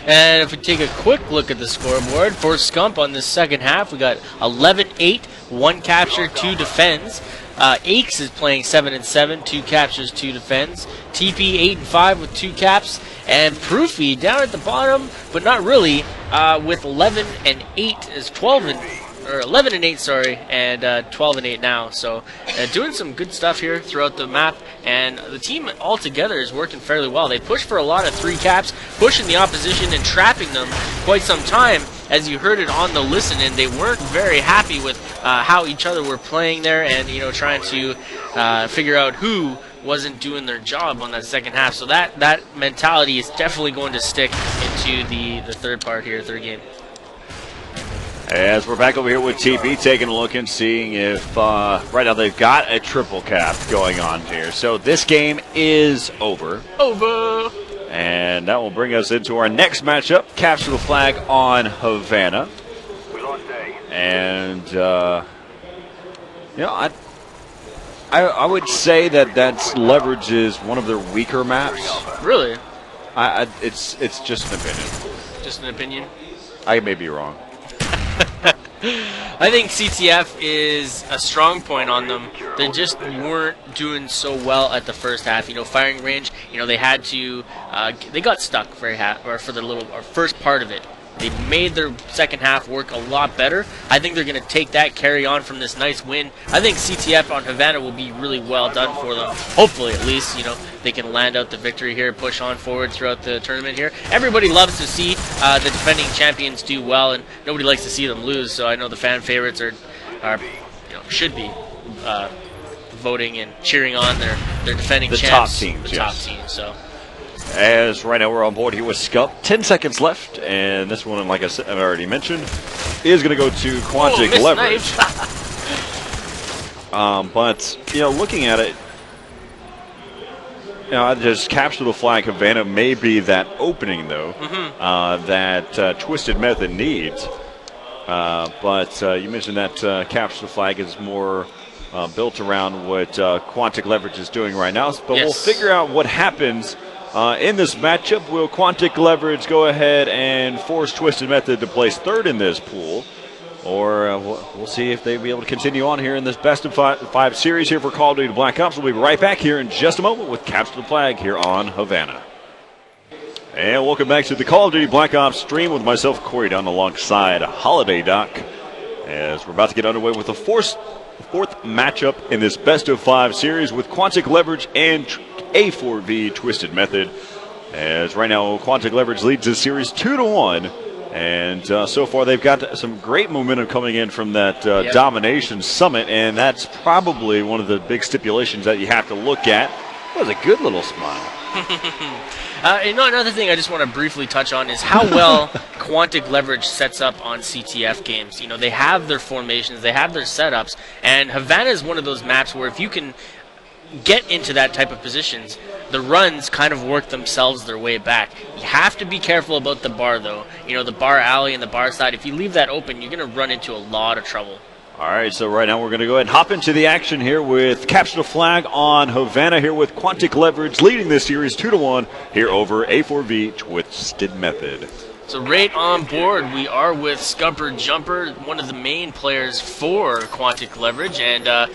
And if we take a quick look at the scoreboard for Scump on the second half, we got 11-8, 1 capture, 2 defends. Aches is playing 7-7, 2 captures, 2 defends. TP 8-5 with 2 caps, and Proofy down at the bottom, but not really, with 11-8 is 12 or 11-8, sorry, and 12-8 now. So doing some good stuff here throughout the map, and the team altogether is working fairly well. They push for a lot of 3 caps, pushing the opposition and trapping them quite some time. As you heard it on the listen, and they weren't very happy with how each other were playing there, and trying to figure out who wasn't doing their job on that second half. So that mentality is definitely going to stick into the third part here, third game. As we're back over here with TP, taking a look and seeing if right now they've got a triple cap going on here. So this game is over. Over. And that will bring us into our next matchup, capture the flag on Havana. And, I would say that Leverage is one of their weaker maps. Really? It's just an opinion. Just an opinion? I may be wrong. I think CTF is a strong point on them. They just weren't doing so well at the first half. Firing range. They had to. They got stuck for the first part of it. They made their second half work a lot better. I think they're going to take that carry on from this nice win. I think CTF on Havana will be really well done for them. Hopefully, at least, they can land out the victory here, push on forward throughout the tournament here. Everybody loves to see the defending champions do well, and nobody likes to see them lose. So I know the fan favorites are should be voting and cheering on their defending champs, the top team. So. As right now we're on board here with Scup. 10 seconds left, and this one, like I've already mentioned, is going to go to Quantic Leverage. But, looking at it, I just capture the flag. Havana may be that opening, though, that Twisted Method needs. But you mentioned that capture the flag is more built around what Quantic Leverage is doing right now. But we'll figure out what happens in this matchup. Will Quantic Leverage go ahead and force Twisted Method to place third in this pool? Or we'll see if they'll be able to continue on here in this best of five series here for Call of Duty Black Ops. We'll be right back here in just a moment with Capture the Flag here on Havana. And welcome back to the Call of Duty Black Ops stream with myself, Corey Dunn, alongside Holiday Doc, as we're about to get underway with the fourth matchup in this best of five series with Quantic Leverage and A4V Twisted Method. As right now, Quantic Leverage leads this series 2-1. And so far, they've got some great momentum coming in from that Domination Summit, and that's probably one of the big stipulations that you have to look at. That was a good little smile. Another thing I just want to briefly touch on is how well Quantic Leverage sets up on CTF games. They have their formations, they have their setups, and Havana is one of those maps where if you can get into that type of positions, the runs kind of work themselves their way back. You have to be careful about the bar, though. The bar alley and the bar side, if you leave that open, you're going to run into a lot of trouble. All right, so right now we're going to go ahead and hop into the action here with Capture the Flag on Havana here with Quantic Leverage leading this series 2-1 here over A4V Twisted Method. So right on board, we are with Scupper Jumper, one of the main players for Quantic Leverage, and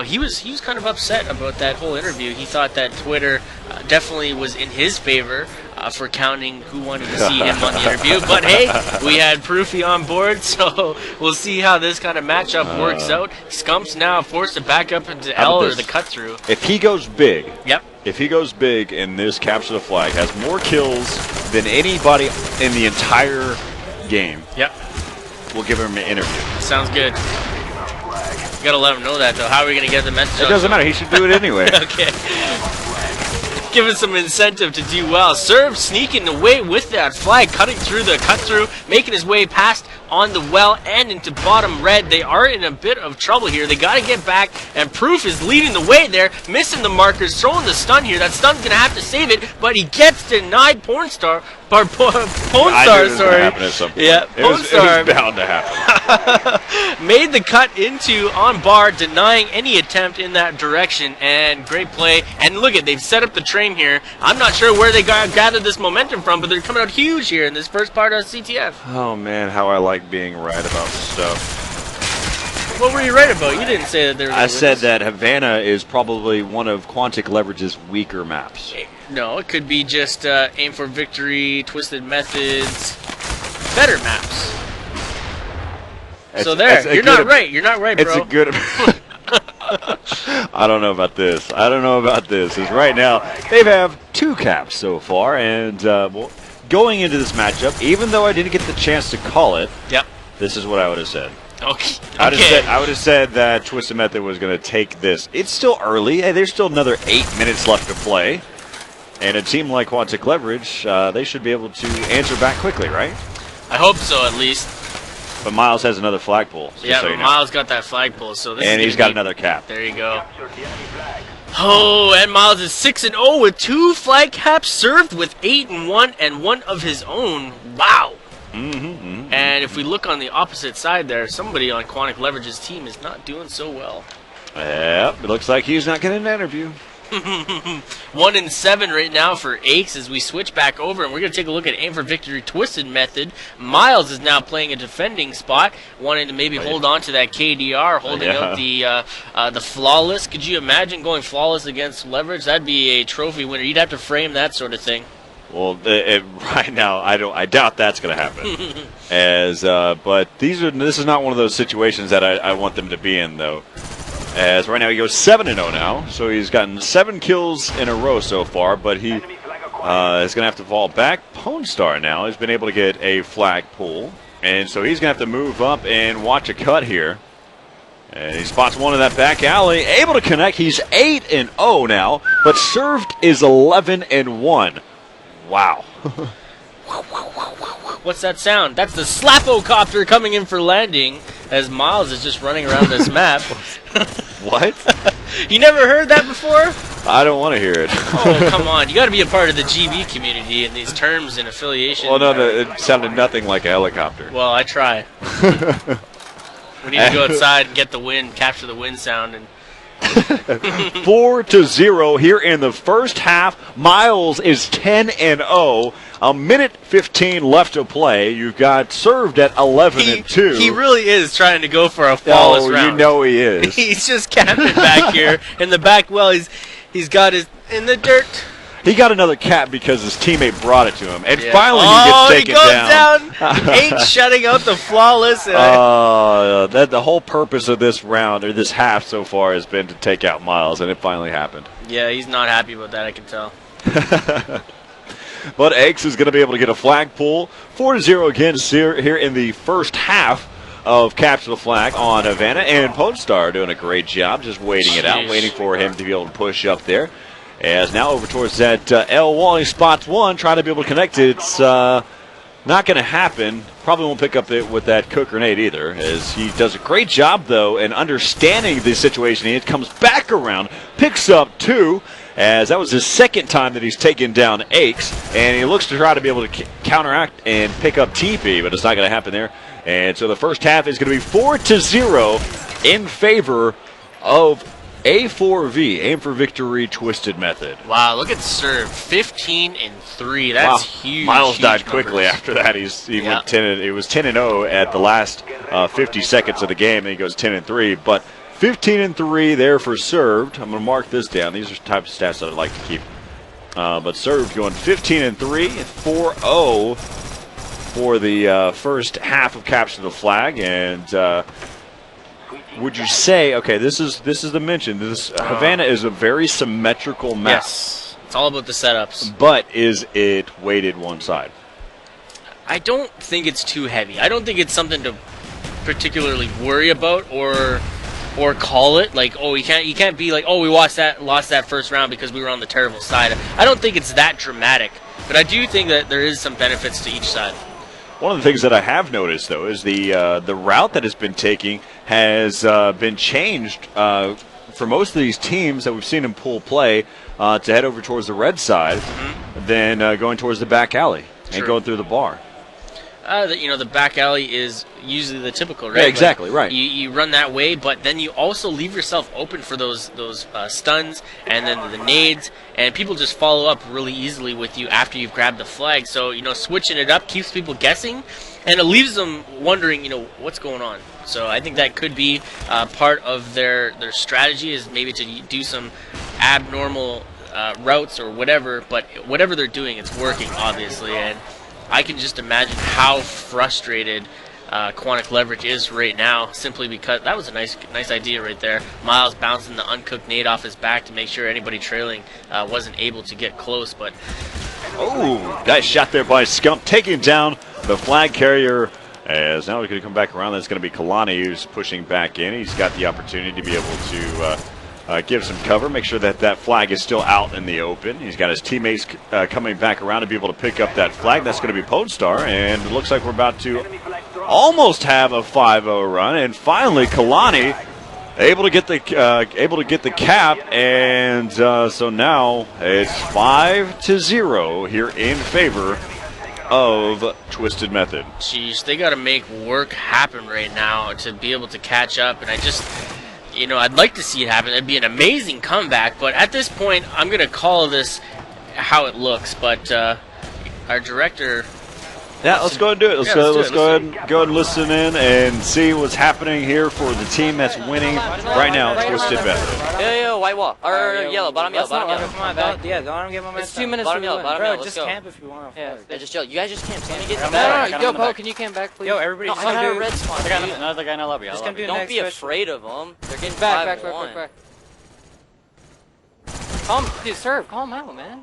he was kind of upset about that whole interview. He thought that Twitter definitely was in his favor for counting who wanted to see him on the interview. But hey, we had Proofy on board, so we'll see how this kind of matchup works out. Scump's now forced to back up into L or the cut through. If he goes big, yep. If he goes big in this Capture the Flag, has more kills than anybody in the entire game. Yep. We'll give him an interview. Sounds good. You gotta let him know that, though. How are we gonna get the message? It doesn't matter. He should do it anyway. Okay. Give him some incentive to do well. Serve sneaking away with that flag, cutting through the cut through, making his way past on the well and into bottom red. They are in a bit of trouble here. They got to get back, and Proof is leading the way there, missing the markers, throwing the stun here. That stun's going to have to save it, but he gets denied Pornstar. Sorry. Yeah, it was bound to happen. Made the cut into on bar, denying any attempt in that direction, and great play. And look at, they've set up the train here. I'm not sure where they gathered this momentum from, but they're coming out huge here in this first part of CTF. Oh man, how I like being right about stuff. What were you right about? You didn't say that there was I said that Havana is probably one of Quantic Leverage's weaker maps. No, it could be just Aim for Victory, Twisted Methods, better maps. So there, you're not right. You're not right, bro. It's a good. I don't know about this. I don't know about this. Because right now, they have 2 caps so far. And well, going into this matchup, even though I didn't get the chance to call it, yep, this is what I would have said. Okay. I would have said that Twisted Method was going to take this. It's still early. Hey, there's still another 8 minutes left to play. And a team like Quantic Leverage, they should be able to answer back quickly, right? I hope so, at least. But Miles has another flagpole. Yeah, so but Miles got that flagpole, so this and is he's got another cap. There you go. Oh, and Miles is 6-0 with 2 flag caps served with 8-1 and 1 of his own. Wow. And if we look on the opposite side there, somebody on Quantic Leverage's team is not doing so well. Yep, it looks like he's not getting an interview. 1-7 right now for Aches as we switch back over, and we're going to take a look at Aim for Victory Twisted Method. Miles is now playing a defending spot, wanting to maybe hold on to that KDR, holding out the Flawless. Could you imagine going Flawless against Leverage? That'd be a trophy winner. You'd have to frame that sort of thing. Well, right now, I doubt that's going to happen. But this is not one of those situations that I want them to be in, though. As right now he goes 7-0 now, so he's gotten 7 kills in a row so far, but he is going to have to fall back. Pone Star now has been able to get a flag pull, and so he's going to have to move up and watch a cut here. And he spots one in that back alley, able to connect. He's 8-0 now, but served is 11-1. Wow. What's that sound? That's the Slapocopter coming in for landing as Miles is just running around this map. What? You never heard that before? I don't want to hear it. Oh, come on. You got to be a part of the GB community in these terms and affiliation. Well, no, it sounded nothing like a helicopter. Well, I try. We need to go outside and get the wind, capture the wind sound. And 4-0 here in the first half. Miles is 10-0. A minute 15 left to play. You've got served at 11-2. He really is trying to go for a flawless round. You know he is. He's just camping back here in the back. Well, he's got his in the dirt. He got another cap because his teammate brought it to him, and finally he gets taken down. He goes down. 8 shutting out the Flawless. The whole purpose of this round or this half so far has been to take out Miles, and it finally happened. Yeah, he's not happy about that. I can tell. But Eggs is going to be able to get a flag pull. 4-0 again here in the first half of Capture the Flag on Havana. And Pone Star doing a great job just waiting it out, waiting for him to be able to push up there. As now over towards that L wall, he spots one, trying to be able to connect it. It's not going to happen. Probably won't pick up with that cook grenade either, as he does a great job, though, in understanding the situation. He comes back around, picks up 2, as that was his second time that he's taken down Aches, and he looks to try to be able to counteract and pick up TP, but it's not going to happen there. And so the first half is going to be 4-0 in favor of A4V, Aim for Victory Twisted Method. Wow, look at serve, 15-3. That's huge. Miles huge died numbers. quickly after that. He went 10. It was 10-0 at the last 50 seconds of the game, and he goes 10-3. But 15-3 there for served. I'm going to mark this down. These are the types of stats that I'd like to keep. But served going 15-3, 4-0 for the first half of Capture the Flag, and. Would you say, okay, this is the mention. Havana is a very symmetrical map. Yes, it's all about the setups. But is it weighted one side? I don't think it's too heavy. I don't think it's something to particularly worry about or call it. Like, oh, you can't be like, oh, we lost that first round because we were on the terrible side. I don't think it's that dramatic. But I do think that there is some benefits to each side. One of the things that I have noticed, though, is the route that it's been taking has been changed for most of these teams that we've seen in pool play to head over towards the red side, than going towards the back alley and going through the bar. The back alley is usually the typical, right? Yeah, exactly, right. You run that way, but then you also leave yourself open for those stuns and then the nades, and people just follow up really easily with you after you've grabbed the flag. So, switching it up keeps people guessing, and it leaves them wondering, what's going on. So I think that could be part of their strategy, is maybe to do some abnormal routes or whatever, but whatever they're doing, it's working, obviously, and I can just imagine how frustrated Quantic leverage is right now, simply because that was a nice idea right there. Miles bouncing the uncooked nade off his back to make sure anybody trailing wasn't able to get close. But oh, nice shot there by Scump, taking down the flag carrier. As now we're going to come back around. That's going to be Kalani who's pushing back in. He's got the opportunity to be able to give some cover, make sure that that flag is still out in the open. He's got his teammates coming back around to be able to pick up that flag. That's going to be Podestar, and it looks like we're about to almost have a 5-0 run. And finally, Kalani able to get the cap, and so now it's 5-0 here in favor of Twisted Method. Jeez, they got to make work happen right now to be able to catch up, and I just, you know, I'd like to see it happen. It'd be an amazing comeback, but at this point, I'm going to call this how it looks, but our director... Yeah, let's go ahead and do it. Let's go ahead and listen in and see what's happening here for the team that's winning right now, Twisted Method. Yo, white wall. Or yellow, bottom yellow. Come on, don't let him get momentum. It's 2 minutes. Bottom yellow, Bro, just camp if you want. Yeah, just chill. You guys just camp. Let me get the back. Yo, Bo, can you camp back, please? Yo, everybody just I got a red spawn. Another guy in the lobby. Don't be afraid of them. They're getting back. Calm, dude, serve. Calm out, man.